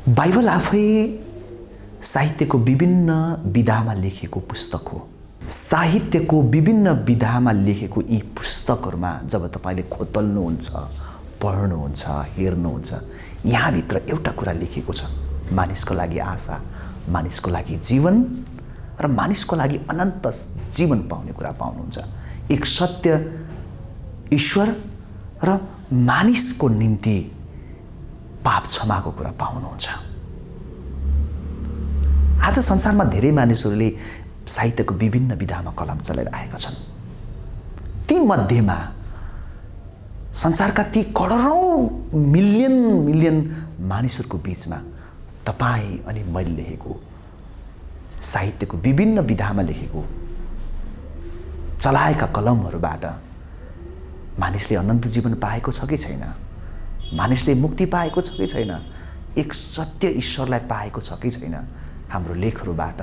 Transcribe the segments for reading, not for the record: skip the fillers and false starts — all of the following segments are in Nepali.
बाइबल आफै साहित्यको विभिन्न विधामा लेखेको पुस्तक हो। साहित्यको विभिन्न विधामा लेखेको यी पुस्तकहरूमा जब तपाईले खोतल्नुहुन्छ, पढ्नुहुन्छ, हेर्नुहुन्छ, यहाँभित्र एउटा कुरा लेखेको छ, मानिसको लागि आशा, मानिसको लागि जीवन र मानिसको लागि अनन्त जीवन पाउने कुरा पाउनुहुन्छ। एक सत्य ईश्वर र मानिसको निम्ति पाप क्षमाको कुरा पाउनुहुन्छ। आज संसारमा धेरै मानिसहरूले साहित्यको विभिन्न विधामा कलम चलाइरहेका छन्। ती मध्येमा संसारका ती करोडौं मिलियन मानिसहरूको बीचमा तपाईँ अनि मैले लेखेको साहित्यको विभिन्न विधामा लेखेको चलाएका कलमहरूबाट मानिसले अनन्त जीवन पाएको छ कि छैन, मानिसले मुक्ति पाएको छ कि छैन, एक सत्य ईश्वरलाई पाएको छ कि छैन, हाम्रो लेखहरूबाट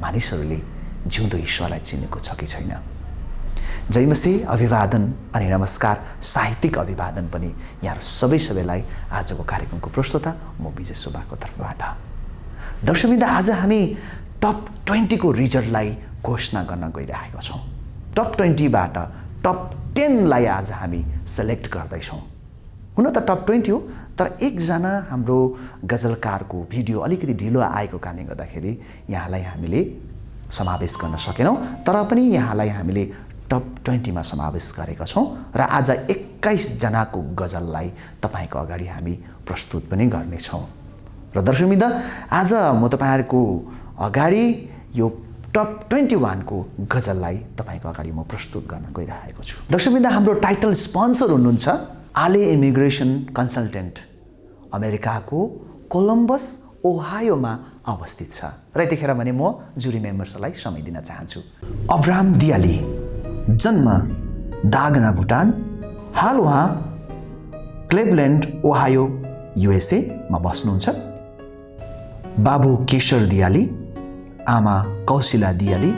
मानिसहरूले जिउँदो ईश्वरलाई चिनेको छ कि छैन। जय मसीह, अभिवादन अनि नमस्कार, साहित्यिक अभिवादन पनि यहाँ सबैलाई आजको कार्यक्रमको प्रस्तुता म विजय सुब्बाको तर्फबाट। दर्शकवृन्द, आज हामी टप 20 को रिजल्टलाई घोषणा गर्न गइरहेका छौँ। टप 20 बाट टप 10 लाई आज हामी सेलेक्ट गर्दैछौँ। हुन त टप 20 हो, तर एकजना हाम्रो गजलकारको भिडियो अलिकति ढिलो आएको कारणले गर्दाखेरि यहाँलाई हामीले समावेश गर्न सकेनौँ, तर पनि यहाँलाई हामीले टप 20 मा समावेश गरेका छौँ र आज 21 जनाको गजललाई तपाईको अगाडि हामी प्रस्तुत पनि गर्नेछौँ। र दर्शकवृन्द, आज म तपाईहरुको अगाडि यो टप 21 को गजललाई तपाईको अगाडि म प्रस्तुत गर्न गइरहेको छु। दर्शकवृन्द, हाम्रो टाइटल स्पोन्सर हुनुहुन्छ आले इमिग्रेसन कन्सल्टेन्ट, अमेरिकाको कोलम्बस ओहायोमा अवस्थित छ। र यतिखेर भने म जुरी मेम्बर्सलाई समय दिन चाहन्छु। अब्राहम दियाली, जन्म दागना, भुटान, हाल उहाँ क्लेभल्यान्ड ओहायो युएसए मा बस्नुहुन्छ। बाबु केशर दियाली, आमा कौशिला दियाली,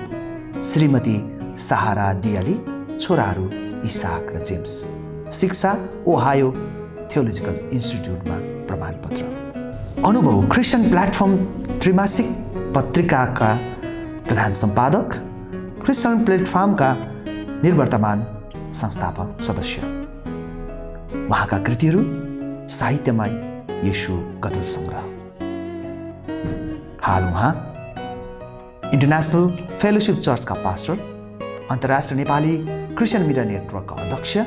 श्रीमती सहारा दियाली, छोराहरू इसाक र जेम्स। शिक्षा ओहायो थियोलोजिकल इन्स्टिट्युटमा प्रमाणपत्र। अनुभव क्रिस्चियन प्लेटफर्म त्रिमासिक पत्रिकाका प्रधान सम्पादक, क्रिस्चियन प्लेटफर्मका निर्वर्तमान संस्थापक सदस्य। उहाँका कृतिहरू साहित्यमय येशू गजल सङ्ग्रह। हाल उहाँ इन्टरनेसनल फेलोशिप चर्चका पास्टर, अन्तर्राष्ट्रिय नेपाली क्रिस्चियन मिडिया नेटवर्कका अध्यक्ष,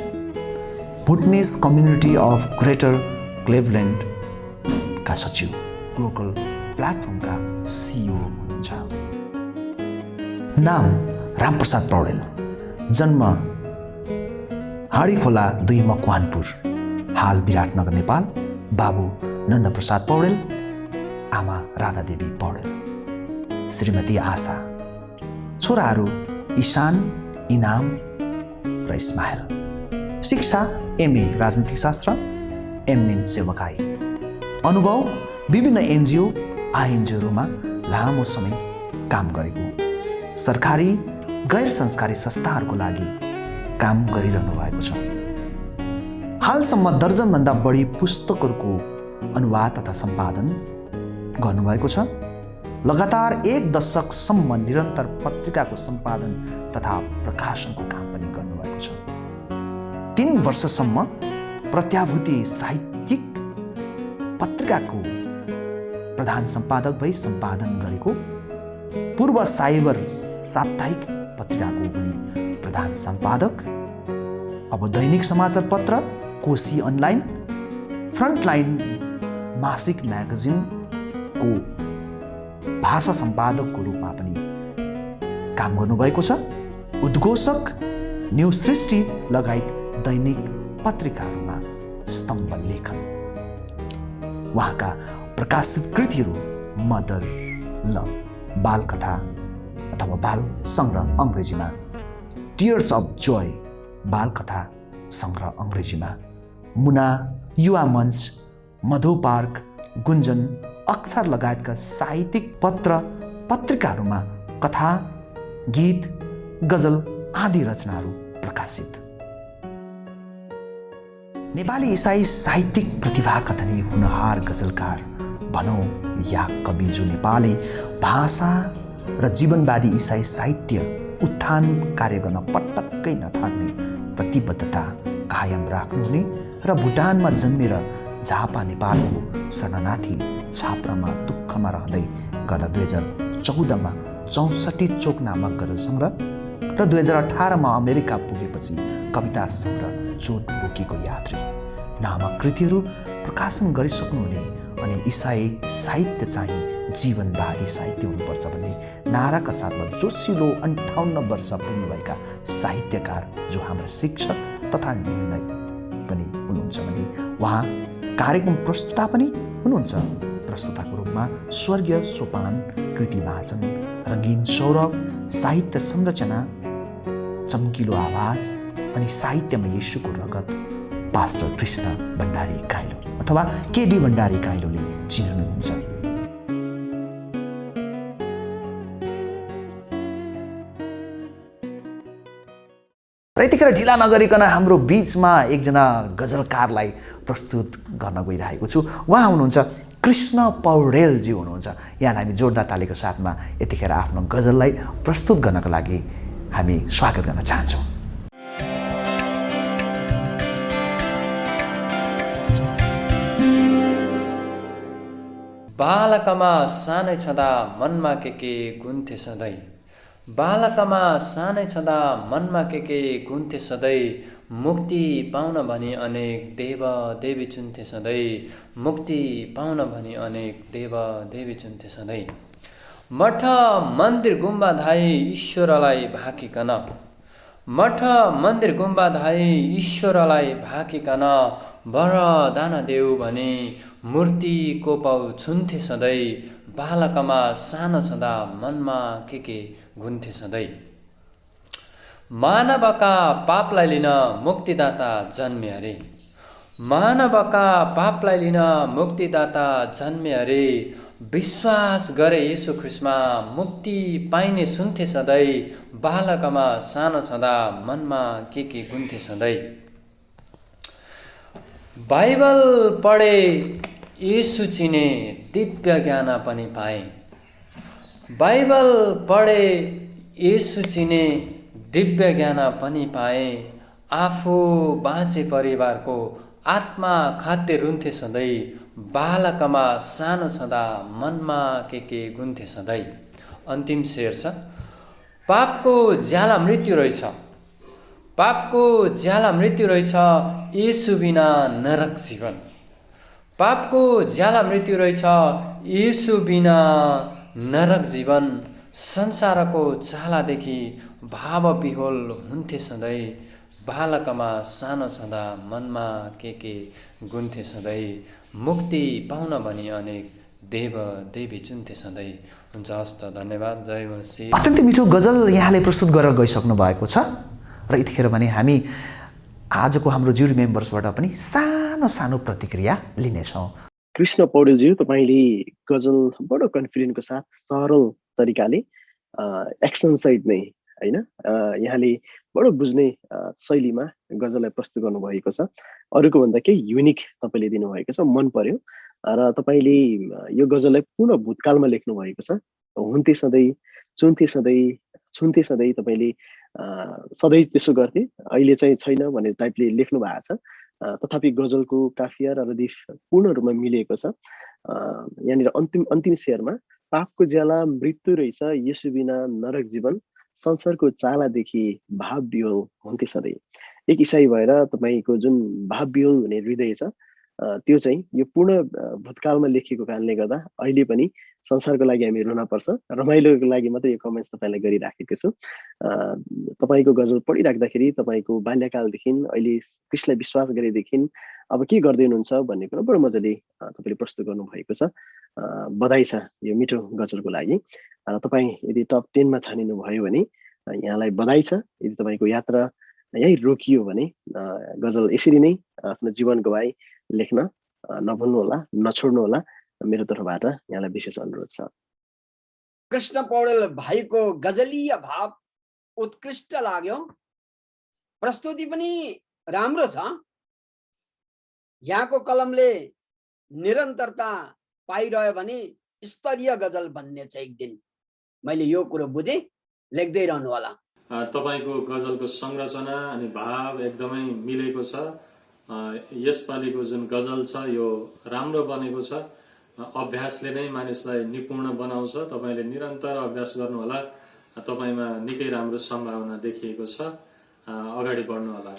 बुटनेस कम्युनिटी अफ ग्रेटर क्लेभल्यान्डका सचिव, ग्लोबल प्लेटफर्मका सिइओ हुनुहुन्छ। नाम रामप्रसाद पौडेल, जन्म हाँडीखोला 2 मकवानपुर, हाल विराटनगर नेपाल। बाबु नन्दप्रसाद पौडेल, आमा राधादेवी पौडेल, श्रीमती आशा, छोराहरू ईशान, इनाम र इस्माइल। शिक्षा एमए राजनीतिक शास्त्र, एमएन सेवकाई। अनुभव विभिन्न एनजिओ आइएनजिओहरूमा लामो समय काम गरेको, सरकारी गैर संस्कारी संस्थाहरूको लागि काम गरिरहनु भएको छ। हालसम्म दर्जनभन्दा बढी पुस्तकहरूको अनुवाद तथा सम्पादन गर्नुभएको छ। लगातार 1 दशकसम्म निरन्तर पत्रिकाको सम्पादन तथा प्रकाशनको काम पनि गर्नुभएको छ। 3 वर्षसम्म प्रत्याभूति साहित्यिक पत्रिकाको प्रधान सम्पादक भई सम्पादन गरेको, पूर्व साइबर साप्ताहिक पत्रिकाको पनि प्रधान सम्पादक, अब दैनिक समाचार पत्र कोशी अनलाइन, फ्रन्टलाइन मासिक म्यागजिनको भाषा सम्पादकको रूपमा पनि काम गर्नुभएको छ। उद्घोषक, न्यू सृष्टि लगायत दैनिक पत्रिकाहरूमा स्तम्भ लेखन। उहाँका प्रकाशित कृतिहरू मदर लभ, बाल कथा अथवा बाल सङ्ग्रह अङ्ग्रेजीमा, टियर्स अफ जोय बाल कथा सङ्ग्रह अङ्ग्रेजीमा, मुना युवा मञ्च, मधु पार्क, गुन्जन, अक्षर लगायतका साहित्यिक पत्र पत्रिकाहरूमा कथा, गीत, गजल आदि रचनाहरू प्रकाशित। नेपाली इसाई साहित्यिक प्रतिभाका धनी हुनहार गजलकार भनौँ या कवि जो नेपाली भाषा र जीवनवादी इसाई साहित्य उत्थान कार्य गर्न पटक्कै नथाक्ने प्रतिबद्धता कायम राख्नुहुने र भुटानमा जन्मेर झापा नेपालको शरणार्थी छाप्रामा दुःखमा रहँदै गर्दा 2014मा 64 चोक नामक गजल सङ्ग्रह र 2018मा अमेरिका पुगेपछि कविता सङ्ग्रह चोट बोकेको यात्री नामक कृतिहरू प्रकाशन गरिसक्नुहुने अनि इसाई साहित्य चाहिँ जीवनवादी साहित्य हुनुपर्छ भन्ने नाराका साथमा जोसिलो 58 वर्ष पुग्नुभएका साहित्यकार जो हाम्रा शिक्षक तथा निर्णय पनि हुनुहुन्छ भने उहाँ कार्यक्रम प्रस्तुता पनि हुनुहुन्छ। प्रस्तुताको रूपमा स्वर्गीय सोपान कृति वाचन रङ्गीन सौरभ साहित्य संरचना चम्किलो आवाज अनि साहित्यमा येशूको रगत पास्टर कृष्ण भण्डारी काइलो अथवा केडी भण्डारी काइलोले चिन्नुहुन्छ। र यतिखेर ढिला नगरिकन हाम्रो बीचमा एकजना गजलकारलाई प्रस्तुत गर्न गइरहेको छु। उहाँ हुनुहुन्छ कृष्ण पौडेलजी हुनुहुन्छ। यहाँलाई हामी जोरदार तालीको साथमा यतिखेर आफ्नो गजललाई प्रस्तुत गर्नको लागि हामी स्वागत गर्न चाहन्छौँ। बालकमा सानै छँदा मनमा के गुन्थे सधैँ, बालकमा सानै छँदा मनमा के गुन्थे सधैँ, मुक्ति पाउन भनी अनेक देव देवी चुन्थे सधैँ, मुक्ति पाउन भनी अनेक देव देवी चुन्थे सधैँ। मठ मन्दिर गुम्बा धाई ईश्वरलाई भाकिकन, मठ मन्दिर गुम्बा धाई ईश्वरलाई भाकिकन, वरदान देऊ भने मूर्तिको पाउ छुन्थे सधैँ, बालकमा सानो छँदा मनमा के गुन्थे सधैँ। मानवका पापलाई लिन मुक्तिदाता जन्मे अरे, मानवका पापलाई लिन मुक्तिदाता जन्मे अरे, विश्वास गरे येशू ख्रीष्टमा मुक्ति पाइने सुन्थे सधैँ, बालकमा सानो छँदा मनमा के गुन्थे सधैँ। बाइबल पढे येशू चिने दिव्य ज्ञान पनि पाए, बाइबल पढे येशू चिने दिव्य ज्ञान पनि पाए, आफू बाँचे परिवारको आत्मा खाद्य रुन्थे सधैँ, बालकमा सानो छँदा मनमा के गुन्थे सधैँ। अन्तिम शेर छ, पापको ज्याला मृत्यु रहेछ, पापको ज्याला मृत्यु रहेछ, येशू बिना नरक जीवन, पापको ज्याला मृत्यु रहेछ, येशू बिना नरक जीवन, संसारको चालादेखि भाव विहोल हुन्थे सधैँ, बालकमा सानो छँदा मनमा के गुन्थे सधैँ, मुक्ति पाउन भनी अनेक देव देवी चुन्थे सधैँ। हुन्छ, हस्त, धन्यवाद, जय मसी। अत्यन्तै मिठो गजल यहाँले प्रस्तुत गरेर गइसक्नु भएको छ र यतिखेर भने हामी आजको हाम्रो जुरी मेम्बर्सबाट पनि सानो सानो प्रतिक्रिया लिनेछौँ। कृष्ण पौडेलज्यू, तपाईँले गजल बडो कन्फिडेन्टको साथ सरल तरिकाले एक्सन सहित नै होइन यहाँले बडो बुझ्ने शैलीमा गजललाई प्रस्तुत गर्नुभएको छ। अरूको भन्दा केही युनिक तपाईँले दिनुभएको छ, मन पर्यो। र तपाईँले यो गजललाई पूर्ण भूतकालमा लेख्नु भएको छ। हुन्थे सधैँ, चुन्थे सधैँ, छुन्थे सधैँ, तपाईँले सधैँ त्यसो गर्थे, अहिले चाहिँ छैन भन्ने टाइपले लेख्नु भएको छ। तथापि गजलको काफिया र रदिफ पूर्ण रूपमा मिलेको छ। यहाँनिर अन्तिम शेरमा पापको ज्याला मृत्यु रहेछ, येशू बिना नरक जीवन, संसारको चालादेखि भाव विहोल हुन्थे सधैँ। एक इसाई भएर तपाईँको जुन भाव विहोल हुने हृदय छ त्यो चाहिँ यो पूर्ण भूतकालमा लेखिएको कारणले गर्दा अहिले पनि संसारको लागि हामी रुन पर्छ। रमाइलोको लागि मात्रै यो कमेन्ट्स तपाईँलाई गरिराखेको छु। तपाईँको गजल पढिराख्दाखेरि तपाईँको बाल्यकालदेखि अहिले कृष्णलाई विश्वास गरेदेखि अब के गर्दै हुनुहुन्छ भन्ने कुरा बडो मजाले तपाईँले प्रस्तुत गर्नुभएको छ। बधाई छ यो मिठो गजलको लागि। तपाईँ यदि टप 10मा छानिनु भयो भने यहाँलाई बधाई छ। यदि तपाईँको यात्रा यही रोकियो भने गजल यसरी नै आफ्नो जीवन गवाई लेख्न नभुल्नुहोला, नछोड्नुहोला। मेरो तर्फबाट यहाँलाई विशेष अनुरोध छ। कृष्ण पौडेल भाइको गजलीय भाव उत्कृष्ट लाग्यो, प्रस्तुति पनि राम्रो छ। यहाँको कलमले निरन्तरता पाइरह्यो भने स्तरीय गजल बन्ने छ एक दिन। मैले यो कुरो बुझेँ, लेख्दै रहनु होला। तपाईको गजलको संरचना अनि भाव एकदमै मिलेको छ। यसपालिको जुन गजल छ यो राम्रो बनेको छ। अभ्यासले नै मानिसलाई निपुण बनाउँछ। तपाईले निरन्तर अभ्यास गर्नुहोला। तपाईमा निकै राम्रो सम्भावना देखिएको छ। अगाडि बढ्नु होला।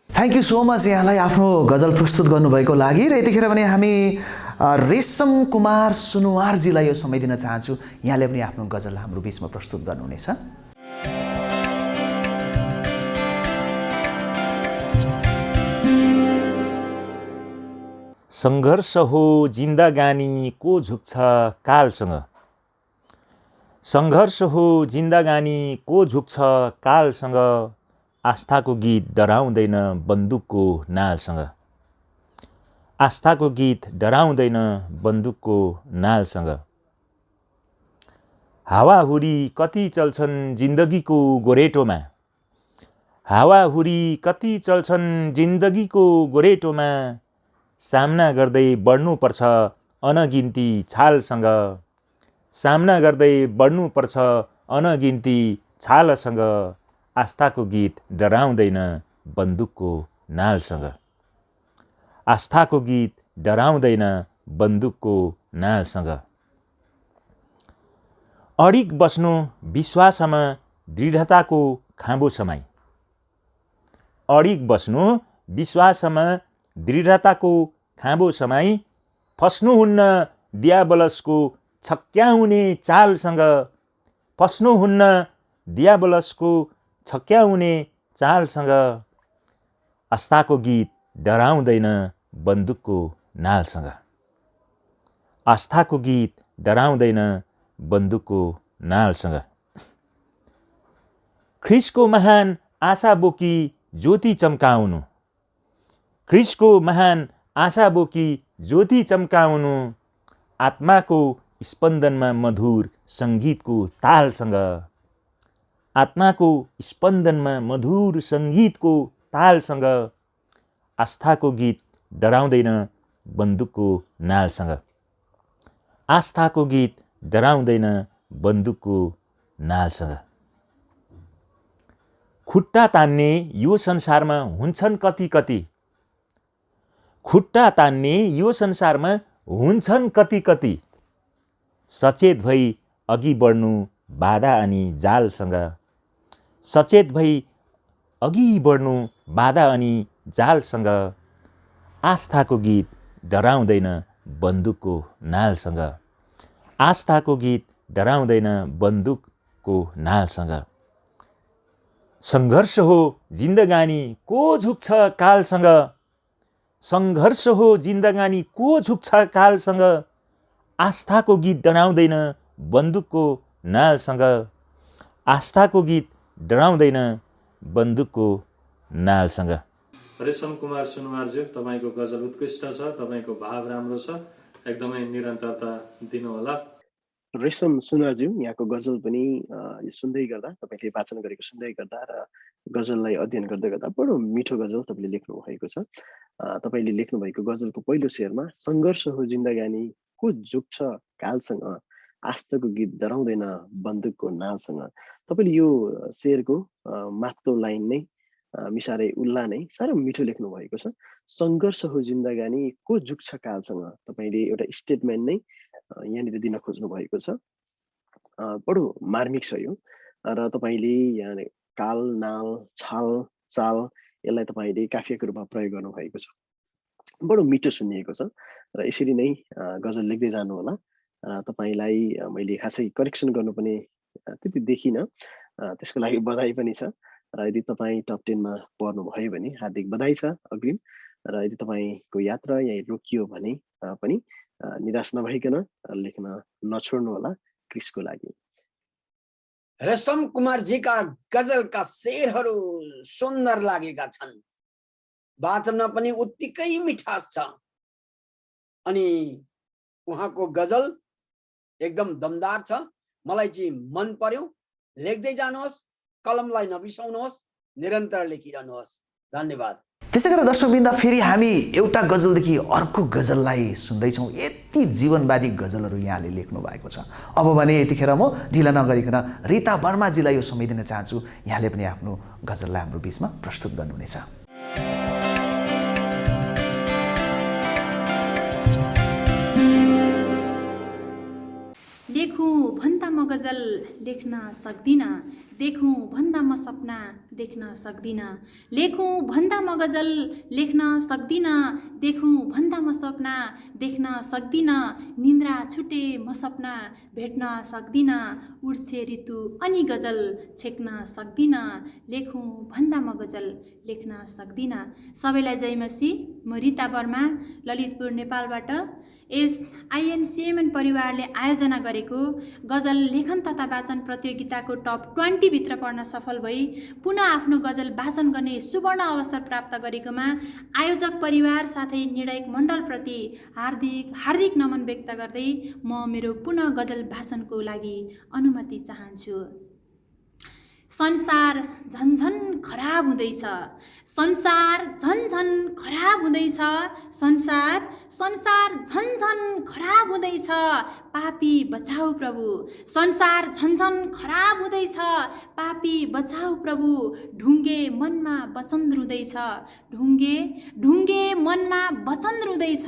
थ्याङ्क यू सो मच यहाँलाई आफ्नो गजल प्रस्तुत गर्नुभएको लागि। र यतिखेर पनि हामी रेशम कुमार सुनुवारजीलाई यो समय दिन चाहन्छु। यहाँले पनि आफ्नो गजल हाम्रो बिचमा प्रस्तुत गर्नुहुनेछ। सङ्घर्ष हो जिन्दगानी को झुक्छ कालसँग। सङ्घर्ष हो जिन्दगानी को झुक्छ कालसँग। आस्थाको गीत डराउँदैन बन्दुकको नालसँग। आस्थाको गीत डराउँदैन बन्दुकको नालसँग। हावाहुरी कति चल्छन् जिन्दगीको गोरेटोमा। हावाहुरी कति चल्छन् जिन्दगीको गोरेटोमा। सामना गर्दै बढ्नुपर्छ अनगिन्ती छालसँग। सामना गर्दै बढ्नुपर्छ अनगिन्ती छालसँग। आस्थाको गीत डराउँदैन बन्दुकको नालसँग। आस्थाको गीत डराउँदैन बन्दुकको नालसँग। अडिग बस्नु विश्वासमा दृढताको खाँबो समाई। अडिग बस्नु विश्वासमा दृढताको खाँबो समाई। फस्नुहुन्न दियाबलसको छक्क्याउने चालसँग। फस्नुहुन्न दियाबलसको छक्क्याउने चालसँग। आस्थाको गीत डराउँदैन बन्दुकको नालसँग। आस्थाको गीत डराउँदैन बन्दुकको नालसँग। ख्रिसको महान आशा बोकी ज्योति चम्काउनु। ख्रिसको महान आशा बोकी ज्योति चम्काउनु। आत्माको स्पन्दनमा मधुर सङ्गीतको तालसँग। आत्माको स्पन्दनमा मधुर सङ्गीतको तालसँग। आस्थाको गीत डराउँदैन बन्दुकको नालसँग। आस्थाको गीत डराउँदैन बन्दुकको नालसँग। खुट्टा तान्ने यो संसारमा हुन्छन् कति कति। खुट्टा तान्ने यो संसारमा हुन्छन् कति कति। सचेत भई अघि बढ्नु बाधा अनि जालसँग। सचेत भई अघि बढ्नु बाधा अनि जालसँग। आस्थाको गीत डराउँदैन बन्दुकको नालसँग। आस्थाको गीत डराउँदैन बन्दुकको नालसँग। सङ्घर्ष हो जिन्दगानी को झुक्छ कालसँग। सङ्घर्ष हो जिन्दगानी को झुक्छ कालसँग। आस्थाको गीत डराउँदैन बन्दुकको नालसँग। आस्थाको गीत डराउँदैन बन्दुकको नालसँग। रेशम कुमार सुनुवारज्यू, तपाईको गजल उत्कृष्ट छ। तपाईको भाव राम्रो छ। एकदमै निरन्तरता दिनुहोला। रेशम सुनुवारज्यू, यहाँको गजल पनि सुन्दै गर्दा, तपाईँले वाचन गरेको सुन्दै गर्दा र गजललाई अध्ययन गर्दै गर्दा बडो मिठो गजल तपाईँले लेख्नु भएको छ। तपाईँले लेख्नु भएको गजलको पहिलो शेरमा सङ्घर्ष हो जिन्दगानी को झुक्छ कालसँग। आस्थाको गीत डराउँदैन बन्दुकको नालसँग। तपाईँले यो शेरको माथिल्लो लाइन नै मिसारे उल्ला नै साह्रो मिठो लेख्नु भएको छ। सङ्घर्ष हो जिन्दगानी को झुक्छ कालसँग। तपाईँले एउटा स्टेटमेन्ट नै यहाँनिर दिन खोज्नु भएको छ। बडो मार्मिक छ यो। र तपाईँले यहाँ काल, नाल, छाल, चाल यसलाई तपाईँले काफियाको रूपमा प्रयोग गर्नुभएको छ। बडो मिठो सुनिएको छ र यसरी नै गजल लेख्दै जानु होला। तपाईँलाई मैले खासै करेक्सन गर्नु पनि त्यति देखिनँ, त्यसको लागि बधाई पनि छ। र यदि तपाईँ टप 10 मा पर्नुभयो भने हार्दिक बधाई छ अग्रिम। र यदि तपाईँको यात्रा यहीँ रोकियो भने पनि निराश नभइकन लेख्न नछोड्नु होला क्रिसको लागि। रेशम कुमारजीका गजलका शेरहरू सुन्दर लागेका छन्। वाचनमा पनि उत्तिकै मिठास छ। अनि उहाँको गजल एकदम दमदार छ। मलाई चाहिँ मन पर्यो। लेख्दै जानुहोस्, कलमलाई नबिसाउनुहोस्, निरन्तर लेखिरहनुहोस्। धन्यवाद। त्यसै गरेर दर्शकवृन्द, फेरि हामी एउटा गजलदेखि अर्को गजललाई सुन्दैछौँ। यति जीवनवादी गजलहरू यहाँले लेख्नु भएको छ। अब भने यतिखेर म ढिला नगरिकन रीता वर्माजीलाई यो समय दिन चाहन्छु। यहाँले पनि आफ्नो गजललाई हाम्रो बिचमा प्रस्तुत गर्नुहुनेछ। लेखौँ भन्दा म गजल लेख्न सक्दिनँ, देखौँ भन्दा म सपना देख्न सक्दिनँ। लेखौँ भन्दा म गजल लेख्न सक्दिनँ, देखौँ भन्दा म सपना देख्न सक्दिनँ। निन्द्रा छुटे म सपना भेट्न सक्दिनँ, उड्छे ऋतु अनि गजल छेक्न सक्दिनँ। लेखौँ भन्दा म गजल लेख्न सक्दिनँ। सबैलाई जय मसी। म रीता वर्मा, ललितपुर, नेपालबाट। यस आइएनसिएमएन परिवारले आयोजना गरेको गजल लेखन तथा वाचन प्रतियोगिताको टप 20 भित्र पर्न सफल भई पुनः आफ्नो गजल वाचन गर्ने सुवर्ण अवसर प्राप्त गरेकोमा आयोजक परिवार साथै निर्णायक मण्डलप्रति हार्दिक नमन व्यक्त गर्दै म मेरो पुनः गजल वाचनको लागि अनुमति चाहन्छु। संसार झन्झन खराब हुँदैछ, संसार झन्झन खराब हुँदैछ, संसार झन्झन खराब हुँदैछ, पापी बचाऊ प्रभु। संसार झन्झन खराब हुँदैछ, पापी बचाऊ प्रभु। ढुङ्गे मनमा वचन रुँदैछ, ढुङ्गे मनमा वचन रुँदैछ,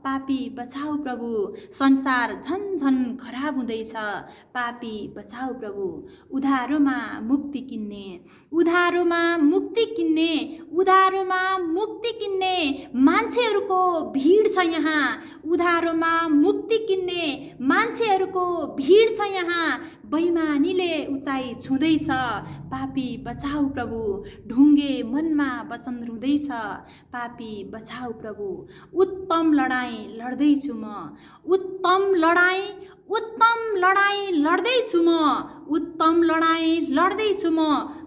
पापी बचाऊ प्रभु। संसार झन्झन खराब हुँदैछ, पापी बचाऊ प्रभु। उधारोमा मुक्ति किन्ने, उधारोमा मुक्ति किन्ने, उधारोमा मुक्ति किन्ने मान्छेहरूको भिड छ यहाँ। उधारोमा मुक्ति किन्ने मान्छेहरूको भिड छ यहाँ। बैमानीले उचाइ छुँदैछ, पापी बचाऊ प्रभु। ढुङ्गे मनमा वचन रुँदैछ, पापी बचाऊ प्रभु। उत्तम लडाईँ लड्दैछु म, उत्तम लडाईँ लड्दैछु म, उत्तम लडाईँ लड्दैछु म,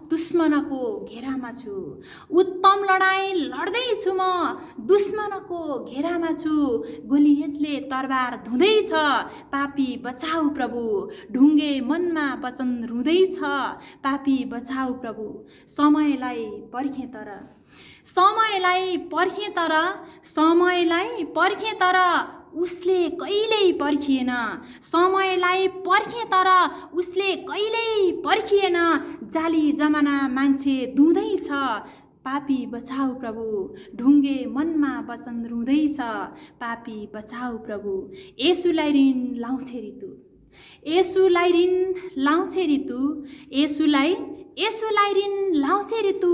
दुश्मनको घेरामा छु। उत्तम लडाईँ लड्दैछु म, दुश्मनको घेरामा छु। गोलियतले तरबार धुँदैछ, पापी बचाऊ प्रभु। ढुङ्गे मनमा वचन रुँदैछ, पापी बचाऊ प्रभु। समयलाई पर्खेँ तर, समयलाई पर्खेँ तर, समयलाई पर्खेँ तर उसले कहिल्यै पर्खिएन। समयलाई पर्खेँ तर उसले कहिल्यै पर्खिएन। जाली जमाना मान्छे धुँदैछ, पापी बचाऊ प्रभु। ढुङ्गे मनमा वचन रुँदैछ, पापी बचाऊ प्रभु। येशूलाई ऋण लाउँछे ऋतु, येशूलाई ऋण लाउँछे ऋतु, येशूलाई ऋण लाउँछे ऋतु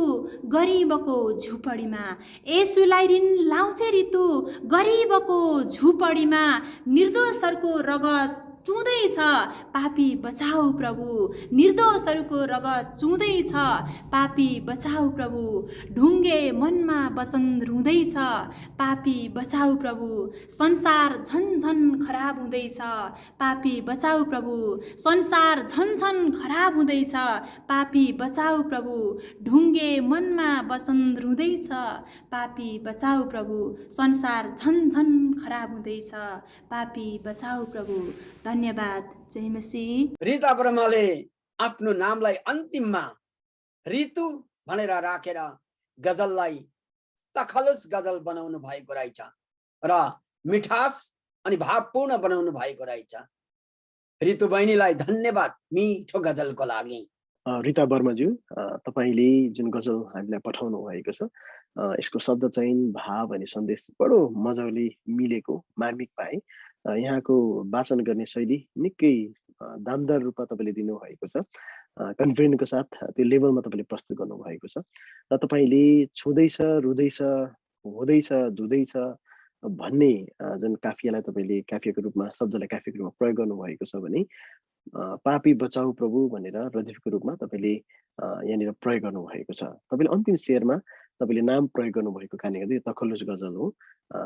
गरिबको झुपडीमा। येशूलाई ऋण लाउँछे ऋतु गरिबको झुपडीमा। निर्दोषहरूको रगत चुँदैछ, पापी बचाऊ प्रभु। निर्दोषहरूको रगत चुँदैछ, पापी बचाऊ प्रभु। ढुङ्गे मनमा वचन रुँदैछ, पापी बचाऊ प्रभु। संसार झन्झन खराब हुँदैछ, पापी बचाऊ प्रभु। संसार झन्झन खराब हुँदैछ, पापी बचाऊ प्रभु। ढुङ्गे मनमा वचन रुँदैछ, पापी बचाऊ प्रभु। संसार झन्झन खराब हुँदैछ, पापी बचाऊ प्रभु। धन्यवाद। जय मसीह। रीता वर्माले आफ्नो नामलाई अन्तिममा ऋतु भनेर राखेर गजललाई तखलुस गजल बनाउनु भएको रहेछ र मिठास अनि भावपूर्ण बनाउनु भएको रहेछ। ऋतु बहिनीलाई धन्यवाद मिठो गजलको लागि। रीता वर्माज्यू, तपाईँले जुन गजल हामीलाई पठाउनु भएको छ यसको शब्द चयन, भाव अनि सन्देश बडो मजाले मिलेको मार्मिक पाए। यहाँको वाचन गर्ने शैली निकै दामदार रूपमा तपाईँले दिनुभएको छ। कन्फिडेन्टको साथ त्यो लेभलमा तपाईँले प्रस्तुत गर्नुभएको छ र तपाईँले छुँदैछ, रुँदैछ, हुँदैछ, धुँदैछ भन्ने जुन काफियालाई तपाईँले काफियाको रूपमा, शब्दलाई काफियाको रूपमा प्रयोग गर्नुभएको छ भने पापी बचाऊ प्रभु भनेर रदिफको रूपमा तपाईँले यहाँनिर प्रयोग गर्नुभएको छ। तपाईँले अन्तिम शेरमा तपाईँले नाम प्रयोग गर्नुभएको कारणले गर्दा यो तखल्लुस गजल हो,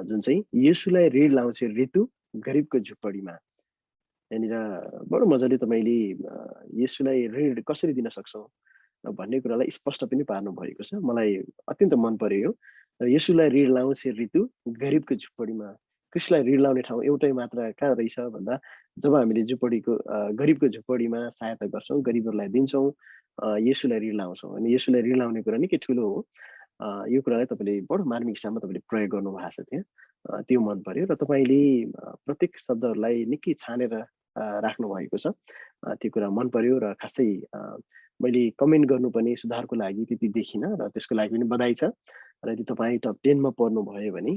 जुन चाहिँ येशूलाई ऋण लाउँछे ऋतु गरिबको झुपडीमा। यहाँनिर बडो मजाले तपाईँले येशूलाई ऋण कसरी दिन सक्छौँ भन्ने कुरालाई स्पष्ट पनि पार्नु भएको छ। मलाई अत्यन्त मन पर्यो। येशूलाई ऋण लाउँछे ऋतु गरिबको झुपडीमा। कृष्णलाई ऋण लाउने ठाउँ एउटै मात्र कहाँ रहेछ भन्दा जब हामीले गरिबको झुपडीमा सहायता गर्छौँ, गरिबहरूलाई दिन्छौँ, येशूलाई ऋण लाउँछौँ। अनि येशूलाई ऋण लाउने कुरा निकै ठुलो हो। यो कुरालाई तपाईँले बडो मार्मिक हिसाबमा तपाईँले प्रयोग गर्नुभएको छ त्यहाँ, त्यो मन पर्यो। र तपाईँले प्रत्येक शब्दहरूलाई निकै छानेर राख्नु भएको छ, त्यो कुरा मन पर्यो। र खासै मैले कमेन्ट गर्नुपर्ने सुधारको लागि त्यति देखिनँ, र त्यसको लागि पनि बधाई छ। र यदि तपाईँ टप 10 मा पर्नुभयो भने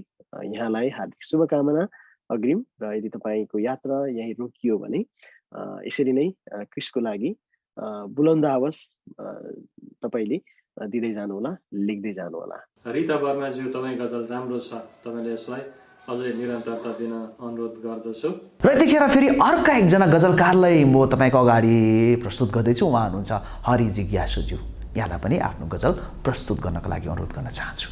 यहाँलाई हार्दिक शुभकामना अग्रिम। र यदि तपाईँको यात्रा यहीँ रोकियो भने यसरी नै क्रिसको लागि बुलन्द आवाज तपाईँले दिँदै जानुहोला, लेख्दै जानुहोला। रिता वर्माज्यू, तपाईँ गजल राम्रो छ, तपाईँले यसलाई अझै निरन्तरता दिन अनुरोध गर्दछु। र यतिखेर फेरि अर्का एकजना गजलकारलाई म तपाईँको अगाडि प्रस्तुत गर्दैछु। उहाँ हुनुहुन्छ हरि जिज्ञासुज्यू। यहाँलाई पनि आफ्नो गजल प्रस्तुत गर्नको लागि अनुरोध गर्न चाहन्छु।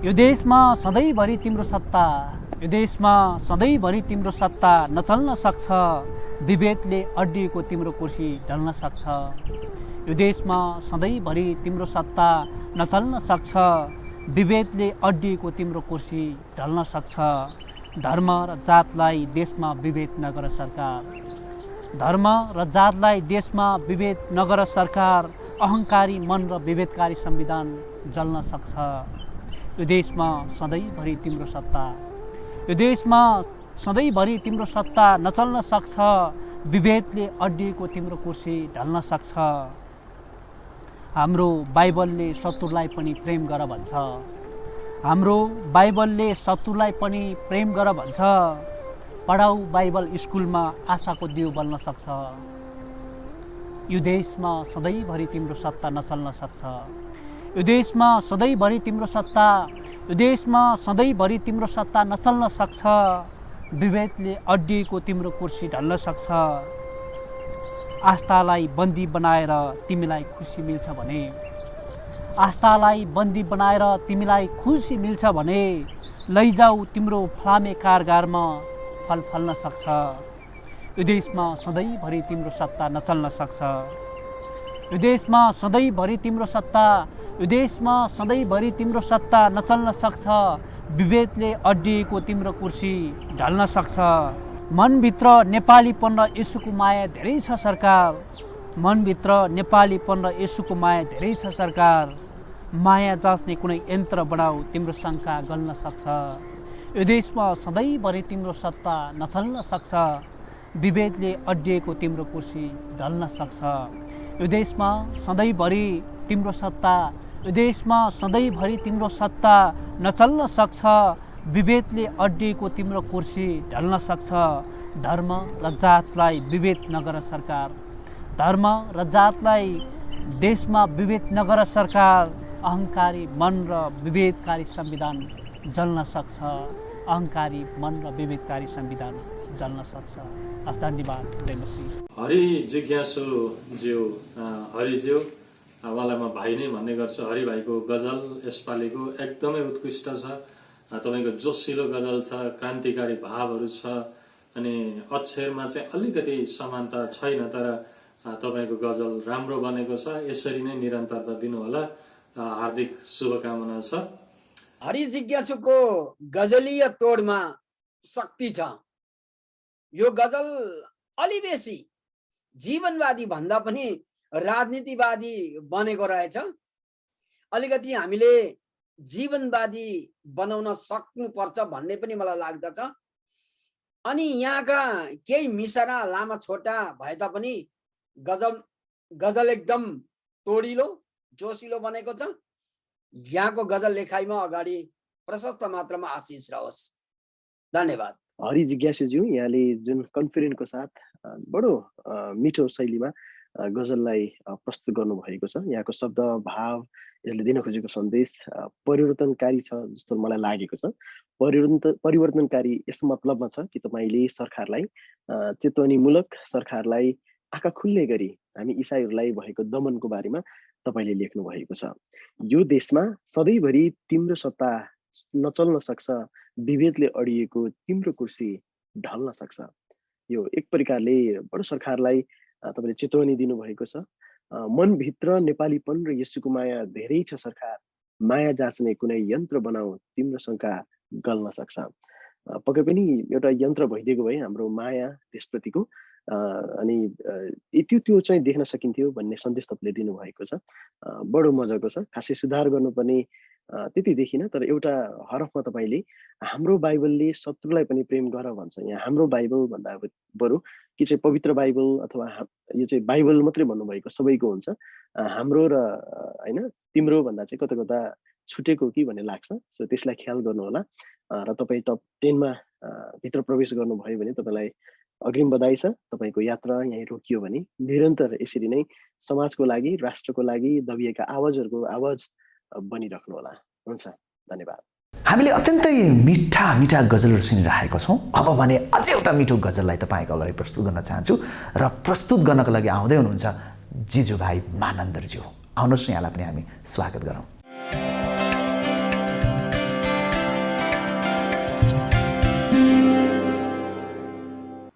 यो देशमा सधैँभरि तिम्रो सत्ता, यो देशमा सधैँभरि तिम्रो सत्ता नचल्न सक्छ, विभेदले अड्डिएको तिम्रो कुर्सी ढल्न सक्छ। यो देशमा सधैँभरि तिम्रो सत्ता नचल्न सक्छ, विभेदले अड्डिएको तिम्रो कुर्सी ढल्न सक्छ। धर्म र जातलाई देशमा विभेद नगर सरकार, धर्म र जातलाई देशमा विभेद नगर सरकार, अहङ्कारी मन र विभेदकारी संविधान जल्न सक्छ। यो देशमा सधैँभरि तिम्रो सत्ता, यो देशमा सधैँभरि तिम्रो सत्ता नचल्न सक्छ, विभेदले अड्डिएको तिम्रो कुर्सी ढल्न सक्छ। हाम्रो बाइबलले शत्रुलाई पनि प्रेम गर भन्छ, हाम्रो बाइबलले शत्रुलाई पनि प्रेम गर भन्छ। पढाऊ बाइबल स्कुलमा आशाको दियो बल्न सक्छ। यो देशमा सधैँभरि तिम्रो सत्ता नचल्न सक्छ, यो देशमा सधैँभरि तिम्रो सत्ता, यो देशमा सधैँभरि तिम्रो सत्ता नचल्न सक्छ, विभेदले अड्डिएको तिम्रो कुर्सी ढल्न सक्छ। आस्थालाई बन्दी बनाएर तिमीलाई खुसी मिल्छ भने, आस्थालाई बन्दी बनाएर तिमीलाई खुसी मिल्छ भने, लैजाऊ तिम्रो फलामे कारगारमा फल फल्न सक्छ। यो देशमा सधैँभरि तिम्रो सत्ता नचल्न सक्छ, यो देशमा सधैँभरि तिम्रो सत्ता, यो देशमा सधैँभरि तिम्रो सत्ता नचल्न सक्छ, विभेदले अड्डिएको तिम्रो कुर्सी ढल्न सक्छ। मनभित्र नेपालीपन र यसुको माया धेरै छ सरकार, मनभित्र नेपालीपन र यसुको माया धेरै छ सरकार। माया जाँच्ने कुनै यन्त्र बनाऊ, तिम्रो शङ्का गल्न सक्छ। यो देशमा सधैँभरि तिम्रो सत्ता नचल्न सक्छ, विभेदले अड्डिएको तिम्रो कुर्सी ढल्न सक्छ। यो देशमा सधैँभरि तिम्रो सत्ता, यो देशमा सधैँभरि तिम्रो सत्ता नचल्न सक्छ, विभेदले अड्डिएको तिम्रो कुर्सी ढल्न सक्छ। धर्म र जातलाई विभेद नगर सरकार, धर्म र जातलाई देशमा विभेद नगर सरकार, अहङ्कारी मन र विभेदकारी संविधान जल्न सक्छ, अहङ्कारी मन र विभेदकारी संविधान जल्न सक्छ। हस्, धन्यवाद, जय मसीह। हरि जिज्ञासुज्यू, हरिज्यू, उहाँलाई म भाइ नै भन्ने गर्छु। हरि भाइको गजल यसपालिको एकदमै उत्कृष्ट छ। तपाईँको जोसिलो गजल छ, क्रान्तिकारी भावहरू छ, अनि अक्षरमा चाहिँ अलिकति समानता छैन, तर तपाईँको गजल राम्रो बनेको छ। यसरी नै निरन्तरता दिनुहोला, हार्दिक शुभकामना छ। हरि जिज्ञासुको गजलीय तोडमा शक्ति छ। यो गजल अलि बेसी जीवनवादी भन्दा पनि राजनीतिवादी बनेको रहेछ। अलिकति हामीले जीवनवादी बनाउन सक्नुपर्छ भन्ने पनि मलाई लाग्दछ। अनि यहाँका केही मिसरा लामा छोटा भए तापनि गजल एकदम तोडिलो जोसिलो बनेको छ। यहाँको गजल लेखाइमा अगाडि प्रशस्त मात्रामा आशिष रहोस्। धन्यवाद। हरि जिज्ञासुज्यू, यहाँले जुन कन्फिडेन्टको साथ बडो मिठो शैलीमा गजललाई प्रस्तुत गर्नुभएको छ, यहाँको शब्द भाव, यसले दिन खोजेको सन्देश परिवर्तनकारी छ जस्तो मलाई लागेको छ। परिवर्तनकारी यस मतलबमा छ कि तपाईँले सरकारलाई, चेतवनीमूलक सरकारलाई आँखा खुल्ने गरी हामी इसाईहरूलाई भएको दमनको बारेमा तपाईँले लेख्नु भएको छ। यो देशमा सधैँभरि तिम्रो सत्ता नचल्न सक्छ, विभेदले अडिएको तिम्रो कुर्सी ढल्न सक्छ। यो एक प्रकारले बडो सरकारलाई तपाईँले चेतवनी दिनुभएको छ। मनभित्र नेपालीपन र यसुको माया धेरै छ सरकार, माया जाँच्ने कुनै यन्त्र बनाऊ, तिम्रो शङ्का गल्न सक्छ। पक्कै पनि एउटा यन्त्र भइदिएको भए हाम्रो माया त्यसप्रतिको अनि त्यो चाहिँ देख्न सकिन्थ्यो भन्ने सन्देश तपाईँले दिनुभएको छ। बडो मजाको छ। खासै सुधार गर्नुपर्ने त्यति देखिनँ, तर एउटा हरफमा तपाईँले हाम्रो बाइबलले शत्रुलाई पनि प्रेम गर भन्छ। यहाँ हाम्रो बाइबल भन्दा बरु कि चाहिँ पवित्र बाइबल अथवा यो चाहिँ बाइबल मात्रै भन्नुभएको सबैको हुन्छ। हाम्रो र होइन तिम्रो भन्दा चाहिँ कता कता छुटेको कि भन्ने लाग्छ। सो त्यसलाई ख्याल गर्नुहोला। र तपाईँ टप 10 मा भित्र प्रवेश गर्नुभयो भने तपाईँलाई अग्रिम बधाई छ। तपाईँको यात्रा यहीँ रोकियो भने निरन्तर यसरी नै समाजको लागि, राष्ट्रको लागि दबिएका आवाजहरूको आवाज बनिराख्नुहोला। हुन्छ, धन्यवाद। हामीले अत्यन्तै मिठा मिठा गजलहरू सुनिरहेका छौँ। अब भने अझै एउटा मिठो गजललाई तपाईँको अगाडि प्रस्तुत गर्न चाहन्छु र प्रस्तुत गर्नको लागि आउँदै हुनुहुन्छ जिजु भाइ मानन्दरज्यू। आउनुहोस् न, यहाँलाई पनि हामी स्वागत गरौँ।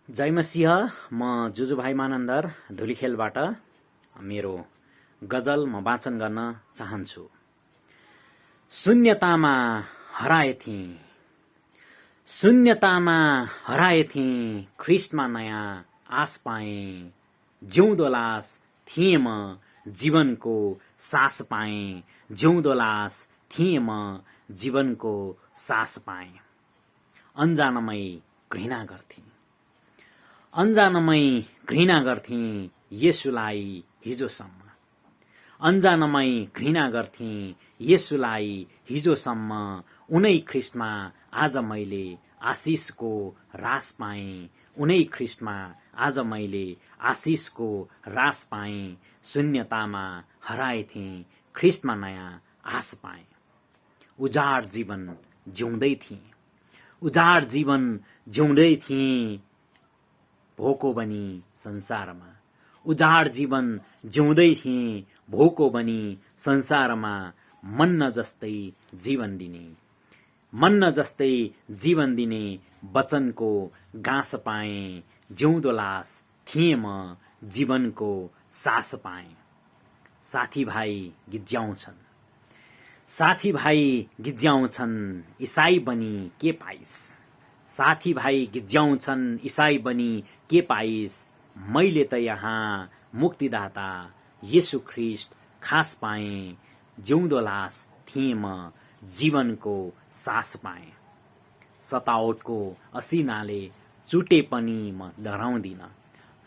जय मसिह। म जुजु भाइ मानन्दर धुलीखेलबाट मेरो गजल म वाचन गर्न चाहन्छु। शून्यतामा हराए थिएँ ख्रिस्टमा नयाँ आस पाएँ। जिउँदो लास थिएँ म जीवनको सास पाएँ। जिउँदो लास थिएँ म जीवनको सास पाएँ। अन्जानमै घृणा गर्थेँ येशूलाई हिजोसम्म। अन्जानमै घृणा गर्थेँ येशूलाई हिजोसम्म। उनै ख्रिस्टमा आज मैले आशिषको रास पाएँ। उनै ख्रिस्टमा आज मैले आशिषको रास पाएँ। शून्यतामा हराए थिएँ ख्रिस्टमा नयाँ आश पाएँ। उजाड जीवन जिउँदै थिएँ भोको बनी संसारमा। उजाड जीवन जिउँदै थिएँ भोको बनी संसारमा। मन्न जस्तै जीवन दिने वचनको गाँस पाएँ। जिउँदो लास थिएँ म जीवनको सास पाएँ। साथीभाइ गिज्याउँछन् इसाई बनी के पाइस। साथीभाइ गिज्याउँछन् इसाई बनी के पाइस। मैले त यहाँ मुक्तिदाता येशू ख्रिस्ट खास पाएँ। जिउँदो लास थिएँ म जीवनको सास पाएँ। सतावटको असिनाले चुटे पनि म डराउँदिन।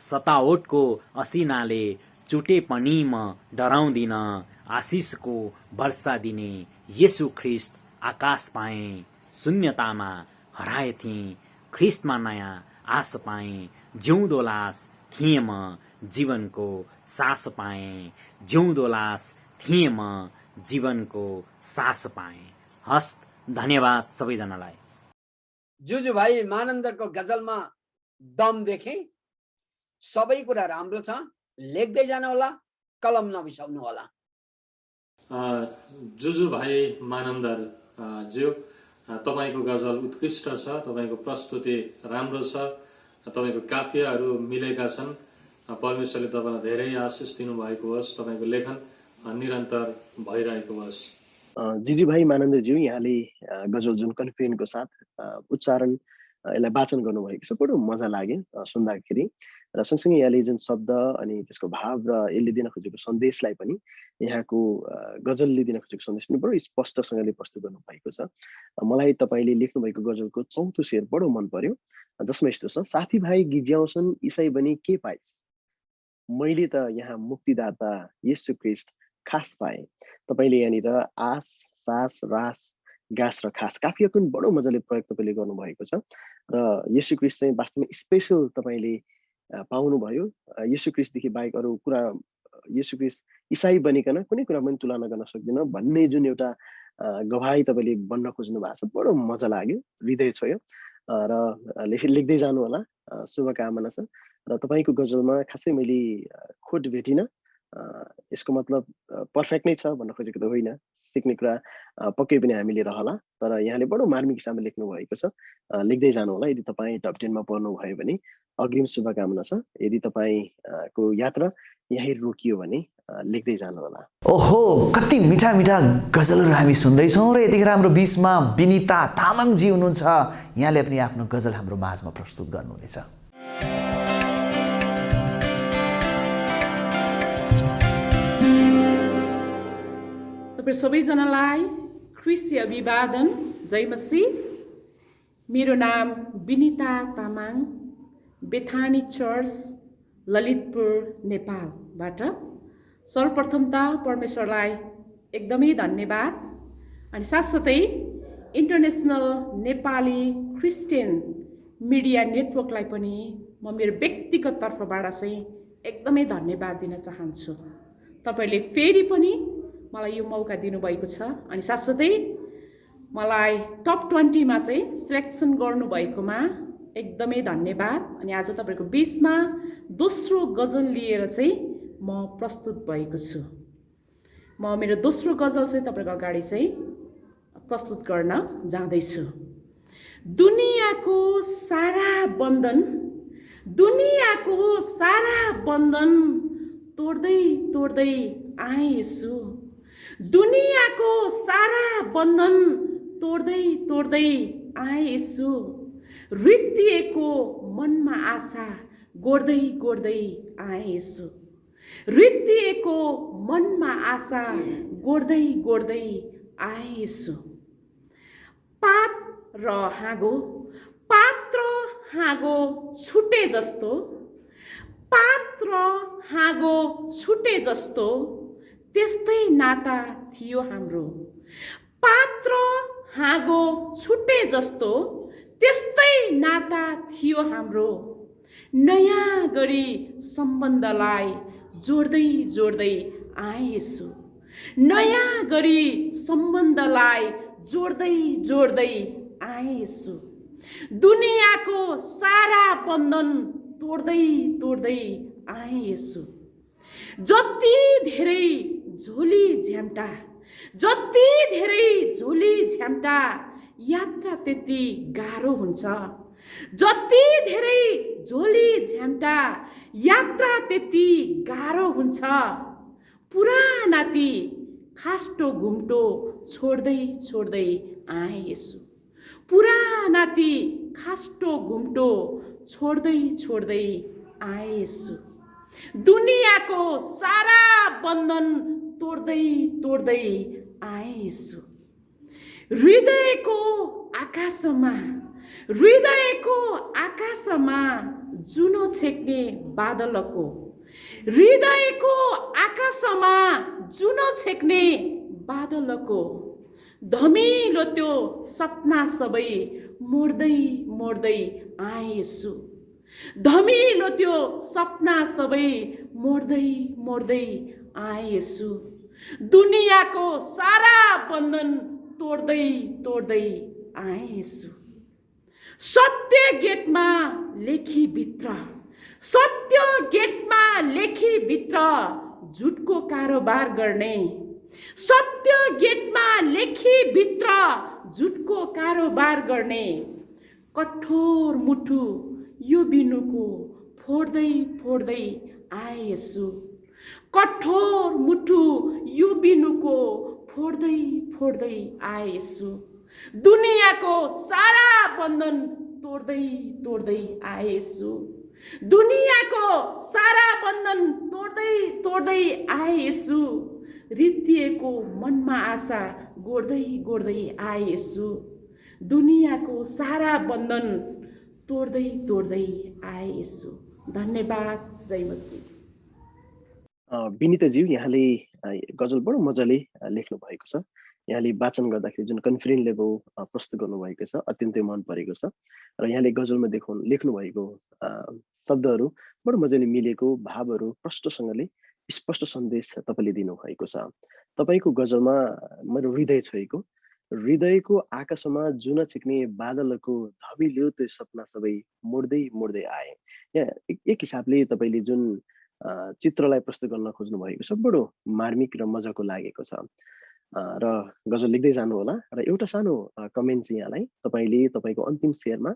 सतावटको असिनाले चुटे पनि म डराउँदिन। आशिषको वर्षा दिने येशू ख्रिस्ट आकाश पाएँ। शून्यतामा हराए थिएँ ख्रिस्टमा नयाँ आश पाएँ। जिउँदो लास थिएँ म जीवनको सास पाएँ। जिउँदो लास थिएँ म जीवनको सास पाएँ। हस्, धन्यवाद सबैजनालाई। जुजु भाइ मानन्दरको गजलमा दम देखेँ। सबै कुरा राम्रो छ। लेख्दै जानु होला, कलम नबिसाउनु होला। जुजु भाइ मानन्दर ज्यू, तपाईँको गजल उत्कृष्ट छ। तपाईँको प्रस्तुति राम्रो छ। तपाईँको काफियाहरू मिलेका छन्। परमेश्वरले तपाईँलाई धेरै आशिष दिनुभएको होस्। तपाईँको लेखन निरन्तर भइरहेको होस्। जिजु भाइ मानन्दज्यू, यहाँले गजल जुन कन्फिडेन्टको साथ उच्चारण यसलाई वाचन गर्नुभएको छ, बडो मजा लाग्यो सुन्दाखेरि। र सँगसँगै यहाँले जुन शब्द अनि त्यसको भाव र यसले दिन खोजेको सन्देशलाई पनि, यहाँको गजलले दिन खोजेको सन्देश पनि बडो स्पष्टसँगले प्रस्तुत गर्नुभएको छ। मलाई तपाईँले लेख्नुभएको गजलको 4औं शेर बडो मन पर्यो, जसमा यस्तो छ: साथीभाइ गिज्याउँछन् इसाई बनी के पाइस। मैले त यहाँ मुक्तिदाता येशू ख्रिस्ट खास पाएँ। तपाईँले यहाँनिर आस, सास, रास, गास र खास काफियाको पनि बडो मजाले प्रयोग तपाईँले गर्नुभएको छ। र येशू ख्रिस्ट चाहिँ वास्तवमा स्पेसल तपाईँले पाउनुभयो। येशू ख्रिस्टदेखि बाहेक अरू कुरा, येशू ख्रिस्ट इसाई बनिकन कुनै कुरा पनि तुलना गर्न सक्दैन भन्ने जुन एउटा गवाही तपाईँले बन्न खोज्नु भएको छ, बडो मजा लाग्यो, हृदय छोयो। र लेख्दै जानु होला, शुभकामना छ। र तपाईँको गजलमा खासै मैले खोट भेटिनँ। यसको मतलब पर्फेक्ट नै छ भन्न खोजेको त होइन, सिक्ने कुरा पक्कै पनि हामीले रहला। तर यहाँले बडो मार्मिक हिसाबले लेख्नु भएको छ। लेख्दै जानु होला। यदि तपाईँ टप 10 मा पर्नु भयो भने अग्रिम शुभकामना छ। यदि तपाईँको यात्रा यहीँ रोकियो भने लेख्दै जानु होला। ओहो, कति मिठा मिठा गजलहरू हामी सुन्दैछौँ। र यतिखेर हाम्रो बिचमा विनिता तामाङजी हुनुहुन्छ। यहाँले पनि आफ्नो गजल हाम्रो माझमा प्रस्तुत गर्नुहुनेछ। तपाईँ सबैजनालाई ख्रिस्टी अभिवादन, जय मसीह। मेरो नाम विनिता तामाङ, बेथानी चर्च, ललितपुर, नेपालबाट। सर्वप्रथम त परमेश्वरलाई एकदमै धन्यवाद, अनि साथसाथै इन्टरनेसनल नेपाली क्रिस्चियन मिडिया नेटवर्कलाई पनि म मेरो व्यक्तिगत तर्फबाट चाहिँ एकदमै धन्यवाद दिन चाहन्छु। तपाईँले फेरि पनि मलाई यो मौका दिनुभएको छ, अनि साथसाथै मलाई टप 20 मा चाहिँ सिलेक्सन गर्नुभएकोमा एकदमै धन्यवाद। अनि आज तपाईँको बिचमा दोस्रो गजल लिएर चाहिँ म प्रस्तुत भएको छु। म मेरो दोस्रो गजल चाहिँ तपाईँको अगाडि चाहिँ प्रस्तुत गर्न जाँदैछु। दुनियाँको सारा बन्धन, दुनियाँको सारा बन्धन तोड्दै तोड्दै आए यसु। दुनियाँको सारा बन्धन तोड्दै तोड्दै आए यसु। रित्तिएको मनमा आशा गोड्दै गोड्दै आए यसु। रित्तिएको मनमा आशा गोड्दै गोड्दै आए यसु। पात र हाँगो, पात र हाँगो छुटे जस्तो, पात र हाँगो छुटे जस्तो त्यस्तै नाता थियो हाम्रो। पात र हाँगो छुटे जस्तो त्यस्तै नाता थियो हाम्रो। नयाँ गरी सम्बन्धलाई जोड्दै जोड्दै आए यसु। नयाँ गरी सम्बन्धलाई जोड्दै जोड्दै आए यसु। दुनियाँको सारा बन्धन तोड्दै तोड्दै आए यसु। जति धेरै झोली झ्याम्टा, जति धेरै झोली झ्याम्टा यात्रा त्यति गाह्रो हुन्छ। जति धेरै झोली झ्याम्टा यात्रा त्यति गाह्रो हुन्छ। पुराना ती खास्टो घुम्टो छोड्दै छोड्दै आए यसु। पुराना ती खास्टो घुम्टो छोड्दै छोड्दै आए यसु। दुनियाँको सारा बन्धन तोड्दै तोड्दै आए यसु। हृदयको आकाशमा, हृदयको आकाशमा जुनो छेक्ने बादलको, हृदयको आकाशमा जुनो छेक्ने बादलको धमिलो त्यो सपना सबै मोड्दै मोड्दै आए यसु। धमिलो त्यो सपना सबै मोड्दै मोड्दै आए यसु। दुनियाँको सारा बन्धन तोड्दै तोड्दै आए यसु। सत्य गेटमा लेखी भित्र, सत्य गेटमा लेखी भित्र झुटको कारोबार गर्ने। सत्य गेटमा लेखी भित्र झुटको कारोबार गर्ने। कठोर मुठु यो बिनुको फोड्दै फोड्दै आए यसु। कठोर मुठु यो बिनुको फोड्दै फोड्दै आए यसु। दुनियाँको सारा बन्धन तोड्दै तोड्दै आए यसु। दुनियाँको सारा बन्धन तोड्दै तोड्दै आए यसु। रित्तिएको मनमा आशा गोड्दै गोड्दै आए यसु। दुनियाँको सारा बन्धन तोड्दै तोड्दै आए यसु। धन्यवाद, जय मसीह। विनिताज्यू, यहाँले गजल बडो मजाले लेख्नु भएको छ। यहाँले वाचन गर्दाखेरि जुन कन्फिडेन्ट लेभल प्रस्तुत गर्नुभएको छ अत्यन्तै मन परेको छ। र यहाँले गजलमा लेख्नु भएको शब्दहरू बडो मजाले मिलेको, भावहरू प्रष्टसँगले स्पष्ट सन्देश तपाईँले दिनुभएको छ। तपाईँको गजलमा मेरो हृदय छोएको, हृदयको आकाशमा जुन छेक्ने बादलको धमिलो त्यो सपना सबै मोड्दै मोड्दै आए। यहाँ एक हिसाबले तपाईँले जुन चित्रलाई प्रस्तुत गर्न खोज्नु भएको छ बडो मार्मिक र मजाको लागेको छ। र गजल लेख्दै जानु होला। र एउटा सानो कमेन्ट चाहिँ यहाँलाई, तपाईँले तपाईँको अन्तिम शेयरमा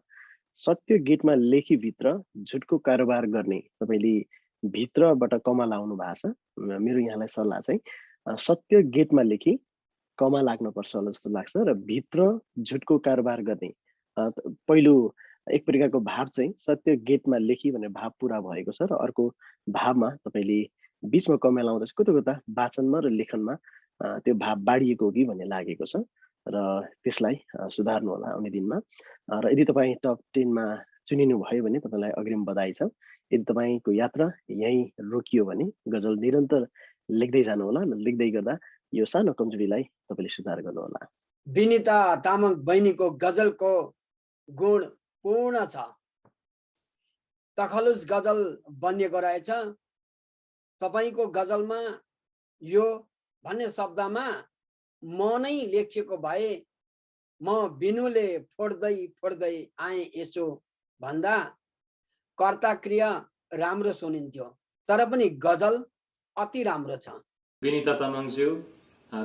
सत्य गेटमा लेखी भित्र झुटको कारोबार गर्ने, तपाईँले भित्रबाट कमा लाउनु भएको छ। मेरो यहाँलाई सल्लाह चाहिँ सत्य गेटमा लेखी कमा लाग्नुपर्छ होला जस्तो लाग्छ। र भित्र झुटको कारोबार गर्ने पहिलो एक प्रकारको भाव चाहिँ सत्य गेटमा लेखी भन्ने भाव पुरा भएको छ। र अर्को भावमा तपाईँले बिचमा कमा लाउँदा कता कता वाचनमा र लेखनमा त्यो भाव बाढिएको हो कि भन्ने लागेको छ र त्यसलाई सुधार्नु होला आउने दिनमा। र यदि तपाईँ टप 10 मा चुनिनु भयो भने तपाईँलाई अग्रिम बधाई छ। यदि तपाईँको यात्रा यहीँ रोकियो भने गजल निरन्तर लेख्दै जानुहोला। लेख्दै गर्दा यो सानो कमजोरीलाई तपाईँले सुधार गर्नुहोला। विनिता तामाङ बहिनीको गजलको गुण पूर्ण छ। तखलुस गजल बनिएको रहेछ। तपाईँको गजलमा यो भन्ने शब्दमा म नै लेखिएको भए म बिनुले फोड्दै फोड्दै आएँ यसो भन्दा कर्ता क्रिया राम्रो सुनिन्थ्यो। तर पनि गजल अति राम्रो छ। विनिता तामाङज्यू,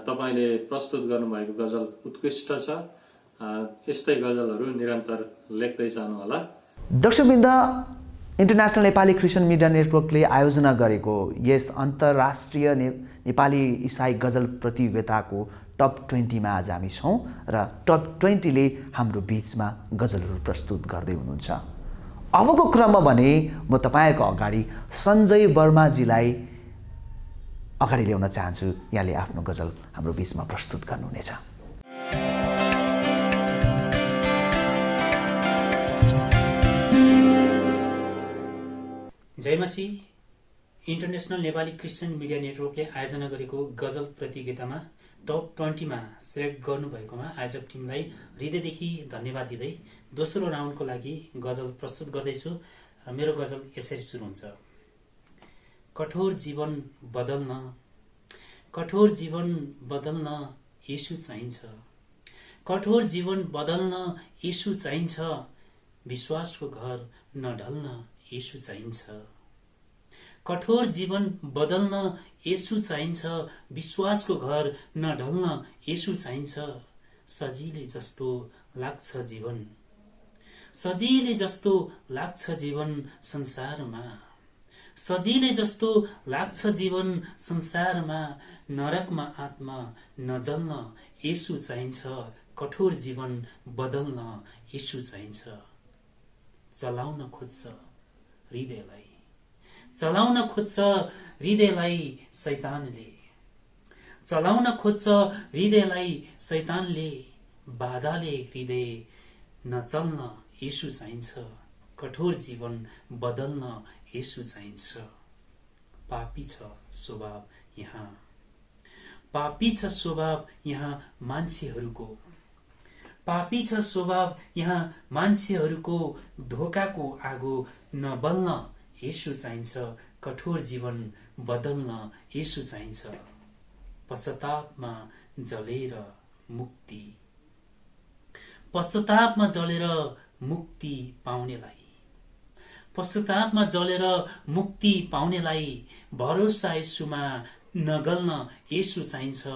तपाईँले प्रस्तुत गर्नुभएको गजल उत्कृष्ट छ। यस्तै गजलहरू निरन्तर लेख्दै जानुहोला। दर्शकवृन्द, इन्टरनेसनल नेपाली क्रिस्चियन मिडिया नेटवर्कले आयोजना गरेको यस अन्तर्राष्ट्रिय नेपाली इसाई गजल प्रतियोगिताको टप 20 मा आज हामी छौँ र टप 20 ले हाम्रो बिचमा गजलहरू प्रस्तुत गर्दै हुनुहुन्छ। अबको क्रममा भने म तपाईँहरूको अगाडि सञ्जय वर्माजीलाई अगाडि ल्याउन चाहन्छु। यहाँले आफ्नो गजल हाम्रो बिचमा प्रस्तुत गर्नुहुनेछ। जय मसीह। इन्टरनेसनल नेपाली क्रिस्चियन मिडिया नेटवर्कले आयोजना गरेको गजल प्रतियोगितामा टप 20 मा सिलेक्ट गर्नुभएकोमा आयोजक टिमलाई हृदयदेखि धन्यवाद दिँदै दोस्रो राउन्डको लागि गजल प्रस्तुत गर्दैछु र मेरो गजल यसरी सुरु हुन्छ। कठोर जीवन बदल्न येशू चाहिन्छ। कठोर जीवन बदल्न येशू चाहिन्छ। विश्वासको घर नढल्न येशू चाहिन्छ। कठोर जीवन बदल्न येशू चाहिन्छ। विश्वासको घर नढल्न येशू चाहिन्छ। सजिलै जस्तो लाग्छ जीवन संसारमा। सजिलै जस्तो लाग्छ जीवन संसारमा। नरकमा आत्मा नजल्न येशू चाहिन्छ। कठोर जीवन बदल्न येशू चाहिन्छ। चलाउन खोज्छ हृदयलाई शैतानले। बाधाले हृदय नचल्न येशू चाहिन्छ। कठोर जीवन बदल्न येशू चाहिन्छ। पापी छ स्वभाव यहाँ मान्छेहरूको। धोकाको आगो नबल्न येशू चाहिन्छ। कठोर जीवन बदल्न येशू चाहिन्छ। पश्चातापमा जलेर मुक्ति पाउनेलाई भरोसा येशूमा नगल्न येशू चाहिन्छ।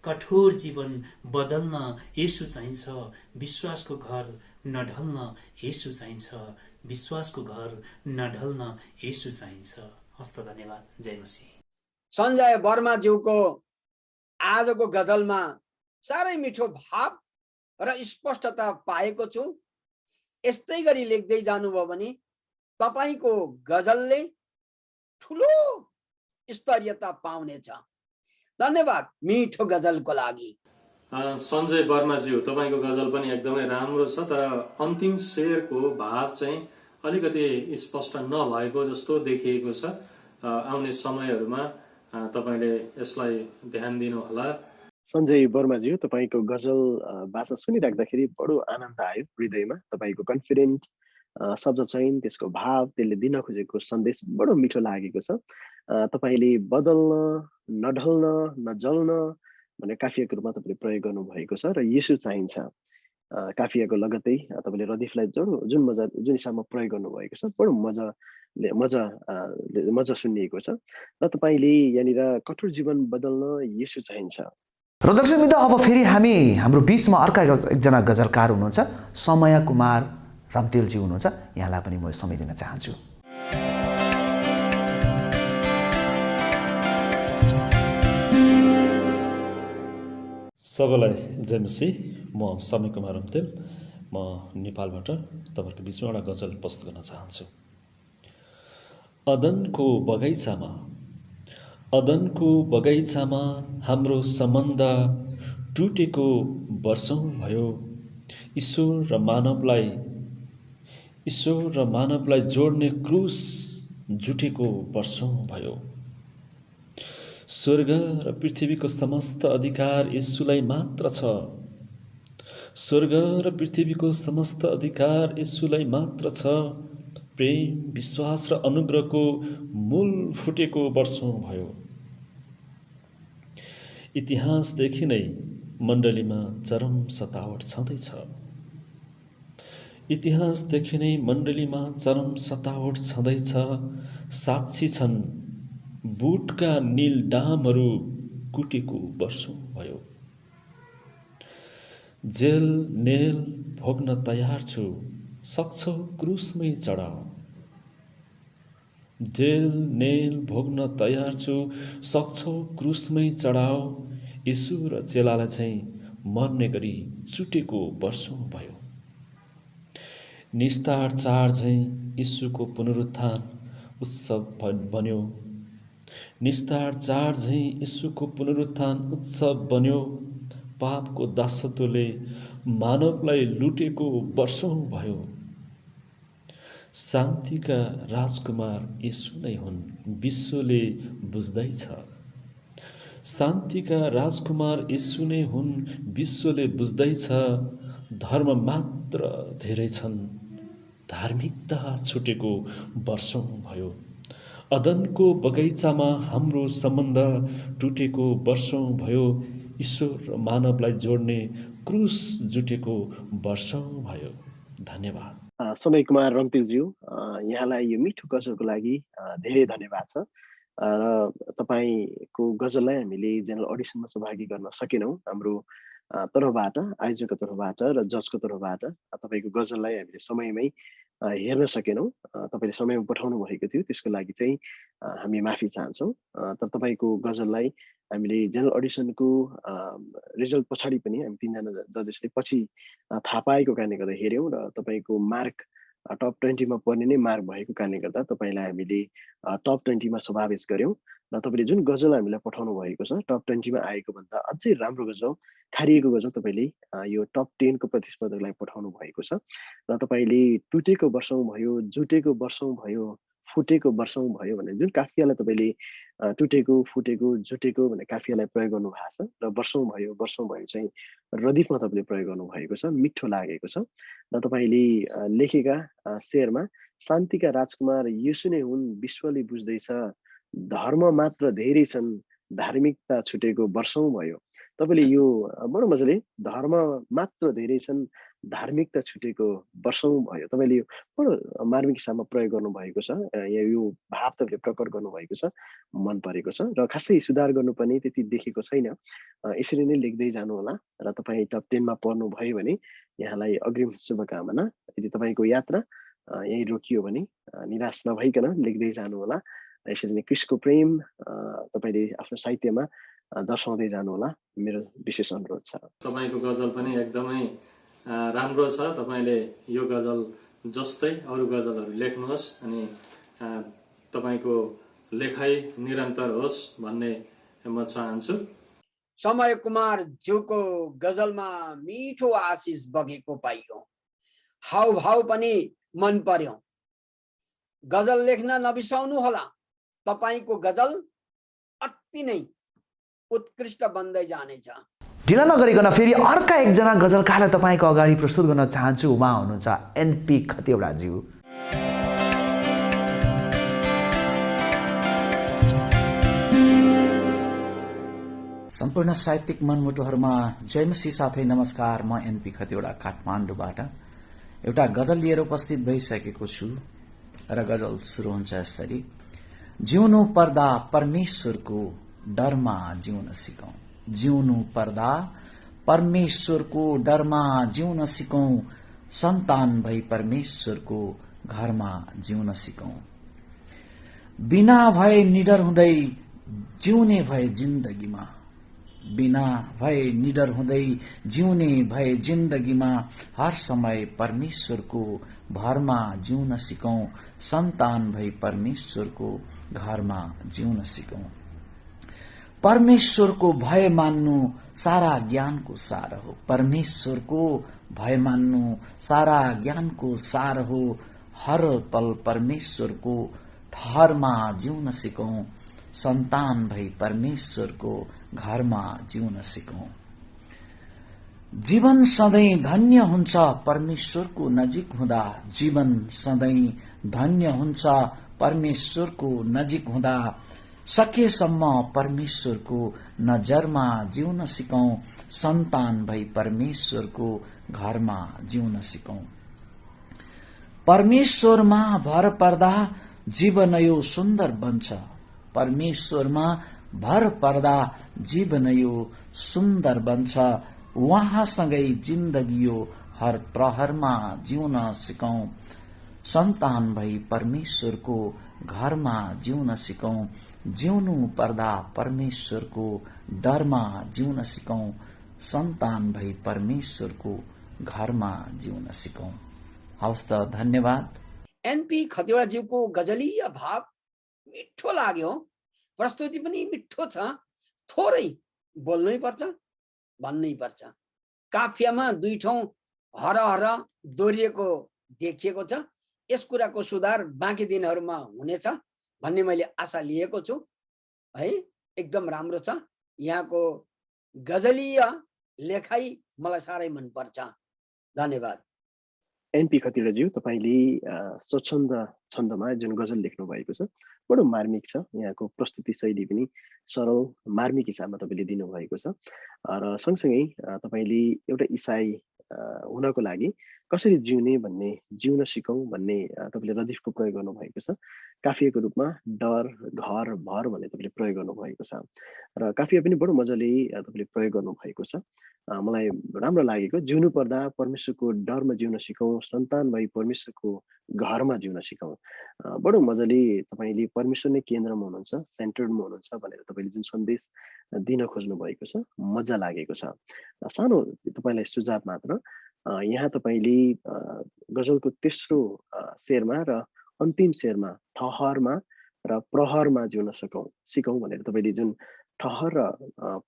कठोर जीवन बदल्न येशू चाहिन्छ। विश्वासको घर नढल्न येशू चाहिन्छ। हस्त धन्यवाद। जय मसीह। सञ्जय वर्माज्यूको आजको गजलमा साह्रै मिठो भाव र स्पष्टता पाएको छु। यस्तै गरी लेख्दै जानुभयो भने तपाईको गजलले ठुलो स्तरीयता पाउनेछ। धन्यवाद मिठो गजलको लागि। सञ्जय वर्माज्यू, तपाईँको गजल पनि एकदमै राम्रो छ, तर अन्तिम शेरको भाव चाहिँ अलिकति स्पष्ट नभएको जस्तो देखिएको छ। आउने समयहरूमा तपाईँले यसलाई ध्यान दिनुहोला। सञ्जय वर्माज्यू, तपाईँको गजल भाषा सुनिराख्दाखेरि बडो आनन्द आयो हृदयमा। तपाईँको कन्फिडेन्ट शब्द चयन, त्यसको भाव, त्यसले दिन खोजेको सन्देश बडो मिठो लागेको छ। तपाईँले बदल्न, नढल्न, नजल्न भन्ने काफियाको रूपमा तपाईँले प्रयोग गर्नुभएको छ र येशू चाहिन्छ काफियाको लगत्तै तपाईँले रदिफलाई जुन हिसाबमा प्रयोग गर्नुभएको छ बडो मजा सुनिएको छ। र तपाईँले यहाँनिर कठोर जीवन बदल्न येशू चाहिन्छ। र दर्शकवृन्द, अब फेरि हामी हाम्रो बिचमा अर्का एकजना गजलकार हुनुहुन्छ, समय कुमार रम्तेलजी हुनुहुन्छ। यहाँलाई पनि म समय दिन चाहन्छु। सबैलाई जय मसीह। म समय कुमार रम्तेल, म नेपालबाट तपाईँहरूको बिचमा एउटा गजल प्रस्तुत गर्न चाहन्छु। अदनको अदनको बगैँचामा हाम्रो सम्बन्ध टुटेको वर्षौँ भयो। ईश्वर र मानवलाई जोड्ने क्रुस जुटेको वर्षौँ भयो। स्वर्ग र पृथ्वीको समस्त अधिकार येशूलाई मात्र छ। स्वर्ग र पृथ्वीको समस्त अधिकार येशूलाई मात्र छ। प्रेम, विश्वास र अनुग्रहको मूल फुटेको वर्षौँ भयो। इतिहासदेखि नै मण्डलीमा चरम सतावट छँदैछ। इतिहासदेखि नै मण्डलीमा चरम सतावट छँदैछ। साक्षी छन् बुटका नील डामहरू कुटेको वर्षौँ भयो। जेल नेल भोग्न तयार छु, सक्छौ क्रुसमै चढाऊ। जेल नेल भोग्न तयार छु, सक्छौ क्रुसमै चढाऊ। यीशु र चेलालाई चाहिँ मर्ने गरी चुटेको वर्षौँ भयो। निस्तार चाड झैँ यीशुको पुनरुत्थान उत्सव बन्यो। निस्तार चाड झैँ यीशुको पुनरुत्थान उत्सव बन्यो। पापको दासत्वले मानवलाई लुटेको वर्षौँ भयो। शान्तिका राजकुमार यीशु नै हुन्, विश्वले बुझ्दैछ। शान्तिका राजकुमार यीशु नै हुन्, विश्वले बुझ्दैछ। धर्म मात्र धेरै छन्, धार्मिकता छुटेको वर्षौँ भयो। अदनको बगैँचामा हाम्रो सम्बन्ध टुटेको वर्षौँ भयो। ईश्वर र मानवलाई जोड्ने क्रुस जुटेको वर्षौँ भयो। धन्यवाद। समय कुमार रम्तिलज्यू, यहाँलाई यो मिठो गजलको लागि धेरै धन्यवाद छ। र तपाईँको गजललाई हामीले जेनरल अडिसनमा सहभागी गर्न सकेनौँ। हाम्रो तर्फबाट, आयोजकको तर्फबाट र जजको तर्फबाट तपाईँको गजललाई हामीले समयमै हेर्न सकेनौँ। तपाईँले समयमा पठाउनु भएको थियो, त्यसको लागि चाहिँ हामी माफी चाहन्छौँ। तर तपाईँको गजललाई हामीले जेनरल अडिसनको रिजल्ट पछाडि पनि हामी 3 जना जजेसले पछि थाहा पाएको कारणले गर्दा हेऱ्यौँ र तपाईँको मार्क टप 20 मा पर्ने नै मार्क भएको कारणले गर्दा तपाईँलाई हामीले टप 20 मा समावेश गर्यौँ। र तपाईँले जुन गजल हामीलाई पठाउनु भएको छ टप 20 मा आएको भन्दा अझै राम्रो गजल, खारिएको गजल तपाईँले यो टप 10 को प्रतिस्पर्धकलाई पठाउनु भएको छ। र तपाईँले टुटेको वर्षौँ भयो, जुटेको वर्षौँ भयो, फुटेको वर्षौँ भयो भने जुन काफियालाई तपाईँले टुटेको, फुटेको, जुटेको भन्ने काफियालाई प्रयोग गर्नु भएको छ र वर्षौँ भयो चाहिँ रदीफमा तपाईँले प्रयोग गर्नु भएको छ। मिठो लागेको छ। र तपाईँले लेखेका शेरमा शान्तिका राजकुमार यीशु नै हुन्, विश्वले बुझ्दैछ। धर्म मात्र धेरै छन्, धार्मिकता छुटेको वर्षौँ भयो। तपाईँले यो बडो मजाले धर्म मात्र धेरै छन्, धार्मिकता छुटेको वर्षौँ भयो। तपाईँले यो बडो मार्मिक हिसाबमा प्रयोग गर्नुभएको छ। यो भाव तपाईँले प्रकट गर्नुभएको छ, मन परेको छ। र खासै सुधार गर्नुपर्ने त्यति देखेको छैन। यसरी नै लेख्दै जानु होला। र तपाईँ टप 10 मा पर्नुभयो भने यहाँलाई अग्रिम शुभकामना। यदि तपाईँको यात्रा यहीँ रोकियो भने निराश नभइकन लेख्दै जानु होला। यसरी नै क्रिस्टको प्रेम तपाईँले आफ्नो साहित्यमा दर्शाउँदै जानु होला, मेरो विशेष अनुरोध छ। तपाईँको गजल पनि एकदमै राम्रो छ। तपाईँले यो गजल जस्तै अरू गजलहरू लेख्नुहोस् अनि तपाईँको लेखाइ निरन्तर होस् भन्ने म चाहन्छु। समय कुमार ज्यूको गजलमा मिठो आशिष बगेको पाइयो, हाउभाउ पनि मन पर्यो। गजल लेख्न नबिसाउनु होला, तपाईको गजल अति नै उत्कृष्ट बन्दै जानेछ। ढिला नगरिकन फेरि अर्का एकजना गजलकारलाई तपाईँको अगाडि प्रस्तुत गर्न चाहन्छु। उहाँ हुनुहुन्छ एनपी खतिवडाज्यू। सम्पूर्ण साहित्यिक मनमुटुहरूमा जयमसी साथै नमस्कार। म एनपी खतिवडा काठमाडौँबाट एउटा गजल लिएर उपस्थित भइसकेको छु र गजल सुरु हुन्छ यसरी। जिउनु पर्दा परमेश्वरको डरमा जिउन सिकौं, जिउनु पर्दा परमेश्वरको डरमा जिउन सिकौं, सन्तान भई परमेश्वरको घरमा जिउन सिकौं। बिना भए निडर हुँदै जिउने भए जिन्दगीमा, बिना भए निडर हुँदै जिउने भए जिन्दगीमा, हर समय परमेश्वरको भरमा जिउन सिकौं, सन्तान भई परमेश्वरको घरमा जिउन सिकौं। परमेश्वरको भय मान्नु सारा ज्ञानको सार हो। परमेश्वरको भय मान्नु सारा ज्ञानको सार हो। हर पल परमेश्वरको ठहरमा जिउन सिकौं, सन्तान भई परमेश्वरको घरमा जिउन सिकौं। जीवन सधैँ धन्य हुन्छ परमेश्वरको नजिक हुँदा। जीवन सधैँ धन्य हुन्छ परमेश्वरको नजिक हुँदा। सकेसम्म परमेश्वरको नजरमा जिउन सिकौं, सन्तान भई परमेश्वरको घरमा जिउन सिकौं। परमेश्वरमा भर पर्दा जीवन यो सुन्दर बन्छ। परमेश्वरमा भर पर्दा जीवन यो सुन्दर बन्छ। उहाँसँगै जिन्दगी यो हर प्रहरमा जिउन सिकौं, सन्तान भई परमेश्वरको घरमा जिउन सिकौं। जिउनु पर्दा परमेश्वरको डरमा जिउन सिकौं, सन्तान भई परमेश्वरको घरमा जिउन सिकौं। हवस् त, धन्यवाद। एनपी खतिवडाज्यूको गजलीय भाव मिठो लाग्यो। प्रस्तुति पनि मिठो छ। थोरै बोल्नै पर्छ, भन्नै पर्छ। काफियामा दुई ठाउँ हर दोहोरिएको देखिएको छ। यस कुराको सुधार बाँकी दिनहरूमा हुनेछ भन्ने मैले आशा लिएको छु है। एकदम राम्रो छ। यहाँको गजलीय लेखाइ मलाई साह्रै मन पर्छ। धन्यवाद। एनपी खतिवडाज्यू, तपाईँले स्वच्छन्द छन्दमा जुन गजल लेख्नु भएको छ बडो मार्मिक छ। यहाँको प्रस्तुति शैली पनि सरल मार्मिक हिसाबमा तपाईँले दिनुभएको छ। र सँगसँगै तपाईँले एउटा इसाई हुनको लागि कसरी जिउने भन्ने, जिउन सिकौँ भन्ने तपाईँले रदिफको प्रयोग गर्नुभएको छ। काफियाको रूपमा डर, घर, भर भन्ने तपाईँले प्रयोग गर्नुभएको छ र काफिया पनि बडो मजाले तपाईँले प्रयोग गर्नुभएको छ। मलाई राम्रो लागेको, जिउनु पर्दा परमेश्वरको डरमा जिउन सिकौँ, सन्तान भई परमेश्वरको घरमा जिउन सिकौँ। बडो मजाले तपाईँले परमेश्वर नै केन्द्रमा हुनुहुन्छ, सेन्टरमा हुनुहुन्छ भनेर तपाईँले जुन सन्देश दिन खोज्नु भएको छ, मजा लागेको छ। सानो तपाईँलाई सुझाव मात्र, यहाँ तपाईँले गजलको तेस्रो शेरमा र अन्तिम शेरमा ठहरमा र प्रहरमा जिउन सिकौँ भनेर तपाईँले जुन ठहर र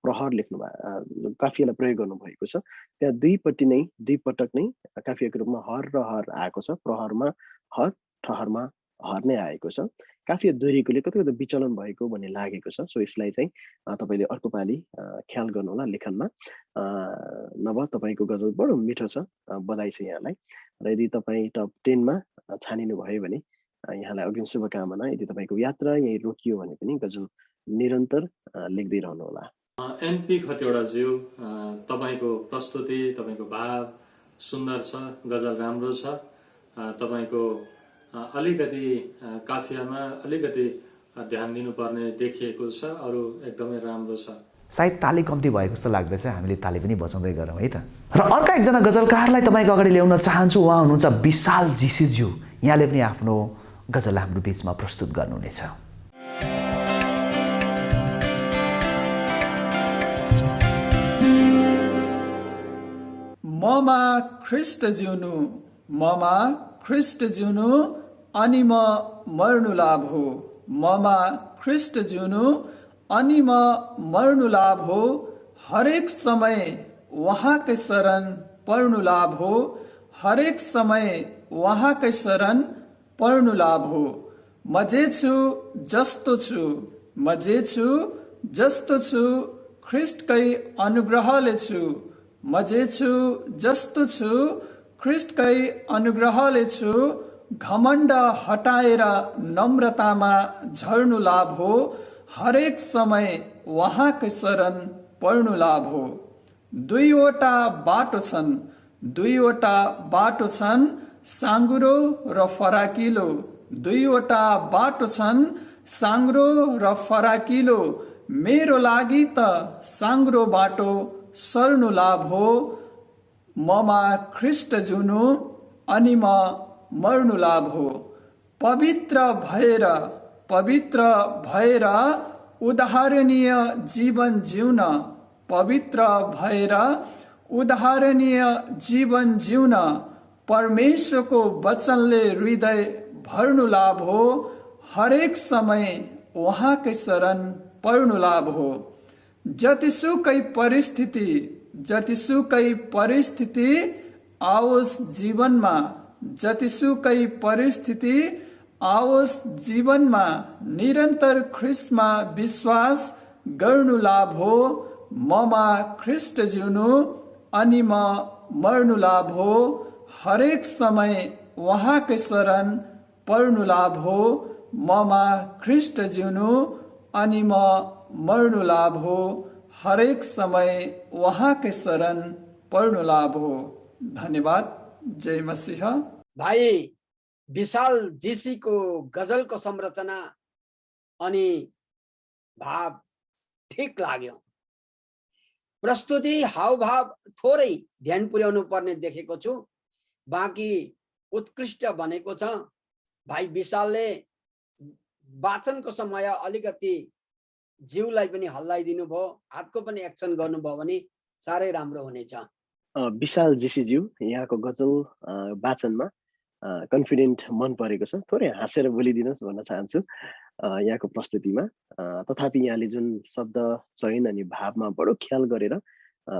प्रहर लेख्नु भयो, काफियालाई प्रयोग गर्नुभएको छ। त्यहाँ दुई पटक नै काफियाको रूपमा हर र हर आएको छ। प्रहरमा हर, ठहरमा हर नै आएको छ। काफिया दोहोरिएकोले कति कति विचलन भएको भन्ने लागेको छ। सो यसलाई चाहिँ तपाईँले अर्को पालि ख्याल गर्नुहोला लेखनमा। नभए तपाईँको गजल बडो मिठो छ। बधाई छ यहाँलाई। र यदि तपाईँ टप 10मा छानिनु भयो भने यहाँलाई अग्रिम शुभकामना। यदि तपाईँको यात्रा यहीँ रोकियो भने पनि गजल निरन्तर लेख्दै रहनुहोला। एनपी खतिवडाज्यू, तपाईँको प्रस्तुति, तपाईँको भाव सुन्दर छ, गजल राम्रो छ। तपाईँको अलिकति काफियामा अलिकति ध्यान दिनुपर्ने देखिएको छ। अरू एकदमै राम्रो छ। सायद ताली कम्ती भएको जस्तो लाग्दैछ। हामीले ताली पनि बजाउँदै गरौँ है त। र अर्का एकजना गजलकारलाई तपाईँको अगाडि ल्याउन चाहन्छु। उहाँ हुनुहुन्छ विशाल जीसीज्यू। यहाँले पनि आफ्नो गजल हाम्रो बिचमा प्रस्तुत गर्नुहुनेछ। ममा ख्रिस्ट जिउनु, ममा ख्रिस्ट जिउनु, अनि म मर्नु लाभ हो। ममा ख्रिस्ट जिउनु, अनि म मर्नु लाभ हो। हरेक समय उहाँकै शरण पर्नु लाभ हो। हरेक समय उहाँकै शरण पर्नु लाभ हो। म जे छु जस्तो छु, म जे छु जस्तो छु, ख्रिस्टकै अनुग्रहले छु। म जे छु जस्तो छु, ख्रिस्टकै अनुग्रहले छु। घमण्ड हटाएर नम्रतामा झर्नु लाभ हो। हरेक समय उहाँकै शरण पर्नु लाभ हो। दुईवटा बाटो छन्, दुईवटा बाटो छन्, साँघुरो र फराकिलो। दुईवटा बाटो छन्, साँघुरो र फराकिलो। मेरो लागि त साँघुरो बाटो सर्नु लाभ हो। ममा ख्रिस्ट जिउनु, अनि म मर्नु लाभ हो। पवित्र भएर उदाहरणीय जीवन जिउन, पवित्र भएर उदाहरणीय जीवन जिउन, परमेश्वरको वचनले हृदय भर्नु लाभ हो। हरेक समय उहाँकै शरण पर्नु लाभ हो। जतिसुकै परिस्थिति आओस् जीवनमा, जतिसुकै परिस्थिति आओस् जीवनमा, निरन्तर ख्रिस्टमा विश्वास गर्नु लाभ हो। ममा ख्रिस्ट जिउनु अनि म मर्नु लाभ हो। हरेक समय उहाँकै शरण पर्नु लाभ हो। ममा ख्रिस्ट जिउनु अनि म मर्नु लाभ हो। हरेक समय उहाँकै शरण पर्नु लाभ हो। धन्यवाद। जय मसीह। भाइ विशाल जीसीको गजलको संरचना अनि भाव ठीक लाग्यो। प्रस्तुति हावभाव थोरै ध्यान पुर्याउनु पर्ने देखेको छु, बाँकी उत्कृष्ट बनेको छ। भाइ विशालले वाचनको समय अलिकति जिउलाई पनि हल्लाइदिनु भयो, हातको पनि एक्सन गर्नुभयो भने साह्रै राम्रो हुनेछ। विशाल जीसीज्यू यहाँको गजल वाचनमा कन्फिडेन्ट मन परेको छ। थोरै हाँसेर बोलिदिनुहोस् भन्न चाहन्छु यहाँको प्रस्तुतिमा। तथापि यहाँले जुन शब्द चयन अनि भावमा बडो ख्याल गरेर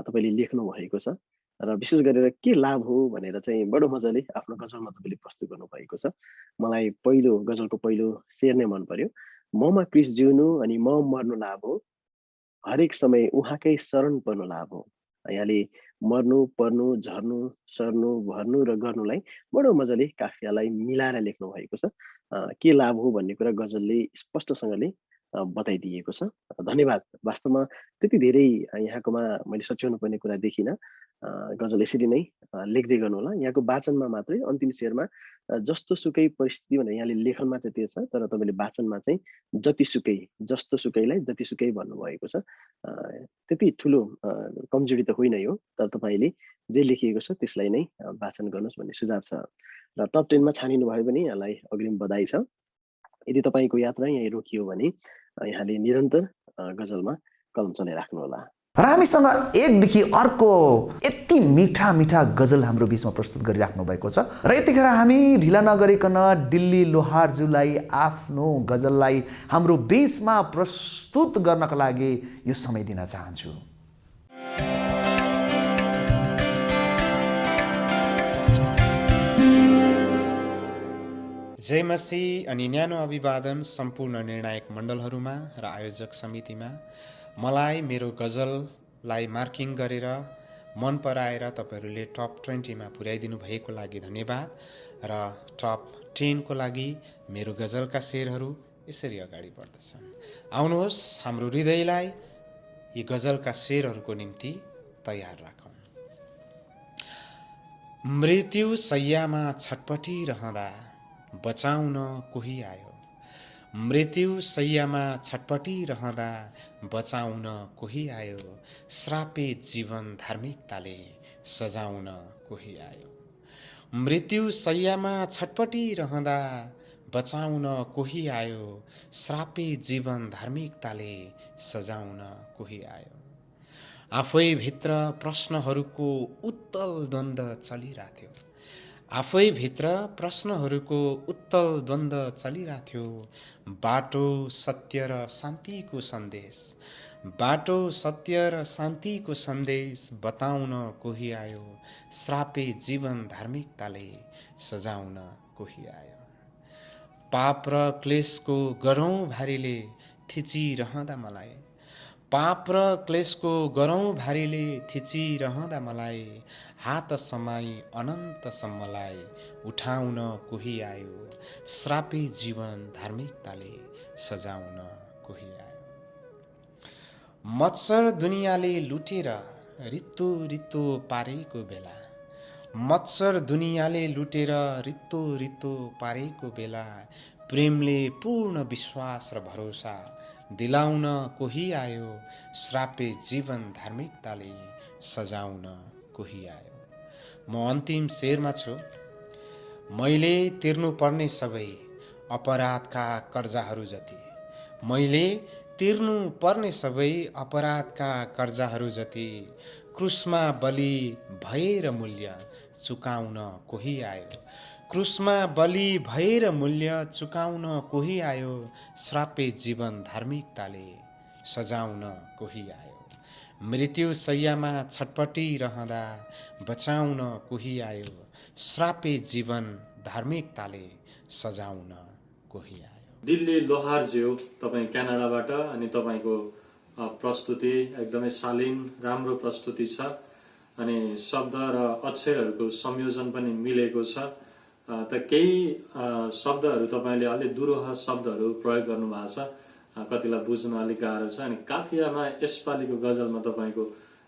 तपाईँले लेख्नु भएको छ र विशेष गरेर के लाभ हो भनेर चाहिँ बडो मजाले आफ्नो गजलमा तपाईँले प्रस्तुत गर्नुभएको छ। मलाई गजलको पहिलो शेर नै मन पर्यो। ममा क्रिस्ट जिउनु अनि म मर्नु लाभ हो, हरेक समय उहाँकै शरण पर्नु लाभ हो। यहाँले मर्नु, पर्नु, झर्नु, सर्नु, भर्नु र गर्नुलाई बडो मजाले काफियालाई मिलाएर लेख्नु भएको छ। के लाभ हो भन्ने कुरा गजलले स्पष्टसँगले बताइदिएको छ। धन्यवाद। वास्तवमा त्यति धेरै यहाँकोमा मैले सच्याउनु पर्ने कुरा देखिनँ। गजल यसरी नै लेख्दै गर्नुहोला। यहाँको वाचनमा मात्रै अन्तिम शेरमा जस्तो सुकै परिस्थिति भनेर यहाँले लेखनमा चाहिँ त्यो छ, तर तपाईँले वाचनमा चाहिँ जतिसुकै, जस्तो सुकैलाई जतिसुकै भन्नुभएको छ। त्यति ठुलो कमजोरी त होइन यो, तर तपाईँले जे लेखिएको छ त्यसलाई नै वाचन गर्नुहोस् भन्ने सुझाव छ। र टप 10 मा छानिनु भयो भने यहाँलाई अग्रिम बधाई छ। यदि तपाईँको यात्रा यहीँ रोकियो भने यहाँले निरन्तर गजलमा कलम चलाइराख्नुहोला। र हामीसँग एकदेखि अर्को यति मिठा मिठा गजल हाम्रो बिचमा प्रस्तुत गरिराख्नु भएको छ। र यतिखेर हामी ढिला नगरिकन दिल्ली लोहारज्यूलाई आफ्नो गजललाई हाम्रो बिचमा प्रस्तुत गर्नका लागि यो समय दिन चाहन्छु। जय मसीह अनि न्यानो अभिवादन सम्पूर्ण निर्णायक मण्डलहरूमा र आयोजक समितिमा। मलाई मेरो गजललाई मार्किङ गरेर मन पराएर तपाईँहरूले टप 20 मा पुर्याइदिनु भएको लागि धन्यवाद। र टप 10 को लागि मेरो गजलका शेरहरू यसरी अगाडि बढ्दछन्। आउनुहोस् हाम्रो हृदयलाई यी गजलका शेरहरूको निम्ति तयार राखौँ। मृत्यु शय्यामा छटपटिरहँदा बचाउन कोही आयो, मृत्यु शय्यामा छटपटिरहँदा बचाउन कोही आयो, श्रापित जीवन धार्मिकताले सजाउन कोही आयो। मृत्यु शय्यामा छटपटिरहँदा बचाउन कोही आयो, श्रापित जीवन धार्मिकताले सजाउन कोही आयो। आफै भित्र प्रश्नहरूको उत्तल द्वन्द्व चलिरहेथ्यो, आफै भित्र प्रश्नहरूको उत्तल द्वन्द्व चलिरहेथ्यो। बाटो सत्य र शान्तिको सन्देश, बाटो सत्य र शान्तिको सन्देश बताउन कोही आयो, श्रापित जीवन धार्मिकताले सजाउन कोही आयो। पाप र क्लेशको गरौँ भारीले थिचिरहँदा मलाई, पाप र क्लेशको गरौँ भारीले थिचिरहँदा मलाई, हात समाई अनन्तसम्मलाई उठाउन कोही आयो, श्रापित जीवन धार्मिकताले सजाउन कोही आयो। मत्सर दुनियाँले लुटेर रित्तो रित्तो पारेको बेला, मत्सर दुनियाँले लुटेर रित्तो रित्तो पारेको बेला, प्रेमले पूर्ण विश्वास र भरोसा दिलाउन कोही आयो, श्रापित जीवन धार्मिकताले सजाउन कोही आयो। म अन्तिम शेरमा छु। मैले तिर्नुपर्ने सबै अपराधका कर्जाहरू जति, मैले तिर्नुपर्ने सबै अपराधका कर्जाहरू जति, क्रुसमा बलि भएर मूल्य चुकाउन कोही आयो, क्रुसमा बलि भएर मूल्य चुकाउन कोही आयो, श्रापित जीवन धार्मिकताले सजाउन कोही आयो। मृत्यु शैयामा छटपटिरहँदा बचाउन कोही आयो। श्रापित जीवन धार्मिकताले सजाउन कोही आयो। दिल्ली लोहारज्यू, तपाईँ क्यानाडाबाट, अनि तपाईँको प्रस्तुति एकदमै शालीन राम्रो प्रस्तुति छ, अनि शब्द र अक्षरहरूको संयोजन पनि मिलेको छ। त केही शब्दहरू तपाईँले अलि दुरूह शब्दहरू प्रयोग गर्नुभएको छ, कतिलाई बुझ्न अलिक गाह्रो छ। अनि काफियामा यसपालिको गजलमा तपाईँको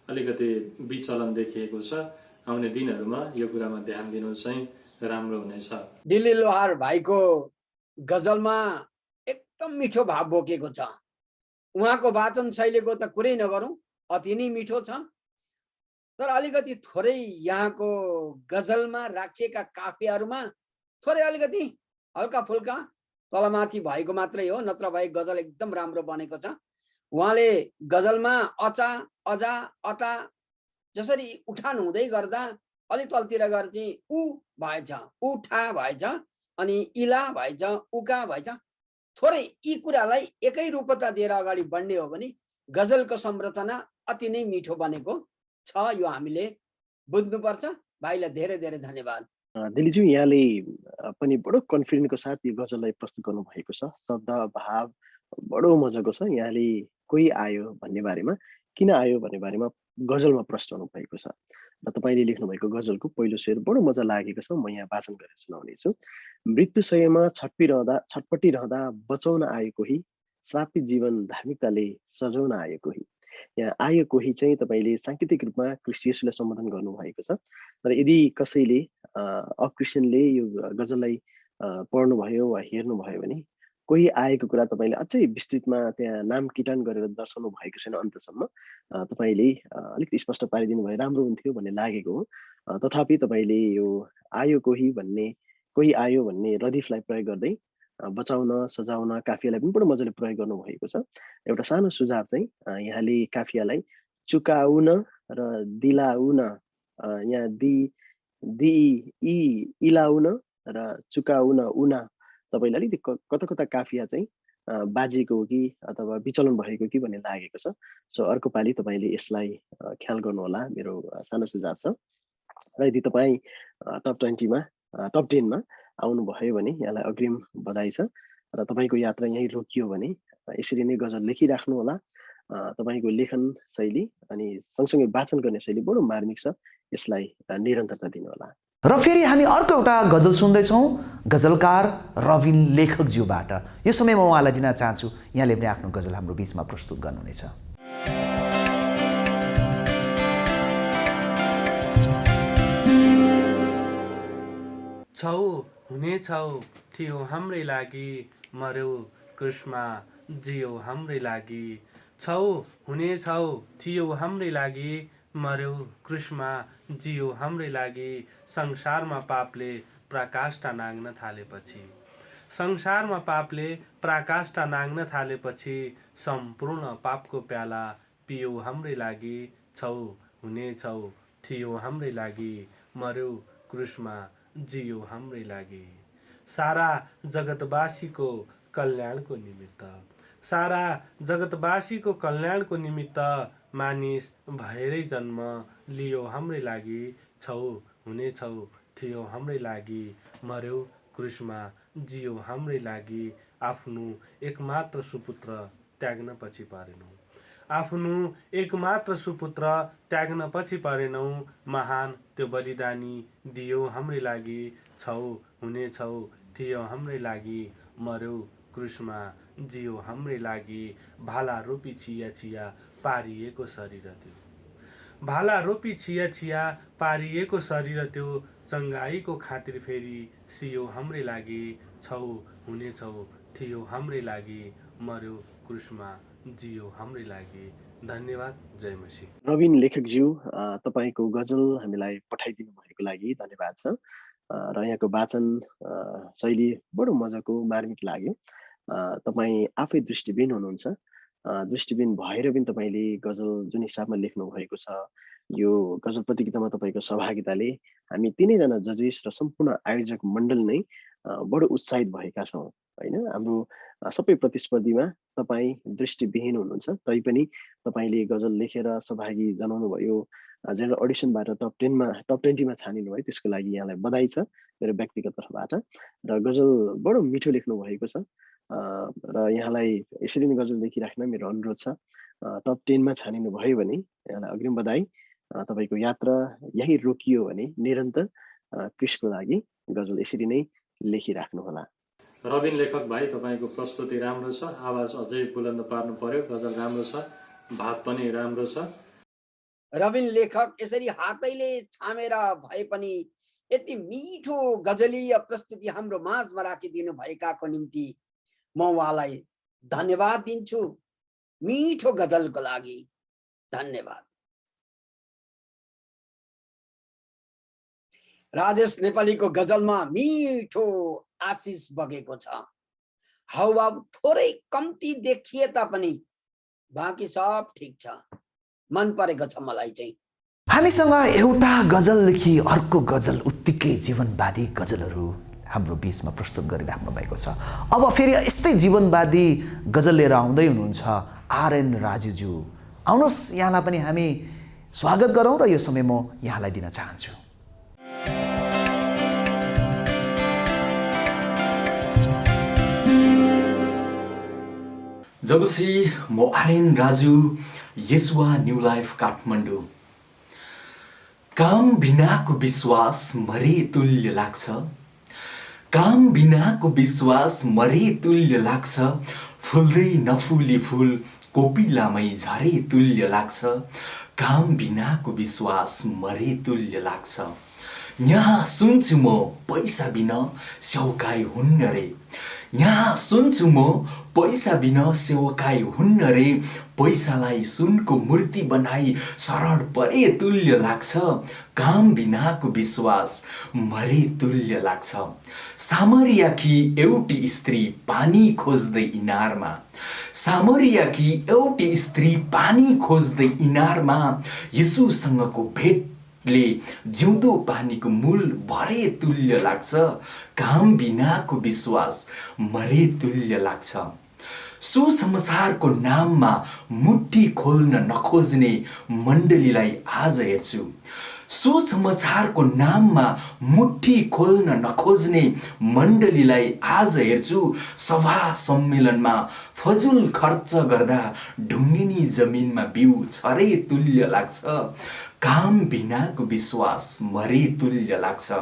अलिकति विचलन देखिएको छ। आउने दिनहरूमा यो कुरामा ध्यान दिनु चाहिँ राम्रो हुनेछ। दिल्ली लोहार भाइको गजलमा एकदम मिठो भाव बोकेको छ। उहाँको वाचन शैलीको त कुरै नगरौँ, अति नै मिठो छ। तर अलिकति थोरै यहाँको गजलमा राखिएका काफियाहरूमा थोरै अलिकति हल्का फुल्का तलमाथि भएको मात्रै हो, नत्र भए गजल एकदम राम्रो बनेको छ। उहाँले गजलमा अचा अजा अता जसरी उठान हुँदै गर्दा अलि तलतिर गएर चाहिँ उ भएछ, उठा भएछ, अनि इला भएछ, उका भएछ। थोरै यी कुरालाई एकै रूपता दिएर अगाडि बढ्ने हो भने गजलको संरचना अति नै मिठो बनेको छ। यो हामीले बुझ्नुपर्छ। भाइलाई धेरै धेरै धन्यवाद। दिलीज्यू, यहाँले पनि बडो कन्फिडेन्टको साथ यो गजललाई प्रस्तुत गर्नुभएको छ। शब्द भाव बडो मजाको छ। यहाँले कोही आयो भन्ने बारेमा, किन आयो भन्ने बारेमा गजलमा प्रस्ताउनु भएको छ र तपाईँले लेख्नुभएको गजलको पहिलो शेर बडो मजा लागेको छ। म यहाँ वाचन गरेर सुनाउनेछु। मृत्युशयमा छटपटिरहँदा बचाउन आयो कोही, श्रापित जीवन धार्मिकताले सजाउन आयो कोही। यहाँ आयो कोही चाहिँ तपाईँले साङ्केतिक रूपमा क्रिस्ट येशूलाई सम्बोधन गर्नुभएको छ। तर यदि कसैले अक्रिस्चियनले यो गजललाई पढ्नुभयो वा हेर्नुभयो भने कोही आएको कुरा तपाईँले अझै विस्तृतमा त्यहाँ नाम किटान गरेर दर्शाउनु भएको छैन। अन्तसम्म तपाईँले अलिकति स्पष्ट पारिदिनु भए राम्रो हुन्थ्यो भन्ने लागेको हो। तथापि तपाईँले यो आयो कोही आयो भन्ने रदिफलाई प्रयोग गर्दै बचाउन सजाउन काफियालाई पनि बडो मजाले प्रयोग गर्नुभएको छ। एउटा सानो सुझाव चाहिँ यहाँले काफियालाई चुकाउन र दिलाउन, यहाँ इलाउन र चुकाउन उना तपाईँले अलिकति कता कता काफिया चाहिँ बाजिएको हो कि अथवा विचलन भएको कि भन्ने लागेको छ। सो अर्को पालि तपाईँले यसलाई ख्याल गर्नुहोला, मेरो सानो सुझाव छ। र यदि तपाईँ टप 10मा आउनुभयो भने यहाँलाई अग्रिम बधाई छ। र तपाईँको यात्रा यहीँ रोकियो भने यसरी नै गजल लेखिराख्नु होला। तपाईँको लेखन शैली अनि सँगसँगै वाचन गर्ने शैली बडो मार्मिक छ। यसलाई निरन्तरता दिनुहोला। र फेरि हामी अर्को एउटा गजल सुन्दैछौँ गजलकार रविन लेखकज्यूबाट। यो समय म उहाँलाई दिन चाहन्छु, यहाँले पनि आफ्नो गजल हाम्रो बिचमा प्रस्तुत गर्नुहुनेछ। छौ हुने छौ थियो हाम्रै लागि, मर्यौ कृष्णमा जियो हाम्रै लागि। छौ हुने छौ थियो हाम्रै लागि, मर्यौ कृष्णमा जियो हाम्रै लागि। संसारमा पापले पराकाष्ठा नाग्न थालेपछि, संसारमा पापले पराकाष्ठा नाग्न थालेपछि, सम्पूर्ण पापको प्याला पियो हाम्रै लागि। छौ हुने छौ थियो हाम्रै लागि, मर्यौ कृष्णमा जियो हाम्रै लागि। सारा जगतवासीको कल्याणको निमित्त, सारा जगतवासीको कल्याणको निमित्त, मानिस भएरै जन्म लियो हाम्रै लागि। छौ हुने छौ थियो हाम्रै लागि, मर्यौ कृष्णमा जियो हाम्रै लागि। आफ्नो एकमात्र सुपुत्र त्याग्न पछि परेनौ, आफ्नो एकमात्र सुपुत्र त्याग्न पछि परेनौ। महान त्यो बलिदानी दियो हाम्रै लागि। छौ हुने छौ थियो हाम्रै लागि, मर्यौ कृष्णमा जियो हाम्रै लागि। भाला रोपी छिया छिया पारिएको शरीर त्यो, भाला रोपी छिया छिया पारिएको शरीर त्यो, चङ्गाईको खातिर फेरि सियो हाम्रै लागि। छौ हुने छौ थियो हाम्रै लागि, मर्यौ कृष्णमा जियो हाम्रै लागि। धन्यवाद। जय मसी। रविन लेखकज्यू, तपाईँको गजल हामीलाई पठाइदिनु भएको लागि धन्यवाद छ। र यहाँको वाचन शैली बडो मजाको मार्मिक लाग्यो। तपाईँ आफै दृष्टिबिन हुनुहुन्छ। दृष्टिबिन भएर पनि तपाईँले गजल जुन हिसाबमा लेख्नु भएको छ, यो गजल प्रतियोगितामा तपाईँको सहभागिताले हामी 3जना जजेस र सम्पूर्ण आयोजक मण्डल नै बडो उत्साहित भएका छौँ होइन। हाम्रो सबै प्रतिस्पर्धीमा तपाईँ दृष्टिविहीन हुनुहुन्छ, तैपनि तपाईँले गजल लेखेर सहभागी जनाउनु भयो, जेनरल अडिसनबाट टप 20 मा छानिनु भयो, त्यसको लागि यहाँलाई बधाई छ मेरो व्यक्तिगत तर्फबाट। र गजल बडो मिठो लेख्नु भएको छ र यहाँलाई यसरी नै गजल लेखिराख्न मेरो अनुरोध छ। टप 10 मा छानिनु भयो भने यहाँलाई अग्रिम बधाई। तपाईँको यात्रा यही रोकियो भने निरन्तर क्रिस्टको लागि गजल यसरी नै लेखिराख्नुहोला। रबिन लेखक भाइ, तपाईँको प्रस्तुति राम्रो छ, आवाज अझै बुलन्द पार्नु पर्यो, गजल राम्रो छ, भाव पनि राम्रो छ। रबिन लेखक यसरी हातैले छामेर भए पनि यति मिठो गजलीय प्रस्तुति हाम्रो माझमा राखिदिनु भएकाको निम्ति म उहाँलाई धन्यवाद दिन्छु। मिठो गजलको लागि धन्यवाद। राजेश नेपालीको गजलमा मिठो आशिष बगेको छ। हाउभाव थोरै कम्ती देखिए तापनि बाँकी सब ठिक छ। मन परेको छ मलाई चाहिँ। हामीसँग एउटा गजलदेखि अर्को गजल उत्तिकै जीवनवादी गजलहरू हाम्रो बीचमा प्रस्तुत गरिराख्नु भएको छ। अब फेरि यस्तै जीवनवादी गजल लिएर आउँदै हुनुहुन्छ आरएन राजुज्यू। आउनुहोस्, यहाँलाई पनि हामी स्वागत गरौँ र यो समय म यहाँलाई दिन चाहन्छु। जबसी म आरएन राजु, येसुवा न्यू लाइफ काठमाडौँ। काम बिनाको विश्वास मरे तुल्य लाग्छ, काम बिनाको विश्वास मरे तुल्य लाग्छ, फुल्दै नफुली फुल कोपिलामै झरे तुल्य लाग्छ, काम बिनाको विश्वास मरे तुल्य लाग्छ। यहाँ सुन्छु म पैसा बिना सेवकाई हुन्न रे, यहाँ सुन्छु म पैसा बिना सेवकाई हुन्न रे, पैसालाई सुनको मूर्ति बनाई शरण परे तुल्य लाग्छ, काम बिनाको विश्वास मरे तुल्य लाग्छ। सामरियाकी एउटी स्त्री पानी खोज्दै इनारमा, सामरियाकी एउटी स्त्री पानी खोज्दै इनारमा, येशूसँगको भेटले जिउँदो पानीको मूल भरे तुल्य लाग्छ, काम बिनाको विश्वास मरे तुल्य लाग्छ। सुसमाचारको नाममा मुट्ठी खोल्न नखोज्ने मण्डलीलाई आज हेर्छु, सुसमाचारको नाममा मुट्ठी खोल्न नखोज्ने मण्डलीलाई आज हेर्छु, सभा सम्मेलनमा फजुल खर्च गर्दा ढुङ्गिनी जमिनमा बिउ छरे तुल्य लाग्छ, काम बिनाको विश्वास मरे तुल्य लाग्छ।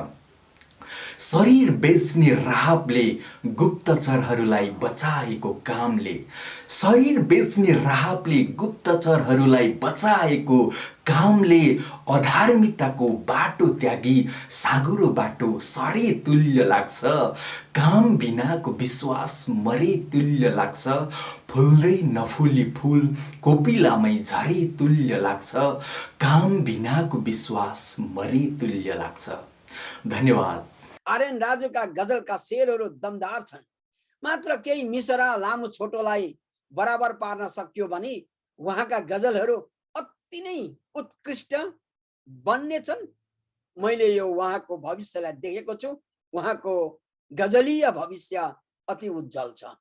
शरीर बेच्ने राहबले गुप्तचरहरूलाई बचाएको कामले, शरीर बेच्ने राहबले गुप्तचरहरूलाई बचाएको कामले, अधार्मिकताको बाटो त्यागी साँघुरो बाटो सरे तुल्य लाग्छ, काम बिनाको विश्वास मरे तुल्य लाग्छ, फुल्दै नफुली फुल कोपिलामै झरे तुल्य लाग्छ, काम बिनाको विश्वास मरे तुल्य लाग्छ। धन्यवाद। आरएन राजुका गजलका शेरहरू दमदार छन्, मात्र केही मिसरा लामो छोटोलाई बराबर पार्न सक्यो भने उहाँका गजलहरू अति नै उत्कृष्ट बन्ने छन्। मैले यो उहाँको भविष्यलाई देखेको छु, उहाँको गजलीय भविष्य अति उज्जवल छ।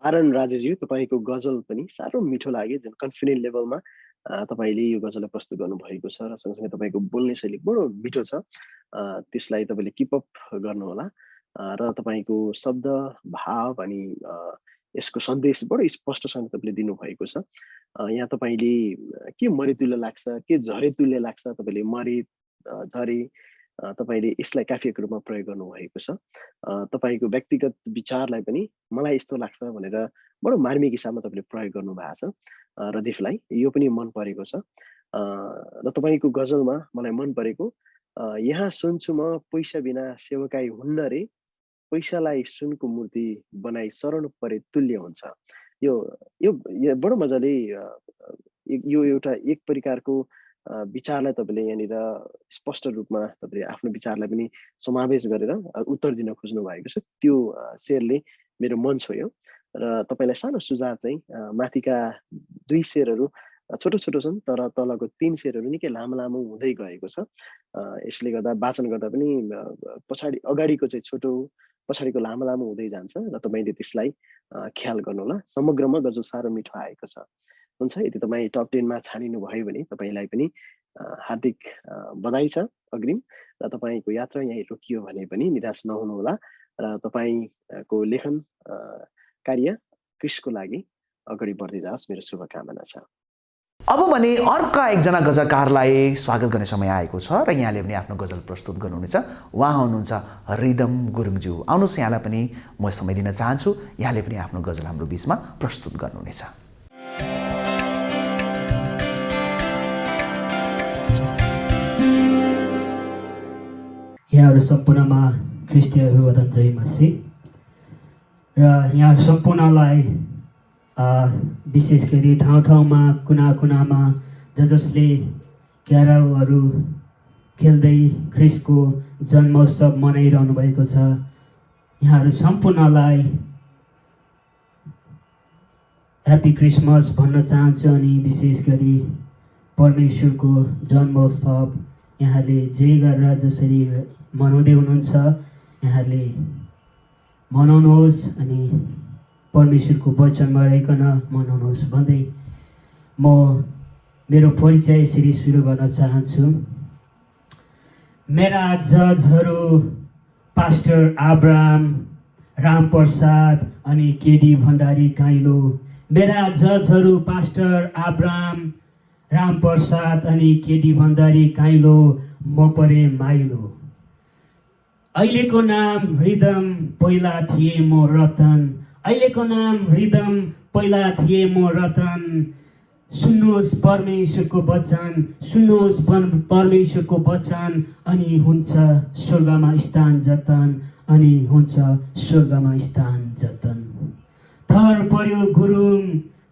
आरएन राजुज्यू, तपाईँको गजल पनि साह्रो मिठो लाग्यो, जुन कन्फिडेन्ट लेभलमा तपाईँले यो गजललाई प्रस्तुत गर्नुभएको छ र सँगसँगै तपाईँको बोल्ने शैली बडो मिठो छ, त्यसलाई तपाईँले किपअप गर्नुहोला र तपाईँको शब्द भाव अनि यसको सन्देश बडो स्पष्टसँग तपाईँले दिनुभएको छ। यहाँ तपाईँले के मरे तुल्य लाग्छ, के झरे तुल्य लाग्छ, तपाईँले मरे झरे तपाईँले यसलाई काफियाको रूपमा प्रयोग गर्नुभएको छ। तपाईँको व्यक्तिगत विचारलाई पनि मलाई यस्तो लाग्छ भनेर बडो मार्मिक हिसाबमा तपाईँले प्रयोग गर्नुभएको छ रदिफलाई, यो पनि मन परेको छ। र तपाईँको गजलमा मलाई मन परेको यहाँ सुन्छु म पैसा बिना सेवकाई हुन्न रे, पैसालाई सुनको मूर्ति बनाई शरण परे तुल्य हुन्छ। यो यो बडो मजाले यो एउटा एक प्रकारको विचारलाई तपाईँले यहाँनिर स्पष्ट रूपमा तपाईँले आफ्नो विचारलाई पनि समावेश गरेर उत्तर दिन खोज्नु भएको छ। त्यो शेरले मेरो मन छोयो र तपाईँलाई सानो सुझाव चाहिँ माथिका 2 शेरहरू छोटो छोटो छन् तर तलको 3 शेरहरू निकै लामो लामो हुँदै गएको छ। यसले गर्दा वाचन गर्दा पनि अगाडिको चाहिँ छोटो पछाडिको लामो लामो हुँदै जान्छ र तपाईँले त्यसलाई ख्याल गर्नुहोला। समग्रमा गजल साह्रो मिठो आएको छ। हुन्छ, यदि तपाईँ टप 10 मा छानिनु भयो भने तपाईँलाई पनि हार्दिक बधाई छ अग्रिम, र तपाईँको यात्रा यहीँ रोकियो भने पनि निराश नहुनुहोला र तपाईँको लेखन कार्य क्रिसको लागि अगाडि बढ्दै जाओस्, मेरो शुभकामना छ। अब भने अर्का एकजना गजलकारलाई स्वागत गर्ने समय आएको छ र यहाँले पनि आफ्नो गजल प्रस्तुत गर्नुहुनेछ। उहाँ हुनुहुन्छ रिदम गुरुङज्यू। आउनुहोस्, यहाँलाई पनि म समय दिन चाहन्छु, यहाँले पनि आफ्नो गजल हाम्रो बिचमा प्रस्तुत गर्नुहुनेछ। यहाँहरू सम्पूर्णमा ख्रिस्टीय अभिवादन, जय मसीह। र यहाँहरू सम्पूर्णलाई विशेष गरी ठाउँ ठाउँमा कुना कुनामा जसले क्यारलहरू खेल्दै ख्रिस्टको जन्मोत्सव मनाइरहनु भएको छ, यहाँहरू सम्पूर्णलाई ह्याप्पी क्रिसमस भन्न चाहन्छु। अनि विशेष गरी परमेश्वरको जन्मोत्सव यहाँले जे गरेर जसरी मनाउँदै हुनुहुन्छ यहाँले मनाउनुहोस् अनि परमेश्वरको वचनमा रहिकन मनाउनुहोस् भन्दै म मेरो परिचय यसरी सुरु गर्न चाहन्छु। मेरा जजहरू पास्टर अब्राहम रामप्रसाद अनि केडी भण्डारी काइलो। मेरा जजहरू पास्टर अब्राहम रामप्रसाद अनि केडी भण्डारी काइलो, म परे माइलो। अहिलेको नाम रिदम, पहिला थिए म रतन। अहिलेको नाम रिदम, पहिला थिए म रतन। सुन्नुहोस् परमेश्वरको वचन, सुन्नुहोस् परमेश्वरको वचन, अनि हुन्छ स्वर्गमा स्थान जतन, अनि हुन्छ स्वर्गमा स्थान जतन। थर पर्यो गुरुङ,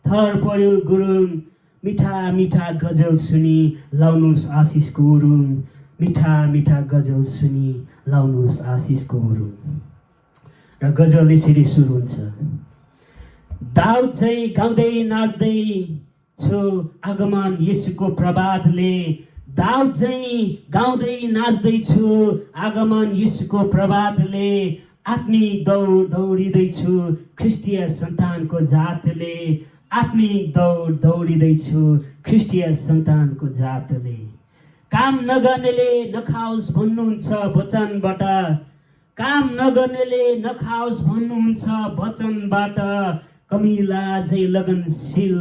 थर पर्यो गुरुङ, मिठा मिठा गजल सुनि लाउनुहोस् आशिषको उरुङ। मिठा मिठा गजल सुनि लाउनुहोस् आशिषको उरुङ। र गजल यसरी सुरु हुन्छ। दाउद चाहिँ गाउँदै नाच्दै छु आगमन येशूको प्रभातले। दाउद चाहिँ गाउँदै नाच्दै छु आगमन येशूको प्रभातले। आत्मिक दौड दौडिँदैछु ख्रिस्टीय सन्तानको जातले। आत्मिक दौड दौडिँदैछु ख्रिस्टीय सन्तानको जातले। काम नगर्नेले नखाओस् भन्नुहुन्छ वचनबाट। काम नगर्नेले नखाओस् भन्नुहुन्छ वचनबाट। कमिला चाहिँ लगनशील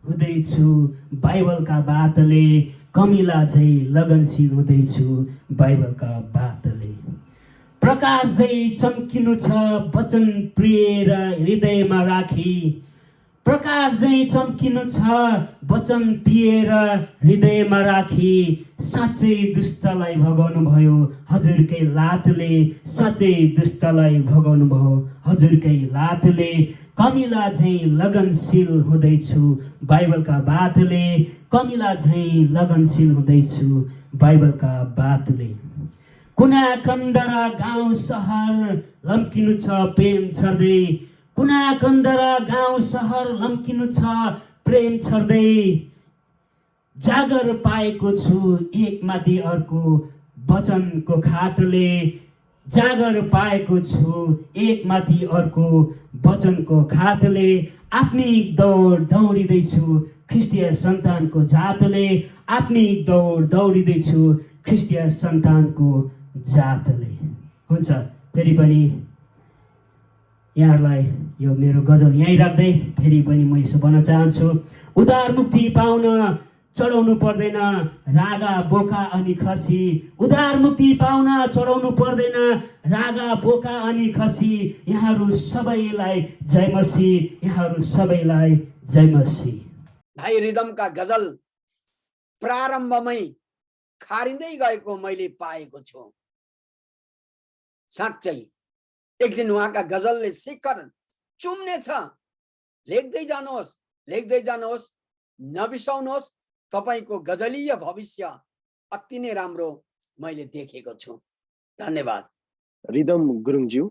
हुँदैछु बाइबलका बातले। कमिला चाहिँ लगनशील हुँदैछु बाइबलका बातले। प्रकाश चाहिँ चम्किनु छ वचन प्रिय र हृदयमा राखी। प्रकाश चाहिँ चम्किनु छ वचन पिएर हृदयमा राखी। साँच्चै दुष्टलाई भगाउनु भयो हजुरकै लातले। साँच्चै दुष्टलाई भगाउनु भयो हजुरकै लातले। कमिला चाहिँ लगनशील हुँदैछु बाइबलका बातले। कमिला चाहिँ लगनशील हुँदैछु बाइबलका बातले। कुना कन्दरा गाउँ सहर लम्किनु छ प्रेम छर्दै। कुना कन्दरा गाउँ सहर लम्किनु छ प्रेम छर्दै। जागर पाएको छु एकमाथि अर्को वचनको खातले। जागर पाएको छु एकमाथि अर्को वचनको खातले। आत्मिक दौड दौडिँदैछु ख्रिस्टीय सन्तानको जातले। आत्मिक दौड दौडिँदैछु ख्रिस्टीय सन्तानको जातले। हुन्छ, फेरि पनि यहाँहरूलाई यो मेरो गजल यहीँ राख्दै फेरि पनि म यसो भन्न चाहन्छु। उद्धार मुक्ति पाउन चढाउनु पर्दैन रागा बोका अनि खसी। उद्धार मुक्ति पाउन चढाउनु पर्दैन रागा बोका अनि खसी। यहाँहरू सबैलाई जय मसीह, यहाँहरू सबैलाई जय मसीह। भाइ रिदमका गजल प्रारम्भमै खारिँदै गएको मैले पाएको छु। साँच्चै एक दिन उहाँका गजलले शिखर चुम्नेछ। लेख्दै जानुहोस्, लेख्दै जानुहोस्, नबिसाउनुहोस्। तपाईको गजलीय भविष्य अति नै राम्रो मैले देखेको छु। धन्यवाद। रिदम गुरुङज्यू,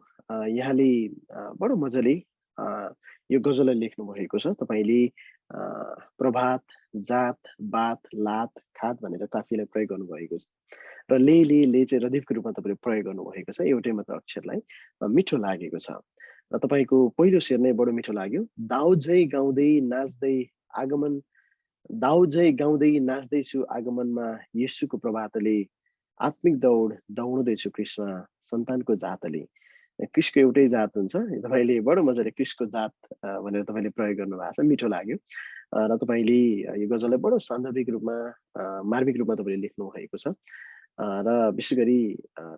यहाँले बडो मजाले यो गजललाई लेख्नु भएको छ। तपाईँले प्रभात, जात, बात, लात, खात भनेर काफीलाई प्रयोग गर्नुभएको छ र ले चाहिँ रदीफको रूपमा तपाईँले प्रयोग गर्नुभएको छ। एउटै मात्र अक्षरलाई मिठो लागेको छ र तपाईँको पहिलो शेर नै बडो मिठो लाग्यो। दाउजै गाउँदै नाच्दै आगमन, दाउजै गाउँदै नाच्दैछु आगमनमा येशूको प्रभातले, आत्मिक दौड दौड्दैछु क्रिसमा सन्तानको जातले। क्रिसको एउटै जात हुन्छ, तपाईँले बडो मजाले क्रिसको जात भनेर तपाईँले प्रयोग गर्नुभएको छ, मिठो लाग्यो र तपाईँले यो गजललाई बडो सान्दर्भिक रूपमा मार्मिक रूपमा तपाईँले लेख्नु भएको छ र विशेष गरी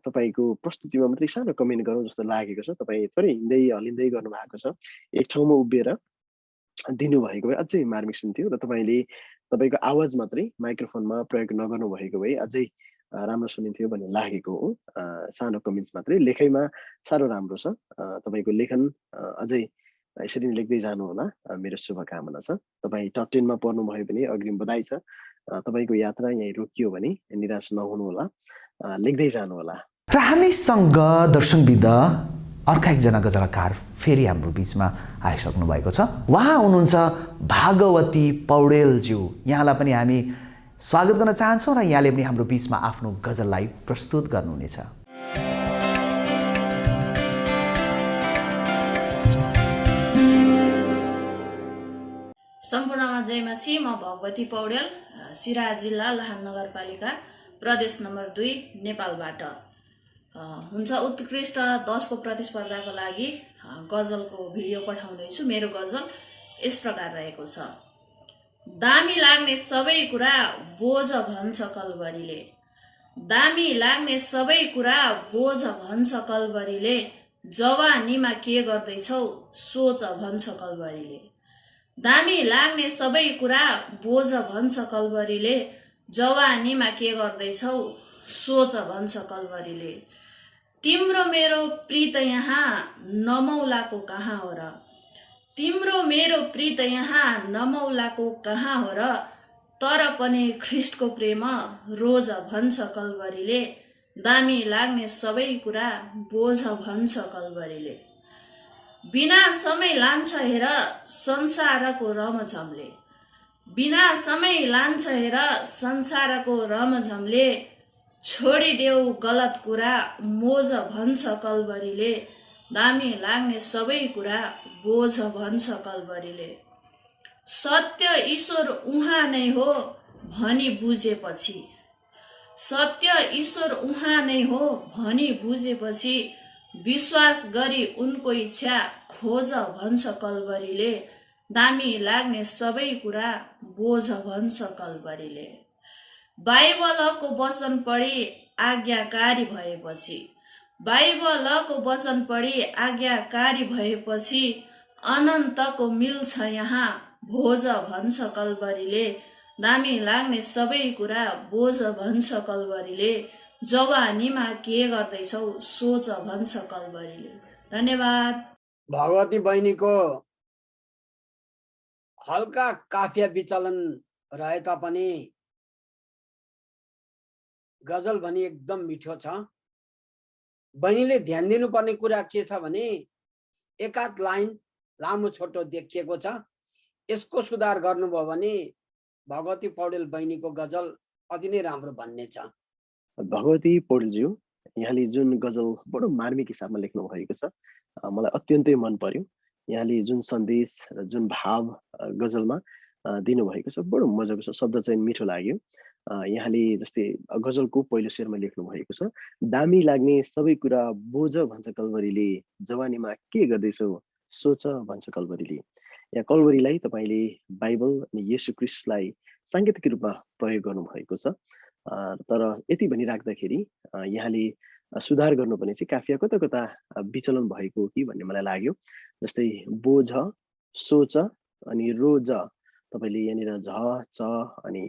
तपाईँको प्रस्तुतिमा मात्रै सानो कमेन्ट गरौँ जस्तो लागेको छ। तपाईँ थोरै हिँड्दै हलिँदै गर्नुभएको छ, एक ठाउँमा उभिएर दिनुभएको भए अझै मार्मिक सुन्थ्यो र तपाईँले तपाईँको आवाज मात्रै माइक्रोफोनमा प्रयोग नगर्नु भएको भए अझै राम्रो सुनिन्थ्यो भन्ने लागेको हो। सानो कमेन्ट्स मात्रै, लेखाइमा साह्रो राम्रो छ। तपाईँको लेखन अझै यसरी नै लेख्दै जानु होला, मेरो शुभकामना छ। तपाईँ टप 10 मा पर्नुभयो भने अग्रिम बधाई छ। तपाईँको यात्रा यहीँ रोकियो भने निराश नहुनु होला, लेख्दै जानु होला। र हामीसँग दर्शनविद अर्का एकजना गजलकार फेरि हाम्रो बिचमा आइसक्नु भएको छ। उहाँ हुनुहुन्छ भागवती पौडेलज्यू। यहाँलाई पनि हामी स्वागत गर्न चाहन्छौँ र यहाँले पनि हाम्रो बिचमा आफ्नो गजललाई प्रस्तुत गर्नुहुनेछ। सम्पूर्णमा जय मसी। म भगवती पौडेल, सिराहा जिल्ला लाहान नगरपालिका प्रदेश नम्बर 2 नेपालबाट। हुन्छ उत्कृष्ट 10 को प्रतिस्पर्धाको लागि गजलको भिडियो पठाउँदैछु। मेरो गजल यस प्रकार रहेको छ। दामी लाग्ने सबै कुरा बोझ भन्छ कलवरीले, दामी लाग्ने सबै कुरा बोझ भन्छ कलवरीले, जवानीमा के गर्दैछौ सोच भन्छ कलवरीले, दामी लाग्ने सबै कुरा बोझ भन्छ कलवरीले, जवानीमा के गर्दैछौ सोच भन्छ कलवरीले, तिम्रो मेरो प्रीत यहाँ नमौलाको कहाँ हो र, तिम्रो मेरो प्रीत यहाँ नमौलाको कहाँ हो र, तर पनि ख्रिस्टको प्रेम रोज भन्छ कलवरीले, दामी लाग्ने सबै कुरा बोझ भन्छ कलवरीले, बिना समय लान्छ हेर संसारको रमझमले, बिना समय लान्छ हेर संसारको रमझमले, छोडिदेऊ गलत कुरा मोज भन्छ कलवरीले, दामी लाग्ने सबै कुरा बोझ भन्छ कलवरीले, सत्य ईश्वर उहाँ नै हो भनी बुझेपछि, सत्य ईश्वर उहाँ नै हो भनी बुझेपछि, विश्वास गरी उनको इच्छा खोज भन्छ कलवरीले, दामी लाग्ने सबै कुरा बोझ भन्छ कलवरीले, बाइबलको वचन पढी आज्ञाकारी भएपछि, बाइबलको वचन पढी आज्ञाकारी भएपछि, अनन्तको मिल्छ यहाँ भोज भन्छ कलवरीले, दामी लाग्ने सबै कुरा बोझ भन्छ कलवरीले, जवानीमा के गर्दैछौ सोच भन्छ कलवरीले। धन्यवाद। भगवती बहिनीको हल्का काफिया विचलन रहे तापनि गजल भनी एकदम मिठो छ। बहिनीले ध्यान दिनुपर्ने कुरा के छ भने एकाध लाइन लामो छोटो देखिएको छ, यसको सुधार गर्नुभयो भने भगवती पौडेल बहिनीको गजल अति नै राम्रो बन्ने छ। भगवती पौडेलज्यू, यहाँले जुन गजल बडो मार्मिक हिसाबमा लेख्नु भएको छ, मलाई अत्यन्तै मन पर्यो। यहाँले जुन सन्देश र जुन भाव गजलमा दिनुभएको छ बडो मजाको छ, शब्द चाहिँ मिठो लाग्यो। यहाँले जस्तै गजलको पहिलो शेरमा लेख्नु भएको छ, दामी लाग्ने सबै कुरा बोझ भन्छ कलवरीले, जवानीमा के गर्दैछौ सोच भन्छ कलवरीले। यहाँ कलवरीलाई तपाईँले बाइबल अनि येशू क्रिस्टलाई साङ्केतिक रूपमा प्रयोग गर्नुभएको छ। तर यति भनिराख्दाखेरि यहाँले सुधार गर्नुपर्ने चाहिँ काफिया कता कता विचलन भएको कि भन्ने मलाई लाग्यो। जस्तै बोझ, सोच अनि रोज, तपाईँले यहाँनिर झ च अनि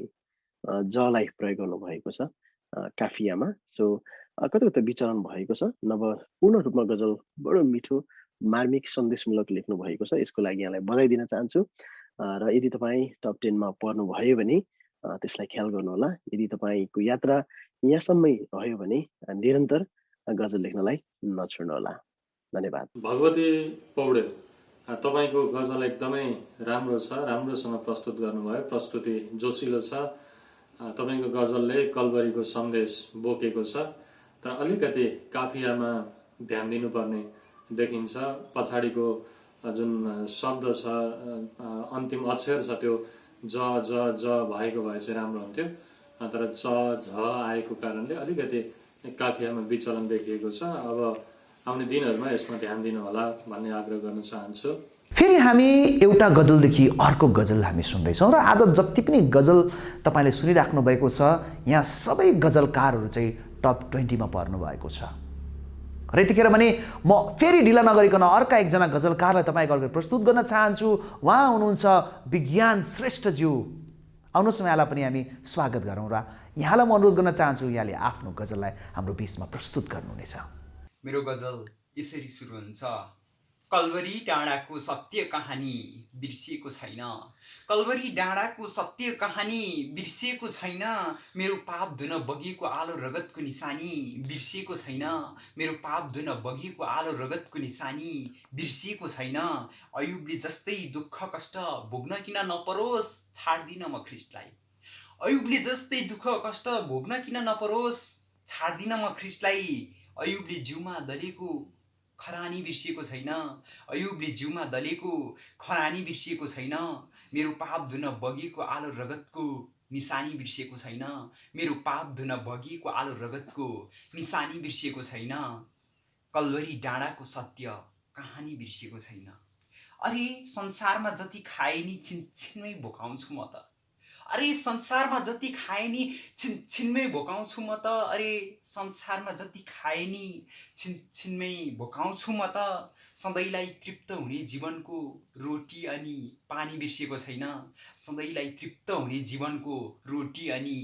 जलाई प्रयोग गर्नुभएको छ काफियामा। सो कता कता विचलन भएको छ, नभए पूर्ण रूपमा गजल बडो मिठो मार्मिक सन्देशमूलक लेख्नु भएको छ। यसको लागि यहाँलाई बधाई दिन चाहन्छु। र यदि तपाईँ टप 10 मा पर्नुभयो भने त्यसलाई ख्याल गर्नुहोला। यदि तपाईँको यात्रा यहाँसम्मै रह्यो भने निरन्तर गजल लेख्नलाई नछोड्नुहोला। धन्यवाद। भगवती पौडेल, तपाईँको गजल एकदमै राम्रो छ, राम्रोसँग प्रस्तुत गर्नुभयो, प्रस्तुति जोसिलो छ। तपाईँको गजलले कल्वरीको सन्देश बोकेको छ, तर अलिकति काफियामा ध्यान दिनुपर्ने देखिन्छ। पछाडिको जुन शब्द छ, अन्तिम अक्षर छ, त्यो ज ज ज भएको भए चाहिँ राम्रो हुन्थ्यो, तर च झ आएको कारणले अलिकति काफियामा विचलन देखिएको छ। अब आउने दिनहरूमा यसमा ध्यान दिनु होला भन्ने आग्रह गर्न चाहन्छु। फेरि हामी एउटा गजलदेखि अर्को गजल हामी सुन्दैछौँ र आज जति पनि गजल तपाईँले सुनिराख्नु भएको छ, यहाँ सबै गजलकारहरू चाहिँ टप 20 मा पर्नु भएको छ। र यतिखेर भने म फेरि ढिला नगरिकन अर्का एकजना गजलकारलाई तपाईँको अगाडि प्रस्तुत गर्न चाहन्छु। उहाँ हुनुहुन्छ विज्ञान श्रेष्ठज्यू। आउनुहोस् यहाँलाई पनि हामी स्वागत गरौँ र यहाँलाई म अनुरोध गर्न चाहन्छु यहाँले आफ्नो गजललाई हाम्रो बिचमा प्रस्तुत गर्नुहुनेछ। मेरो गजल यसरी सुरु हुन्छ। कल्वरी डाँडाको सत्य कहानी बिर्सिएको छैन, कल्वरी डाँडाको सत्य कहानी बिर्सिएको छैन, मेरो पाप धुन बगेको आलो रगतको निशानी बिर्सिएको छैन, मेरो पाप धुन बगेको आलो रगतको निशानी बिर्सिएको छैन। अयुबले जस्तै दुःख कष्ट भोग्न किन नपरोस्, छाड्दिन म ख्रिस्टलाई। अयुबले जस्तै दुःख कष्ट भोग्न किन नपरोस्, छाड्दिन म ख्रिस्टलाई। अयुबले जिउमा दलेको खरानी बिर्सिएको छैन, अयुबले जिउमा दलेको खरानी बिर्सिएको छैन, मेरो पाप धुन बगेको आलो रगतको निशानी बिर्सिएको छैन, मेरो पाप धुन बगेको आलो रगतको निशानी बिर्सिएको छैन। कल्वरी डाँडाको सत्य कहानी बिर्सिएको छैन। अरे संसारमा जति खाए नि छिनछिनमै भोकाउँछु म त, अरे संसारमा जति खाए नि छिनछिनमै भोकाउँछु म त, अरे संसारमा जति खाए नि छिनछिनमै भोकाउँछु म त। सधैँलाई तृप्त हुने जीवनको रोटी अनि पानी बिर्सिएको छैन, सधैँलाई तृप्त हुने जीवनको रोटी अनि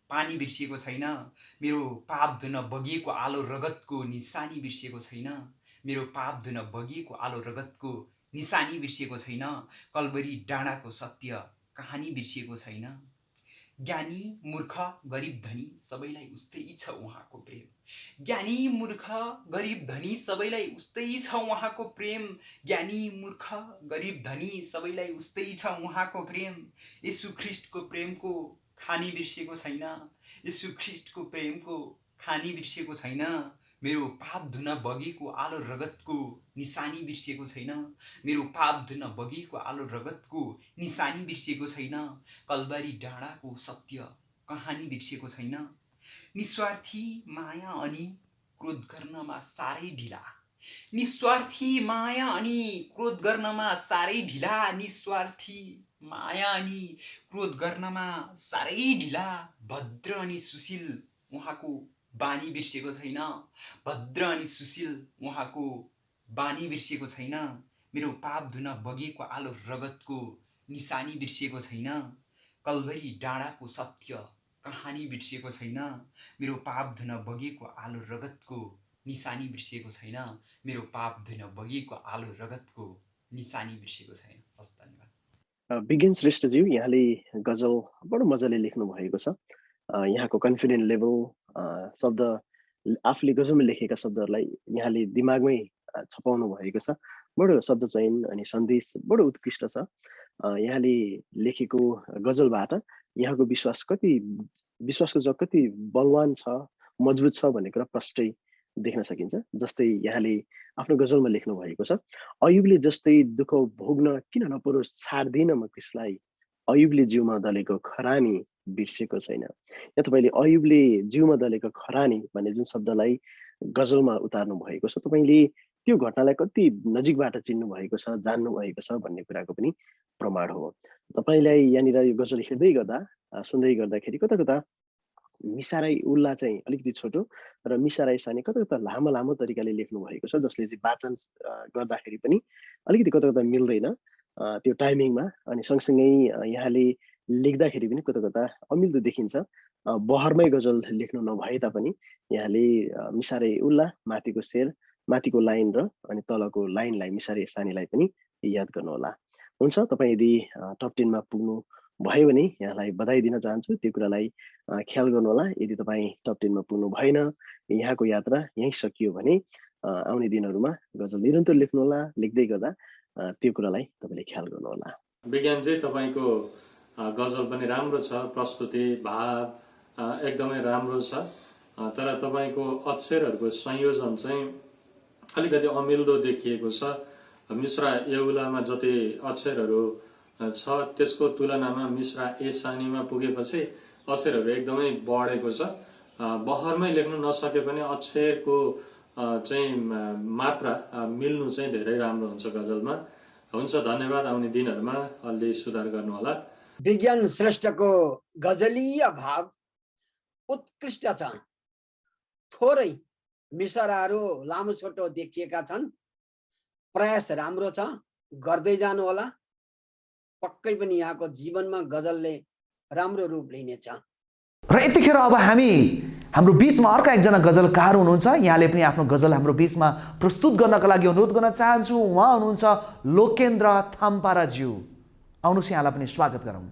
पानी बिर्सिएको छैन, मेरो पाप धुन बगेको आलो रगतको निशानी बिर्सिएको छैन, मेरो पाप धुन बगेको आलो रगतको निशानी बिर्सिएको छैन। कल्वरी डाँडाको सत्य कहानी बिर्सिएको छैन। ज्ञानी मूर्ख गरिब धनी सबैलाई उस्तै छ उहाँको प्रेम, ज्ञानी मूर्ख गरिब धनी सबैलाई उस्तै छ उहाँको प्रेम, ज्ञानी मूर्ख गरिब धनी सबैलाई उस्तै छ उहाँको प्रेम। येशू ख्रिस्टको प्रेमको खानी बिर्सिएको छैन, येशू ख्रिस्टको प्रेमको खानी बिर्सिएको छैन, मेरो पाप धुन बगेको आलो रगतको निशानी बिर्सिएको छैन, मेरो पाप धुन बगेको आलो रगतको निशानी बिर्सिएको छैन। कल्वरी डाँडाको सत्य कहानी बिर्सिएको छैन। निस्वार्थी माया अनि क्रोध गर्नमा साह्रै ढिला, निस्वार्थी माया अनि क्रोध गर्नमा साह्रै ढिला, निस्वार्थी माया अनि क्रोध गर्नमा साह्रै ढिला। भद्र अनि सुशील उहाँको बानी बिर्सिएको छैन, भद्र अनि सुशील उहाँको बानी बिर्सिएको छैन, मेरो पाप धुन बगेको आलो रगतको निशानी बिर्सिएको छैन। कल्वरी डाँडाको सत्य कहानी बिर्सिएको छैन, मेरो पाप धुन बगेको आलो रगतको निशानी बिर्सिएको छैन, मेरो पाप धुन बगेको आलो रगतको निशानी बिर्सिएको छैन। हस्, धन्यवाद। विज्ञान श्रेष्ठज्यू, यहाँले गजल बडो मजाले लेख्नु भएको छ। यहाँको कन्फिडेन्ट लेभल, शब्द आफूले गजलमा लेखेका शब्दहरूलाई यहाँले दिमागमै छपाउनु भएको छ। बडो शब्द चयन अनि सन्देश बडो उत्कृष्ट छ। यहाँले लेखेको गजलबाट यहाँको विश्वासको जग कति बलवान छ, मजबुत छ भन्ने कुरा प्रष्टै देख्न सकिन्छ। जस्तै यहाँले आफ्नो गजलमा लेख्नु भएको छ, अयुबले जस्तै दुःख भोग्न किन नपरोस्, छाड्दिन म ख्रिस्टलाई। अयुबले जिउमा दलेको खरानी बिर्सेको छैन। यहाँ तपाईँले अयुबले जिउमा दलेको खरानी भन्ने जुन शब्दलाई गजलमा उतार्नु भएको छ, तपाईँले त्यो घटनालाई कति नजिकबाट चिन्नु भएको छ, जान्नु भएको छ भन्ने कुराको पनि प्रमाण हो। तपाईँलाई यहाँनिर यो गजल हिँड्दै गर्दा सुन्दै गर्दाखेरि कता कता मिसा राई उल्ला चाहिँ अलिकति छोटो र मिसा राई सानी कता कता लामो लामो तरिकाले लेख्नु भएको छ, जसले चाहिँ वाचन गर्दाखेरि पनि अलिकति कता कता मिल्दैन त्यो टाइमिङमा। अनि सँगसँगै यहाँले लेख्दाखेरि पनि कता कता अमिल्दो देखिन्छ। बहरमै गजल लेख्नु नभए तापनि यहाँले मिसा राई उल्ला, माथिको शेर, माथिको लाइन र अनि तलको लाइनलाई मिसा राई सानीलाई पनि याद गर्नुहोला। हुन्छ, तपाईँ यदि टप 10 मा पुग्नु भयो भने यहाँलाई बधाई दिन चाहन्छु। त्यो कुरालाई ख्याल गर्नुहोला। यदि तपाईँ टप 10 मा पुग्नु भएन, यहाँको यात्रा यहीँ सकियो भने आउने दिनहरूमा गजल निरन्तर लेख्नुहोला। लेख्दै गर्दा त्यो कुरालाई तपाईँले ख्याल गर्नुहोला। विज्ञान चाहिँ तपाईँको गजल पनि राम्रो छ, प्रस्तुति भाव एकदमै राम्रो छ, तर तपाईँको अक्षरहरूको संयोजन चाहिँ अलिकति अमिल्दो देखिएको छ। मिश्रा एउलामा जति अक्षरहरू छ त्यसको तुलनामा मिश्रा ए सानीमा पुगेपछि अक्षरहरू एकदमै बढेको छ। बहरमै लेख्नु नसके पनि अक्षरको चाहिँ मात्रा मिल्नु चाहिँ धेरै राम्रो हुन्छ गजलमा। हुन्छ, धन्यवाद। आउने दिनहरूमा अलि सुधार गर्नुहोला। विज्ञान श्रेष्ठको गजलीय भाव उत्कृष्ट छ। थोरै मिसराहरू लामो छोटो देखिएका छन्। प्रयास राम्रो छ, गर्दै जानु होला। पक्कै पनि यहाँको जीवनमा गजलले राम्रो रूप लिनेछ। र यतिखेर अब हाम्रो बीचमा अर्का एकजना गजलकार हुनुहुन्छ। यहाँले पनि आफ्नो गजल हाम्रो बीचमा प्रस्तुत गर्नका लागि अनुरोध गर्न चाहन्छु। उहाँ हुनुहुन्छ लोकेन्द्र थाम्पाराज्यू। आउनुहोस्, यहाँलाई पनि स्वागत गरौँ।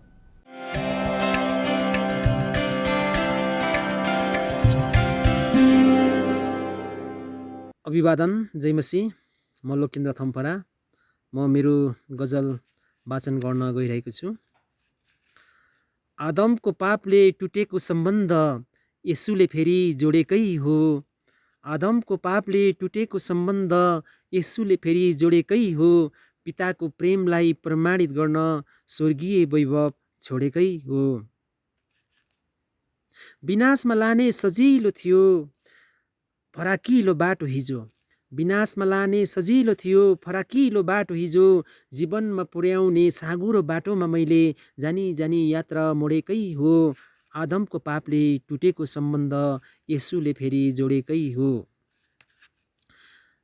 अभिवादन, जय मसीह। म लोकेन्द्र थम्परा। म मेरो गजल वाचन गर्न गइरहेको छु। आदमको पापले टुटेको सम्बन्ध येशूले फेरि जोडेकै हो। आदमको पापले टुटेको सम्बन्ध येशूले फेरि जोडेकै हो। पिताको प्रेमलाई प्रमाणित गर्न स्वर्गीय वैभव छोडेकै हो। विनाशमा लाने सजिलो थियो फराकिलो बाटो हिजो। विनाशमा लाने सजिलो थियो फराकिलो बाटो हिजो। जीवनमा पुर्याउने साँघुरो बाटोमा मैले जानी जानी यात्रा मोडेकै हो। आदमको पापले टुटेको सम्बन्ध येशूले फेरि जोडेकै हो।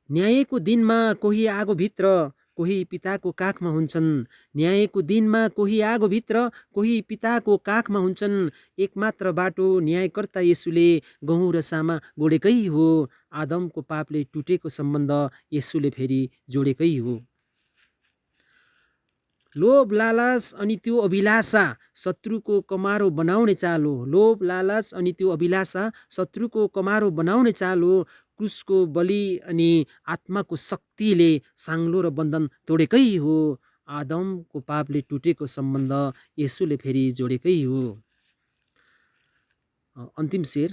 न्यायको दिनमा कोही आगोभित्र कोही पिताको काखमा हुन्छन्। न्यायको दिनमा कोही आगोभित्र कोही पिताको काखमा हुन्छन्। एकमात्र बाटो न्यायकर्ता येशूले गहुँ र सामा गोडेकै हो। आदमको पापले टुटेको सम्बन्ध येशूले फेरि जोडेकै हो। लोभ लालच अनि त्यो अभिलाषा शत्रुको कमारो बनाउने चाल हो। लोभ लालच अनि त्यो अभिलाषा शत्रुको कमारो बनाउने चाल हो। क्रुसको बलि अनि आत्माको शक्तिले साङ्लो र बन्धन तोडेकै हो। आदमको पापले टुटेको सम्बन्ध येशूले फेरि जोडेकै हो। अन्तिम शेर।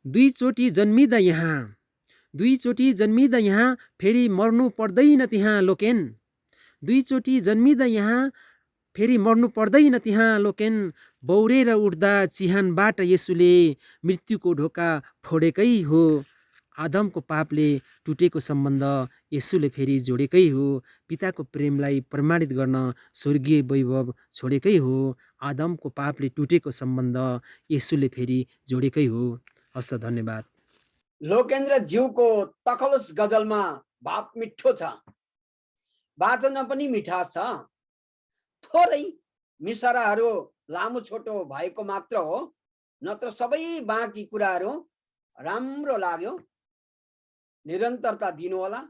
दुईचोटि जन्मिँदा यहाँ फेरि मर्नु पर्दैन त्यहाँ लोकेन। दुईचोटि जन्मिँदा यहाँ फेरि मर्नु पर्दैन त्यहाँ लोकेन। बौरेर उठ्दा चिहानबाट येशूले मृत्युको ढोका फोडेकै हो। आदमको पापले टुटेको सम्बन्ध येशूले फेरि जोडेकै हो। पिताको प्रेमलाई प्रमाणित गर्न स्वर्गीय वैभव छोडेकै हो। आदमको पापले टुटेको सम्बन्ध येशूले फेरि जोडेकै हो। हस्त, धन्यवाद। लोकेन्द्र ज्यूको तखलुस गजलमा भाव मिठो छ, वाचनमा पनि मिठास छ। थोरै मिसराहरू लामो छोटो भएको मात्र हो, नत्र सबै बाँकी कुराहरू राम्रो लाग्यो। निरन्तरता दिनु होला,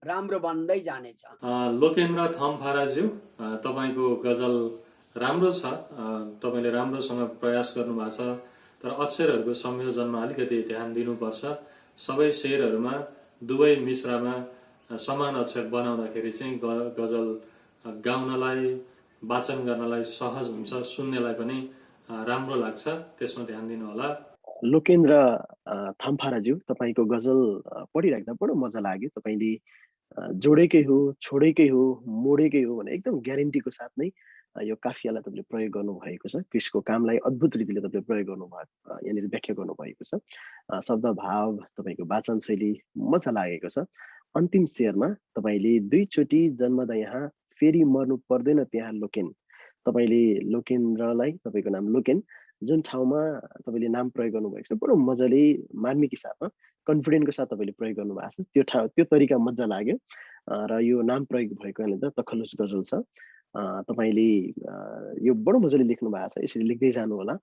राम्रो बन्दै जानेछ। लोकेन्द्र थम्फाराज्यू, तपाईँको गजल राम्रो छ। तपाईँले राम्रोसँग प्रयास गर्नुभएको छ, तर अक्षरहरूको संयोजनमा अलिकति ध्यान दिनुपर्छ। सबै शेरहरूमा दुवै मिश्रामा समान अक्षर बनाउँदाखेरि चाहिँ गजल गाउनलाई वाचन गर्नलाई सहज हुन्छ, सुन्नेलाई पनि राम्रो लाग्छ। त्यसमा ध्यान दिनु होला। लोकेन्द्र थाम्फाराज्यू, तपाईँको गजल पढिराख्दा बडो मजा लाग्यो। तपाईँले जोडेकै हो, छोडेकै हो, मोडेकै हो भने एकदम ग्यारेन्टीको साथ नै यो काफियालाई तपाईँले प्रयोग गर्नुभएको छ। क्रिसको कामलाई अद्भुत रीतिले तपाईँले प्रयोग गर्नुभएको, यहाँनिर व्याख्या गर्नुभएको छ। शब्द भाव, तपाईँको वाचन शैली मजा लागेको छ। अन्तिम शेरमा तपाईँले दुईचोटि जन्मदा यहाँ फेरि मर्नु पर्दैन त्यहाँ लोकेन। तपाईँले लोकेन्द्रलाई, तपाईँको नाम लोकेन, जुन ठाउँमा तपाईँले नाम प्रयोग गर्नुभएको छ बडो मजाले मार्मिक हिसाबमा कन्फिडेन्टको साथ तपाईँले प्रयोग गर्नुभएको छ। त्यो तरिका मजा लाग्यो। र यो नाम प्रयोग भएको कारणले त तखलुस गजल छ। तपाईँले यो बडो मजाले लेख्नु भएको छ। यसरी लेख्दै जानु होला।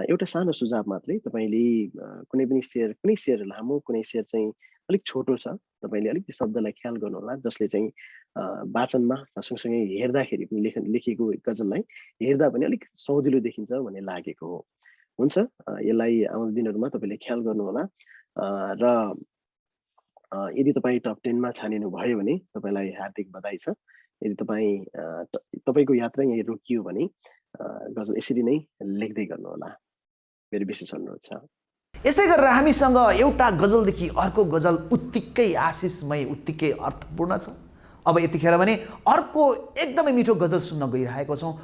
एउटा सानो सुझाव मात्रै, तपाईँले कुनै शेर लामो, कुनै शेर चाहिँ अलिक छोटो छ, तपाईँले अलिकति शब्दलाई ख्याल गर्नु होला, जसले चाहिँ वाचनमा सँगसँगै हेर्दाखेरि पनि लेखिएको गजललाई हेर्दा पनि अलिक सजिलो देखिन्छ भन्ने लागेको हो। हुन्छ, यसलाई आउँदो दिनहरूमा तपाईँले ख्याल गर्नु होला। र यदि तपाईँ टप 10 मा छानिनु भयो भने तपाईँलाई हार्दिक बधाई छ। यदि तपाईँको यात्रा यहीँ रोकियो भने गजल यसरी नै लेख्दै गर्नुहोला। मेरो विशेष अनुरोध छ। यसै गरेर हामीसँग एउटा गजलदेखि अर्को गजल उत्तिकै आशिषमय, उत्तिकै अर्थपूर्ण छ। अब यतिखेर भने अर्को एकदमै मिठो गजल सुन्न गइरहेको छौँ।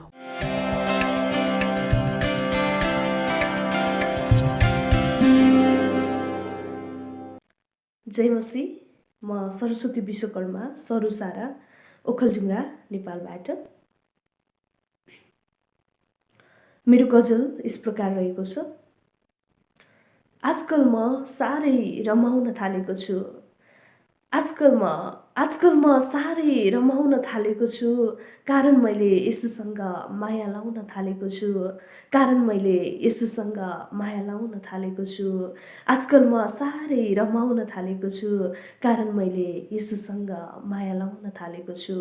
जय मसी, म सरस्वती विश्वकर्मा सरुसारा ओखलढुङ्गा नेपालबाट। मेरो गजल यस प्रकार रहेको छ। आजकल म साह्रै रमाउन थालेको छु। आजकल म साह्रै रमाउन थालेको छु, कारण मैले यसुसँग माया लाउन थालेको छु। कारण मैले यसुसँग माया लाउन थालेको छु। आजकल म साह्रै रमाउन थालेको छु, कारण मैले यसुसँग माया लाउन थालेको छु।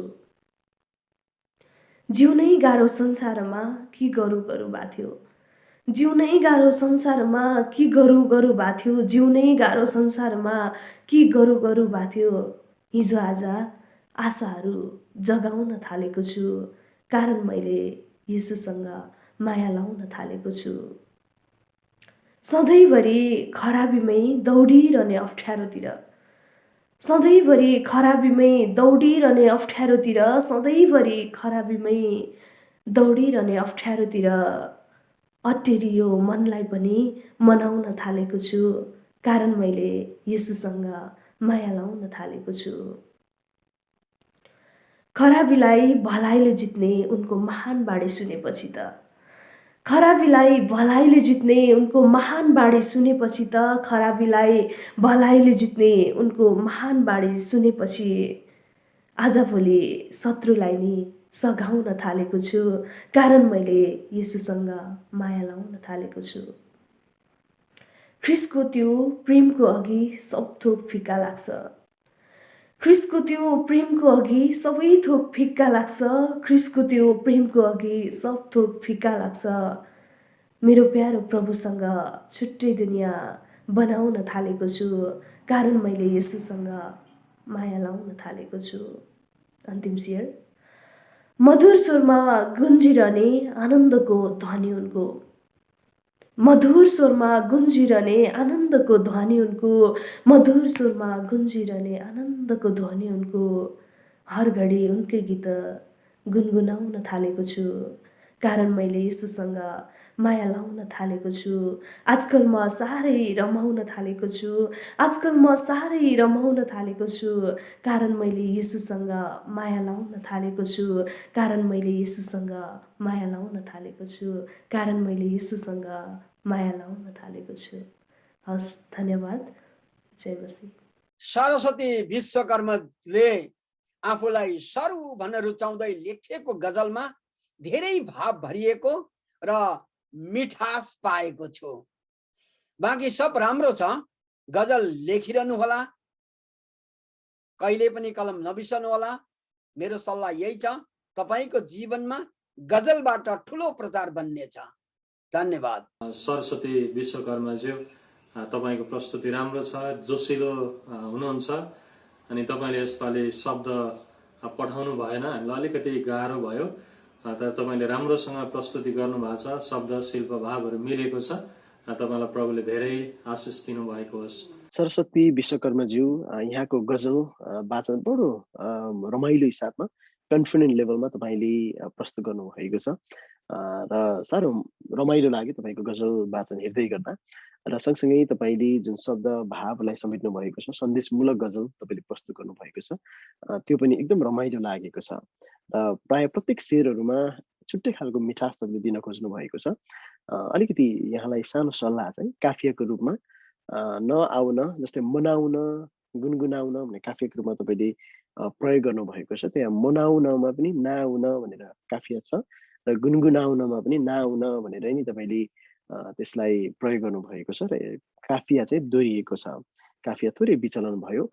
जिउनै गाह्रो संसारमा के गरौँ बाथ्यो। जिउनै गाह्रो संसारमा के गरौँ बाथ्यो। जिउनै गाह्रो संसारमा के गरौँ बाथ्यो। हिजो आज आशाहरू जगाउन थालेको छु, कारण मैले यसुसँग माया लाउन थालेको छु। सधैँभरि खराबीमै दौडिरहने अप्ठ्यारोतिर, सधैँभरि खराबीमै दौडिरहने अप्ठ्यारोतिर, सधैँभरि खराबीमै दौडिरहने अप्ठ्यारोतिर अटेरियो मनलाई पनि मनाउन थालेको छु, कारण मैले यसुसँग माया लाउन थालेको छु। खराबीलाई भलाइले जित्ने उनको महान बाणी सुनेपछि त, खराबीलाई भलाइले जित्ने उनको महान बाणी सुनेपछि त, खराबीलाई भलाइले जित्ने उनको महान बाणी सुनेपछि आजभोलि शत्रुलाई नि सघाउन थालेको छु, कारण मैले यसुसँग माया लाउन थालेको छु। ख्रिस्टको त्यो प्रेमको अघि सब थोक फिक्का लाग्छ। ख्रिस्टको त्यो प्रेमको अघि सबै थोक फिक्का लाग्छ। ख्रिस्टको त्यो प्रेमको अघि सब थोक फिक्का लाग्छ। मेरो प्यारो प्रभुसँग छुट्टै दुनियाँ बनाउन थालेको छु, कारण मैले यसुसँग माया लाउन थालेको छु। अन्तिम शेर। मधुर स्वरमा गुन्जिरहने आनन्दको ध्वनि उनको, मधुर स्वरमा गुन्जिरहने आनन्दको ध्वनि उनको, मधुर स्वरमा गुन्जिरहने आनन्दको ध्वनि उनको। हर घडी उनकै गीत गुनगुनाउन थालेको छु, कारण मैले यसुसँग माया लाउन थालेको छु। आजकल म साह्रै रमाउन थालेको छु। आजकल म साह्रै रमाउन थालेको छु, कारण मैले यसुसँग माया लाउन थालेको छु। कारण मैले यसुसँग माया लाउन थालेको छु। कारण मैले यसुसँग माया लाउन थालेको छु। हस्, धन्यवाद। जय मसीह। सरस्वती विश्वकर्माले आफूलाई सरु भन्न रुचाउँदै लेखेको गजलमा धेरै भाव भरिएको र मिठास पाएको छु। बाँकी सब राम्रो छ। गजल लेखिरहनु होला, कहिले पनि कलम नबिर्सनु होला। मेरो सल्लाह यही छ, तपाईको जीवनमा गजलबाट ठुलो प्रचार बन्नेछ। धन्यवाद। सरस्वती विश्वकर्माज्यू, तपाईको प्रस्तुति राम्रो छ, जोसिलो हुनुहुन्छ अनि तपाईले यसपालि शब्द पठाउनु भएन, हामीलाई अलिकति गाह्रो भयो। तर तपाईले राम्रोसँग प्रस्तुति गर्नुभएको छ, शब्द शिल्प भावहरू मिलेको छ। तपाईलाई प्रभुले धेरै आशिष दिनु भएको होस्। सरस्वती विश्वकर्माज्यू, यहाँको गजल वाचन बडो रमाइलो हिसाबमा कन्फिडेन्ट लेभलमा तपाईँले प्रस्तुत गर्नुभएको छ र साह्रो रमाइलो लाग्यो तपाईँको गजल वाचन हेर्दै गर्दा। र सँगसँगै तपाईँले जुन शब्द भावलाई समेट्नु भएको छ, सन्देशमूलक गजल तपाईँले प्रस्तुत गर्नुभएको छ, त्यो पनि एकदम रमाइलो लागेको छ। र प्राय प्रत्येक शेरहरूमा छुट्टै खालको मिठास तपाईँले दिन खोज्नु भएको छ। अलिकति यहाँलाई सानो सल्लाह चाहिँ काफियाको रूपमा नआउन, जस्तै मनाउन, गुनगुनाउन भन्ने काफियाको रूपमा तपाईँले प्रयोग गर्नुभएको छ। त्यहाँ मनाउनमा पनि नआउन भनेर काफिया छ र गुनगुनाउनमा पनि नआउन भनेर नि तपाईँले त्यसलाई प्रयोग गर्नुभएको छ र काफिया चाहिँ दोहोरिएको छ। काफिया थोरै विचलन भयो।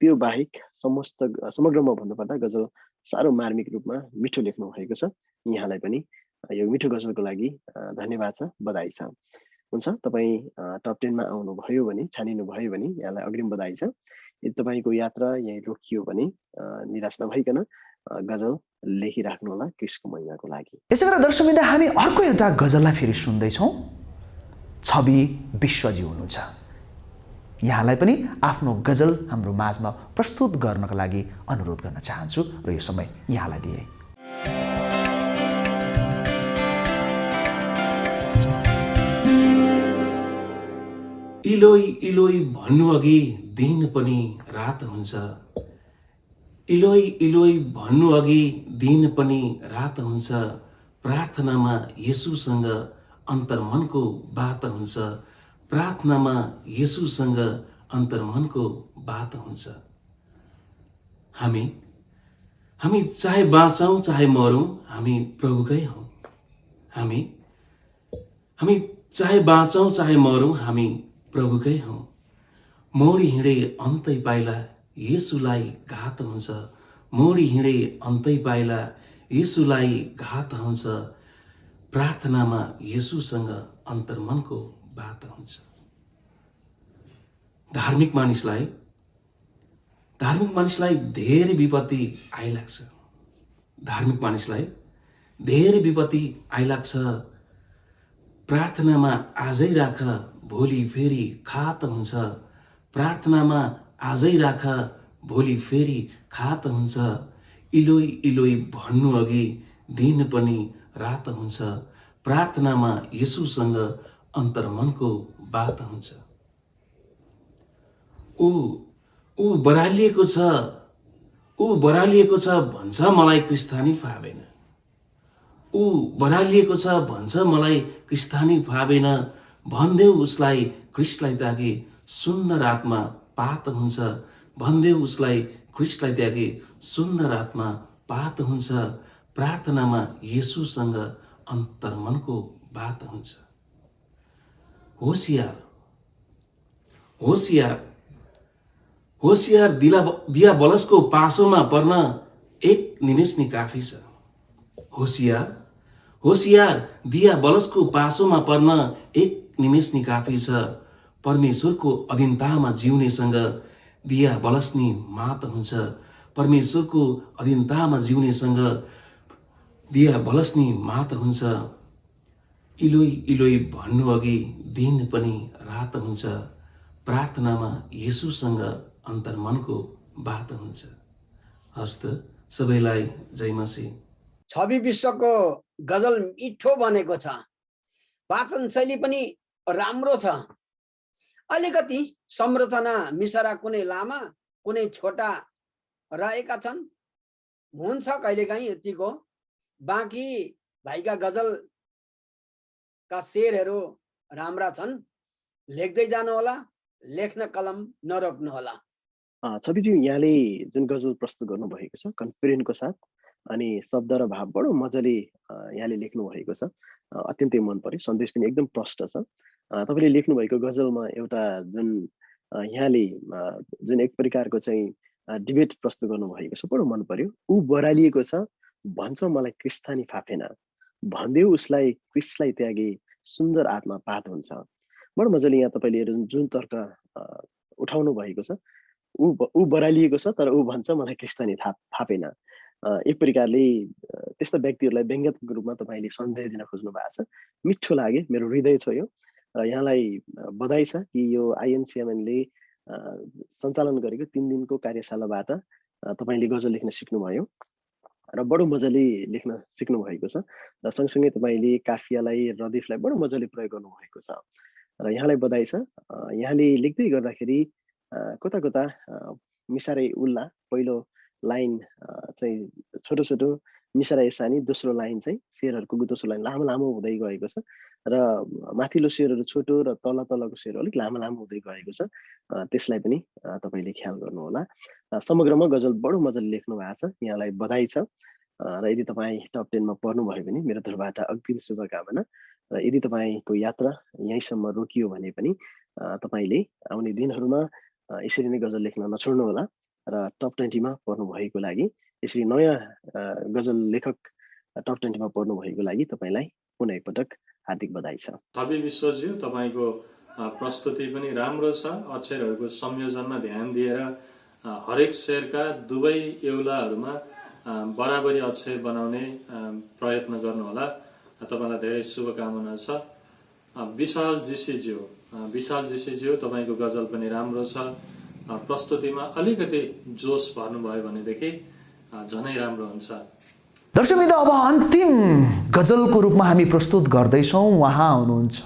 त्यो बाहेक समग्रमा भन्नुपर्दा गजल साह्रो मार्मिक रूपमा मिठो लेख्नु भएको छ। यहाँलाई पनि यो मिठो गजलको लागि धन्यवाद छ, बधाई छ। हुन्छ, तपाईँ टप 10 मा आउनुभयो भने, छानिनु भयो भने यहाँलाई अग्रिम बधाई छ। यदि तपाईँको यात्रा यहीँ रोकियो भने निराश नभइकन गजल लेखिराख्नु होला क्रिसको महिमाको लागि। यसै गरेर दर्शकवृन्द, हामी अर्को एउटा गजललाई फेरि सुन्दैछौँ। छवि विश्वजी हुनुहुन्छ, यहाँलाई पनि आफ्नो गजल हाम्रो माझमा प्रस्तुत गर्नका लागि अनुरोध गर्न चाहन्छु र यो समय यहाँलाई दिए। इलोई इलोई भन्नु अघि दिन पनि रात हुन्छ। इलोई इलोई भन्नु अघि दिन पनि रात हुन्छ। प्रार्थनामा येशूसँग अन्तर्मनको बात हुन्छ। प्रार्थनामा येशूसँग अन्तर्मनको बात हुन्छ। हामी चाहे बाँचौँ चाहे मरौँ, हामी प्रभुकै हौँ। हामी चाहे बाँचौँ चाहे मरौँ, हामी प्रभुकै हौँ। मोडी हिँडे अन्तै पाइला येशूलाई घात हुन्छ। मोडी हिँडे अन्तै पाइला येशूलाई घात हुन्छ। प्रार्थनामा येशूसँग अन्तर्मनको बात हुन्छ। धार्मिक मानिसलाई धेरै विपत्ति आइलाग्छ। धार्मिक मानिसलाई धेरै विपत्ति आइलाग्छ। प्रार्थनामा आजै राख, भोलि फेरि खात हुन्छ। प्रार्थनामा आजै राख, भोलि फेरि खात हुन्छ। इलोई इलोई भन्नु अघि दिन पनि रात हुन्छ। प्रार्थनामा येशूसँग अन्तर्मनको बात हुन्छ। ऊ बरालिएको छ भन्छ मलाई क्रिस्तानी फाबेन। ऊ बरालिएको छ भन्छ मलाई क्रिस्तानी फाबेन। भन्देऊ उसलाई क्रिस्टलाई त्यागे सुन्दर आत्मा पात हुन्छ। भन्देऊ उसलाई क्रिस्टलाई त्यागे सुन्दर आत्मा पात हुन्छ। प्रार्थनामा येशूसँग अन्तर्मनको बात हुन्छ। होशियार होशियार होशियार दिया बलसको पासोमा पर्न एक निमेष नि काफी छ। होशियार दिया बलसको पासोमा पर्न एक निमेष नि काफी छ। परमेश्वरको अधीनतामा जिउनेसँग दिया बलस्नी मात हुन्छ। परमेश्वरको अधीनतामा जिउनेसँग दिया बलस्नी मात हुन्छ। इलोई इलोई भन्नु अघि दिन पनि रात हुन्छ। प्रार्थनामा येशूसँग अन्तर्मनको बात हुन्छ। हस्त सबैलाई जय मसीह। छवि विश्वको गजल मिठो बनेको छ, वाचन शैली पनि राम्रो छ। अलिकति संरचना मिसरा कुनै लामा कुनै छोटा रहेका छन्, हुन्छ कहिलेकाहीँ यतिको। बाँकी भाइका गजलका शेरहरू राम्रा छन्। लेख्दै जानु होला, लेख्न कलम नरोक्नु होला। छविजी, यहाँले जुन गजल प्रस्तुत गर्नुभएको छ कन्फिडेन्टको साथ, अनि शब्द र भाव बडो मजाले यहाँले लेख्नु भएको छ। अत्यन्तै मन पर्यो। सन्देश पनि एकदम प्रष्ट छ। तपाईँले लेख्नुभएको गजलमा एउटा जुन यहाँले जुन एक प्रकारको चाहिँ डिबेट प्रस्तुत गर्नुभएको छ, बडो मन पर्यो। ऊ बरालिएको छ भन्छ मलाई क्रिस्तानी फाफेन। भन्देऊ उसलाई क्रिस्टलाई त्यागे सुन्दर आत्मा पात हुन्छ। बडो मजाले यहाँ तपाईँले जुन तर्क उठाउनु भएको छ, ऊ बरालिएको छ तर ऊ भन्छ मलाई क्रिस्तानी फापेन। एक प्रकारले त्यस्ता व्यक्तिहरूलाई व्यङ्ग्यात्मक रूपमा तपाईँले सन्देश दिन खोज्नु भएको छ। मिठो लाग्यो, मेरो हृदय छ यो। र यहाँलाई बधाई छ कि यो आइएनसिएमएनले सञ्चालन गरेको 3 दिनको कार्यशालाबाट तपाईँले गजल लेख्न सिक्नुभयो र बडो मजाले लेख्न सिक्नु भएको छ। र सँगसँगै तपाईँले काफियालाई रदिफलाई बडो मजाले प्रयोग गर्नुभएको छ र यहाँलाई बधाई छ। यहाँले लेख्दै गर्दाखेरि कता कता मिसारै उल्ला पहिलो लाइन चाहिँ छोटो छोटो मिसारा एसानी, दोस्रो लाइन चाहिँ शेरहरूको दोस्रो लाइन लामो लामो हुँदै गएको छ र माथिल्लो शेरहरू छोटो र तल तलको शेर अलिक लामो लामो हुँदै गएको छ। त्यसलाई पनि तपाईँले ख्याल गर्नुहोला। समग्रमा गजल बडो मजाले लेख्नु भएको छ। यहाँलाई बधाई छ। र यदि तपाईँ टप 10 मा पर्नुभयो भने मेरो तर्फबाट अग्रिम शुभकामना। र यदि तपाईँको यात्रा यहीँसम्म रोकियो भने पनि तपाईँले आउने दिनहरूमा यसरी नै गजल लेख्न नछोड्नुहोला र टप 20 मा पर्नुभएको लागि, यसरी नयाँ गजल लेखक टप 20 मा पर्नुभएको लागि तपाईँलाई पुनः एकपटक हार्दिक बधाई छ। छवि विश्वज्यू, तपाईँको प्रस्तुति पनि राम्रो छ। अक्षरहरूको संयोजनमा ध्यान दिएर हरेक शेरका दुवै एउलाहरूमा बराबरी अक्षर बनाउने प्रयत्न गर्नुहोला। तपाईँलाई धेरै शुभकामना छ। विशाल जीसीज्यू तपाईँको गजल पनि राम्रो छ। प्रस्तुतिमा अलिकति जोस भर्नुभयो भनेदेखि झनै राम्रो हुन्छ। दर्शकवृन्द, अब अन्तिम गजलको रूपमा हामी प्रस्तुत गर्दैछौँ। उहाँ हुनुहुन्छ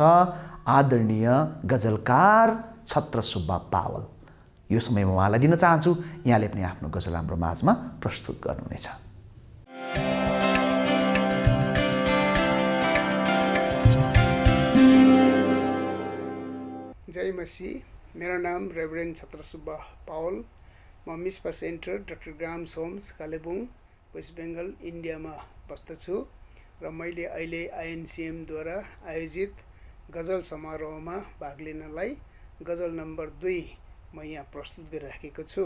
आदरणीय गजलकार छत्रसुब्बा पावल। यो समय म उहाँलाई दिन चाहन्छु, यहाँले पनि आफ्नो गजल हाम्रो माझमा प्रस्तुत गर्नुहुनेछ। जय मसीह। मेरो नाम रेभरेन्ड छत्रसुब्बा पावल। म मिस्पा centre doctor grams homes Kalimpong West Bengal इन्डियामा बस्दछु र मैले अहिले आइएनसिएमद्वारा आयोजित गजल समारोहमा भाग लिनलाई गजल नम्बर 2 म यहाँ प्रस्तुत गरिराखेको छु।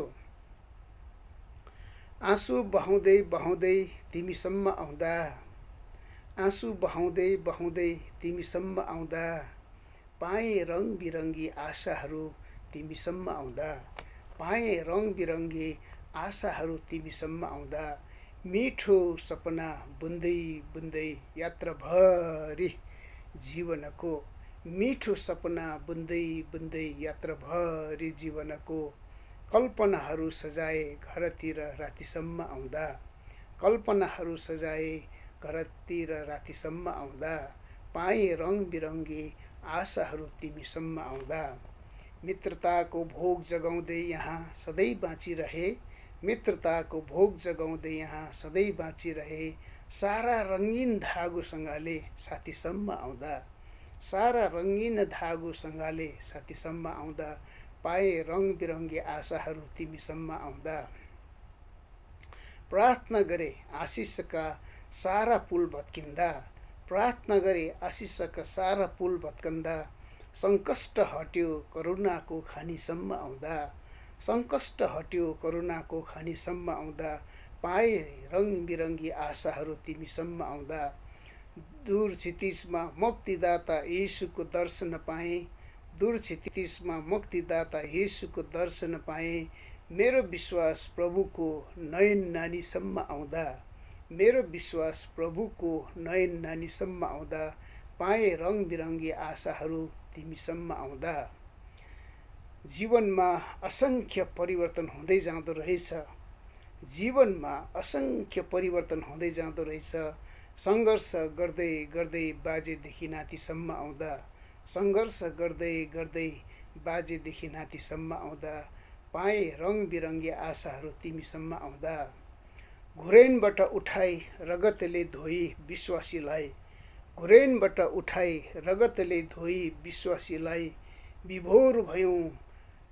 आँसु बहाउँदै बहाउँदै तिमीसम्म आउँदा, आँसु बहाउँदै बहाउँदै तिमीसम्म आउँदा, पाएँ रङ बिरङ्गी आशाहरू तिमीसम्म आउँदा, पाएँ रङ बिरङ्गी आशाहरू तिमीसम्म आउँदा, मिठो सपना बुन्दै बुन्दै यात्राभरि जीवनको, मिठो सपना बुन्दै बुन्दै यात्राभरि जीवनको, कल्पनाहरू सजाए घरतिर रातिसम्म आउँदा, कल्पनाहरू सजाए घरतिर रातिसम्म आउँदा, पाएँ रङ बिरङ्गी आशाहरू तिमीसम्म आउँदा, मित्रताको भोग जगाउँदै यहाँ सधैँ बाँचिरहे, मित्रताको भोग जगाउँदै यहाँ सधैँ बाँचिरहे, सारा रङ्गीन धागोसँगले साथीसम्म आउँदा, सारा रङ्गीन धागोसँगले साथीसम्म आउँदा, पाए रङ बिरङ्गी आशाहरू तिमीसम्म आउँदा, प्रार्थना गरे आशिषका सारा पुल भत्किँदा, प्रार्थना गरे आशिषका सारा पुल भत्कँदा, सङ्कष्ट हट्यो करुणाको खानीसम्म आउँदा, सङ्कष्ट हट्यो करुणाको खानीसम्म आउँदा, पाए रङ बिरङ्गी आशाहरू तिमीसम्म आउँदा, दूर क्षितिजमा मुक्तिदाता येशूको दर्शन पाएँ, दूर क्षितिजमा मुक्तिदाता येशूको दर्शन पाएँ, मेरो विश्वास प्रभुको नयन नानीसम्म आउँदा, मेरो विश्वास प्रभुको नयन नानीसम्म आउँदा, पाएँ रङ बिरङ्गी आशाहरू तिमीसम्म आउँदा। जीवनमा असङ्ख्य परिवर्तन हुँदै जाँदो रहेछ, जीवनमा असङ्ख्य परिवर्तन हुँदै जाँदो रहेछ, सङ्घर्ष गर्दै गर्दै बाजेदेखि नातिसम्म आउँदा, सङ्घर्ष गर्दै गर्दै बाजेदेखि नातिसम्म आउँदा, पाएँ रङ बिरङ्गी आशाहरू तिमीसम्म आउँदा, घुरेनबाट उठाई रगतले धोई विश्वासीलाई, घुरेनबाट उठाई रगतले धोई विश्वासीलाई, विभोर भयौँ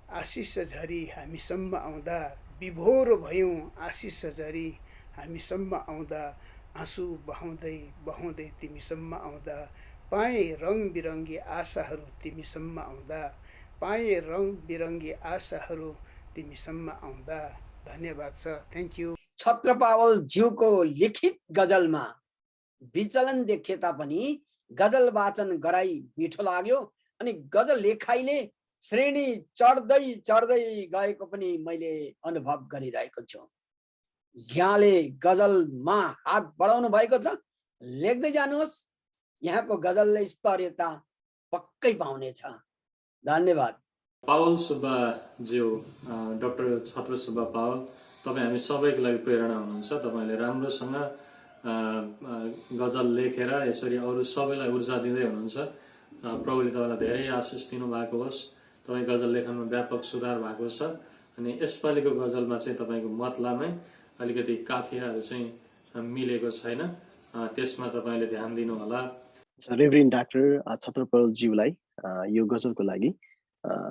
आशिष झरी हामीसम्म आउँदा, विभोर भयौँ आशिष झरी हामीसम्म आउँदा, आँसु बहाउँदै बहाउँदै तिमीसम्म आउँदा, पाएँ रङ बिरङ्गी आशाहरू तिमीसम्म आउँदा, पाएँ रङ बिरङ्गी आशाहरू तिमीसम्म आउँदा। धन्यवाद छ। Thank you. छत्रपावल ज्यूको लिखित गजलमा विचलन देखे तापनि गजल वाचन गराई मिठो लाग्यो अनि गजल लेखाइले श्रेणी चढ्दै चढ्दै गएको पनि मैले अनुभव गरिरहेको छु। यहाँले गजलमा हात बढाउनु भएको छ, लेख्दै जानुहोस्, यहाँको गजलले स्तरीयता पक्कै पाउनेछ। धन्यवाद। पावल सुब्बाज्यू, डाक्टर छत्र सुब्बा पावल, तपाईँ हामी सबैको लागि प्रेरणा हुनुहुन्छ। तपाईँले राम्रोसँग गजल लेखेर यसरी अरू सबैलाई ऊर्जा दिँदै हुनुहुन्छ। प्रभुले तपाईँलाई धेरै आशिष दिनुभएको होस्। तपाईँ गजल लेखनमा व्यापक सुधार भएको छ अनि यसपालिको गजलमा चाहिँ तपाईँको मतलामै अलिकति काफियाहरू चाहिँ मिलेको छैन, त्यसमा तपाईँले ध्यान दिनु होला। रेभरेन्ड डाक्टर छत्रपालज्यूलाई यो गजलको लागि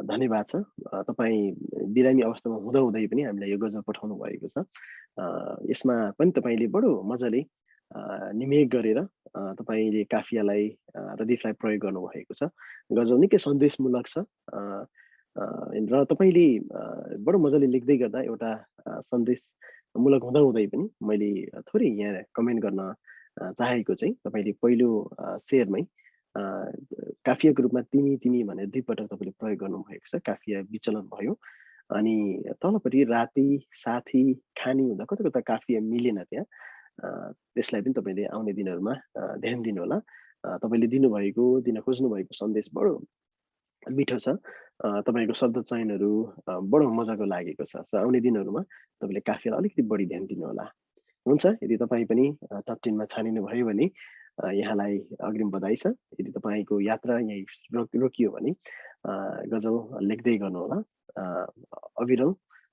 धन्यवाद छ। तपाईँ बिरामी अवस्थामा हुँदाहुँदै पनि हामीलाई यो गजल पठाउनु भएको छ। यसमा पनि तपाईँले बडो मजाले निमेक गरेर तपाईँले काफियालाई रदिफलाई प्रयोग गर्नुभएको छ। गजल निकै सन्देशमूलक छ र तपाईँले बडो मजाले लेख्दै गर्दा एउटा सन्देशमूलक हुँदाहुँदै पनि मैले थोरै यहाँ कमेन्ट गर्न चाहेको चाहिँ तपाईँले पहिलो शेरमै काफियाको रूपमा तिमी तिमी भनेर 2 पटक तपाईँले प्रयोग गर्नुभएको छ, काफिया विचलन भयो। अनि तलपट्टि राति, साथी, खानी हुँदा कता कता काफिया मिलेन त्यहाँ। त्यसलाई पनि तपाईँले आउने दिनहरूमा ध्यान दिनुहोला। तपाईँले दिन खोज्नु भएको सन्देश बडो मिठो छ। तपाईँको शब्द चयनहरू बडो मजाको लागेको छ। आउने दिनहरूमा तपाईँले काफियालाई अलिकति बढी ध्यान दिनुहोला। हुन्छ, यदि तपाईँ पनि टप 10 मा छानिनुभयो भने यहाँलाई अग्रिम बधाई छ। यदि तपाईँको यात्रा यहीँ रोकियो भने गजल लेख्दै गर्नुहोला। अविरल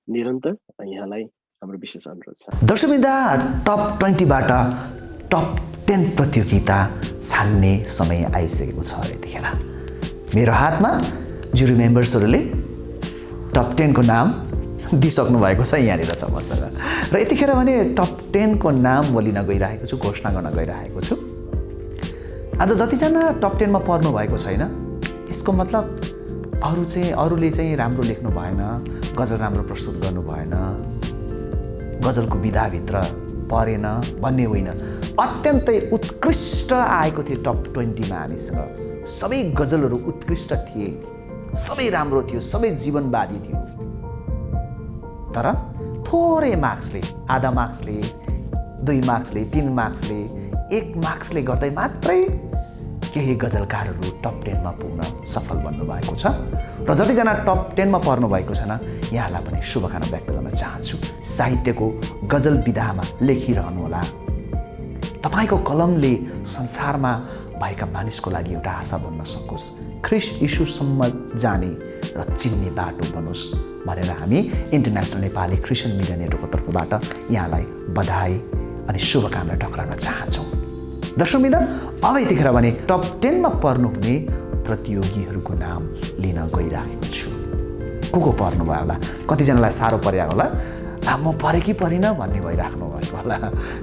निरन्तर यहाँलाई हाम्रो विशेष अनुरोध छ। दर्शकवृन्द, टप 20 बाट टप 10 प्रतियोगिता छान्ने समय आइसकेको छ। यतिखेर मेरो हातमा जुरी मेम्बर्सहरूले टप 10 को नाम दिइसक्नु भएको छ यहाँनिर छ मसँग। र यतिखेर भने टप 10 को नाम म लिन गइरहेको छु, घोषणा गर्न गइरहेको छु। आज जतिजना टप 10 मा पर्नु भएको छैन, यसको मतलब अरूले चाहिँ राम्रो लेख्नु भएन, गजल राम्रो प्रस्तुत गर्नु भएन, गजलको विधाभित्र परेन भन्ने होइन। अत्यन्तै उत्कृष्ट आएको थियो टप 20 मा हामीसँग। सबै गजलहरू उत्कृष्ट थिए, सबै राम्रो थियो, सबै जीवनवादी थियो। तर थोरै मार्क्सले, आधा मार्क्सले, 2 मार्क्सले, 3 मार्क्सले, 1 मार्क्सले गर्दै मात्रै केही गजलकारहरू टप 10 मा पुग्न सफल बन्नुभएको छ। र जतिजना टप 10 मा पर्नु भएको छैन, यहाँलाई पनि शुभकामना व्यक्त गर्न चाहन्छु। साहित्यको गजल विधामा लेखिरहनुहोला। तपाईँको कलमले संसारमा भएका मानिसको लागि एउटा आशा बन्न सकोस्, ख्रिस्ट यीशुसम्म जाने र चिन्ने बाटो बनोस् भनेर हामी इन्टरनेसनल नेपाली क्रिस्चियन मिडिया नेटवर्कको तर्फबाट यहाँलाई बधाई अनि शुभकामना टक्राउन चाहन्छौँ। दर्शकवृन्द, अब यतिखेर भने टप 10 मा पर्नुहुने प्रतियोगीहरूको नाम लिन गइरहेको छु। को पर्नुभयो होला? कतिजनालाई साह्रो पर्या होला, म परे कि परिन भन्ने भइराख्नु भएको होला।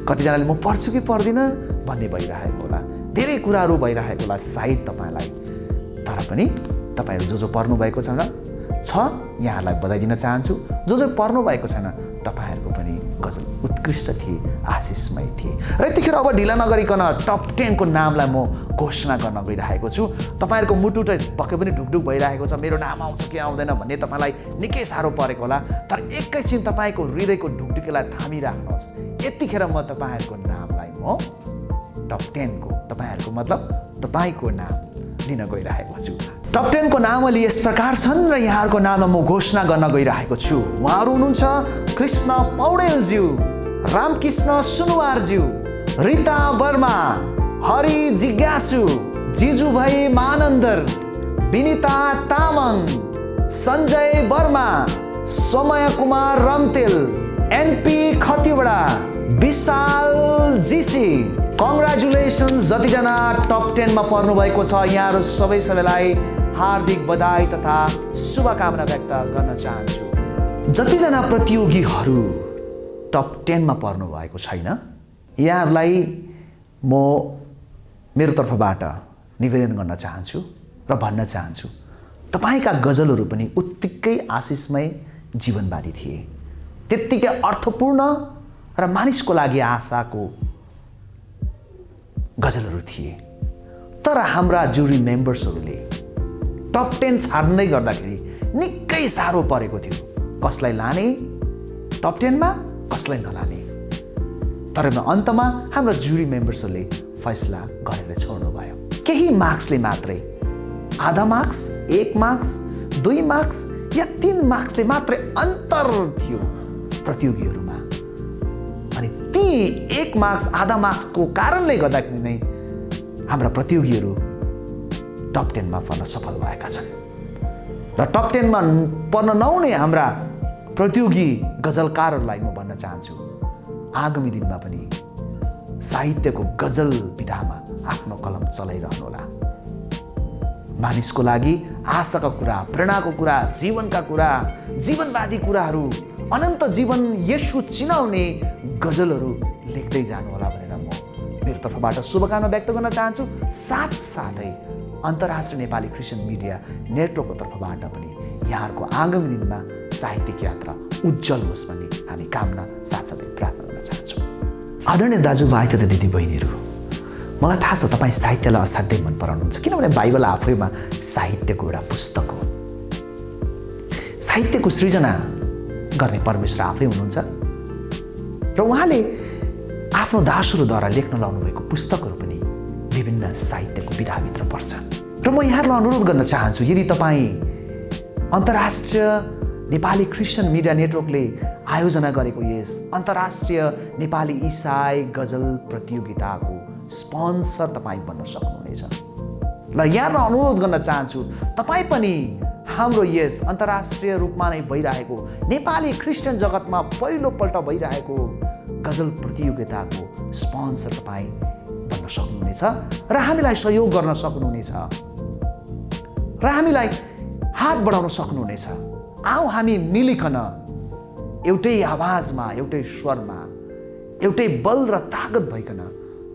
कतिजनाले म पर्छु कि पर्दिनँ भन्ने भइरहेको होला। धेरै कुराहरू भइरहेको होला सायद तपाईँलाई। तर पनि तपाईँहरू जो पर्नुभएको छ यहाँहरूलाई बधाई दिन चाहन्छु। जो पर्नु भएको छैन, तपाईँहरूको पनि गजल उत्कृष्ट थिए, आशिषमय थिए। र यतिखेर अब ढिला नगरिकन टप 10 को नामलाई म घोषणा गर्न गइरहेको छु। तपाईँहरूको मुटु चाहिँ पक्कै पनि ढुकढुक भइरहेको छ, मेरो नाम आउँछ कि आउँदैन भन्ने तपाईँलाई निकै साह्रो परेको होला। तर एकैछिन तपाईँको हृदयको ढुकढुकीलाई थामिराख्नुहोस्। यतिखेर म तपाईँहरूको नामलाई म टप 10 को, तपाईँहरूको मतलब तपाईँको नाम लिन गइरहेको छु। टप 10 को नामले यस प्रकार छन् र यहाँहरूको नाममा म घोषणा गर्न गइरहेको छु। उहाँहरू हुनुहुन्छ कृष्ण पौडेलज्यू, रामकृष्ण सुनुवारज्यू, रिता वर्मा, हरि जिज्ञासु, जिजुभाइ मानन्दर, विनिता तामाङ, सञ्जय वर्मा, सोमय कुमार रम्तेल, एनपी खतिवडा, विशाल जीसी। कङ्ग्रेचुलेसन्स जतिजना टप 10 मा पर्नु भएको छ, यहाँहरू सबैलाई हार्दिक बधाई तथा शुभकामना व्यक्त गर्न चाहन्छु। जतिजना प्रतियोगीहरू टप 10 मा पर्नु भएको छैन, यहाँहरूलाई म मेरो तर्फबाट निवेदन गर्न चाहन्छु र भन्न चाहन्छु, तपाईँका गजलहरू पनि उत्तिकै आशिषमय जीवनवादी थिए, त्यत्तिकै अर्थपूर्ण र मानिसको लागि आशाको गजलहरू थिए। तर हाम्रा जुरी मेम्बर्सहरूले टप 10 छान्दै गर्दाखेरि निकै साह्रो परेको थियो, कसलाई लाने टप 10 मा, कसलाई नलाने। तर अन्तमा हाम्रा जुरी मेम्बर्सहरूले फैसला गरेर छोड्नु भयो। केही मार्क्सले मात्रै, आधा मार्क्स, 1 मार्क्स, 2 मार्क्स या 3 मार्क्सले मात्रै अन्तर थियो प्रतियोगीहरूमा। अनि ती 1 मार्क्स, आधा मार्क्सको कारणले गर्दाखेरि नै हाम्रा प्रतियोगीहरू टप 10 मा पर्न सफल भएका छन्। र टप 10 मा पर्न नहुने हाम्रा प्रतियोगी गजलकारहरूलाई म भन्न चाहन्छु, आगामी दिनमा पनि साहित्यको गजल विधामा आफ्नो कलम चलाइरहनुहोला। मानिसको लागि आशाका कुरा, प्रेरणाको कुरा, जीवनका कुरा, जीवनवादी कुराहरू, अनन्त जीवन येशू चिनाउने गजलहरू लेख्दै जानुहोला भनेर म मेरो तर्फबाट शुभकामना व्यक्त गर्न चाहन्छु। साथसाथै अन्तर्राष्ट्रिय नेपाली क्रिस्चियन मिडिया नेटवर्कको तर्फबाट पनि यहाँहरूको आगामी दिनमा साहित्यिक यात्रा उज्जवल होस् भन्ने हामी कामना साथसाथै प्रार्थना गर्न चाहन्छौँ। आदरणीय दाजुभाइ तथा दिदीबहिनीहरू, मलाई थाहा छ तपाईँ साहित्यलाई असाध्यै मन पराउनुहुन्छ, किनभने बाइबल आफैमा साहित्यको एउटा पुस्तक हो। साहित्यको सृजना गर्ने परमेश्वर आफै हुनुहुन्छ र उहाँले आफ्नो दासहरूद्वारा लेख्न लाउनुभएको पुस्तकहरू पनि विभिन्न साहित्यको विधाभित्र पर्छ। र म यहाँहरूलाई अनुरोध गर्न चाहन्छु, यदि तपाईँ अन्तर्राष्ट्रिय नेपाली क्रिस्चियन मिडिया नेटवर्कले आयोजना गरेको यस अन्तर्राष्ट्रिय नेपाली इसाई गजल प्रतियोगिताको स्पोन्सर तपाईँ बन्न सक्नुहुनेछ। ल यहाँलाई अनुरोध गर्न चाहन्छु, तपाईँ पनि हाम्रो यस अन्तर्राष्ट्रिय रूपमा नै भइरहेको नेपाली क्रिस्चियन जगतमा पहिलोपल्ट भइरहेको गजल प्रतियोगिताको स्पोन्सर तपाईँ बन्न सक्नुहुनेछ र हामीलाई सहयोग गर्न सक्नुहुनेछ र हामीलाई हात बढाउन सक्नुहुनेछ। आऊ हामी मिलिकन एउटै आवाजमा, एउटै स्वरमा, एउटै बल र ताकत भइकन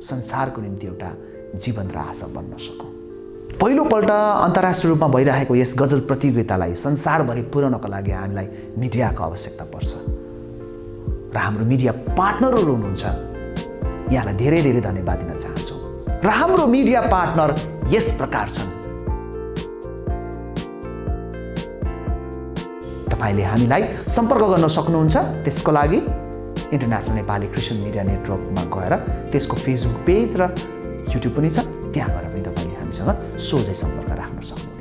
संसारको निम्ति एउटा जीवन र आशा बन्न सकौँ। पहिलोपल्ट अन्तर्राष्ट्रिय रूपमा भइरहेको यस गजल प्रतियोगितालाई संसारभरि पुर्याउनका लागि हामीलाई मिडियाको आवश्यकता पर्छ र हाम्रो मिडिया पार्टनरहरू हुनुहुन्छ। यहाँलाई धेरै धेरै धन्यवाद दिन चाहन्छु। र हाम्रो मिडिया पार्टनर यस प्रकार छन्। तपाईँले हामीलाई सम्पर्क गर्न सक्नुहुन्छ। त्यसको लागि इन्टरनेसनल नेपाली क्रिस्चियन मिडिया नेटवर्कमा गएर त्यसको फेसबुक पेज र युट्युब पनि छ, त्यहाँ गएर पनि तपाईँले हामीसँग सोझै सम्पर्क राख्न सक्नुहुन्छ।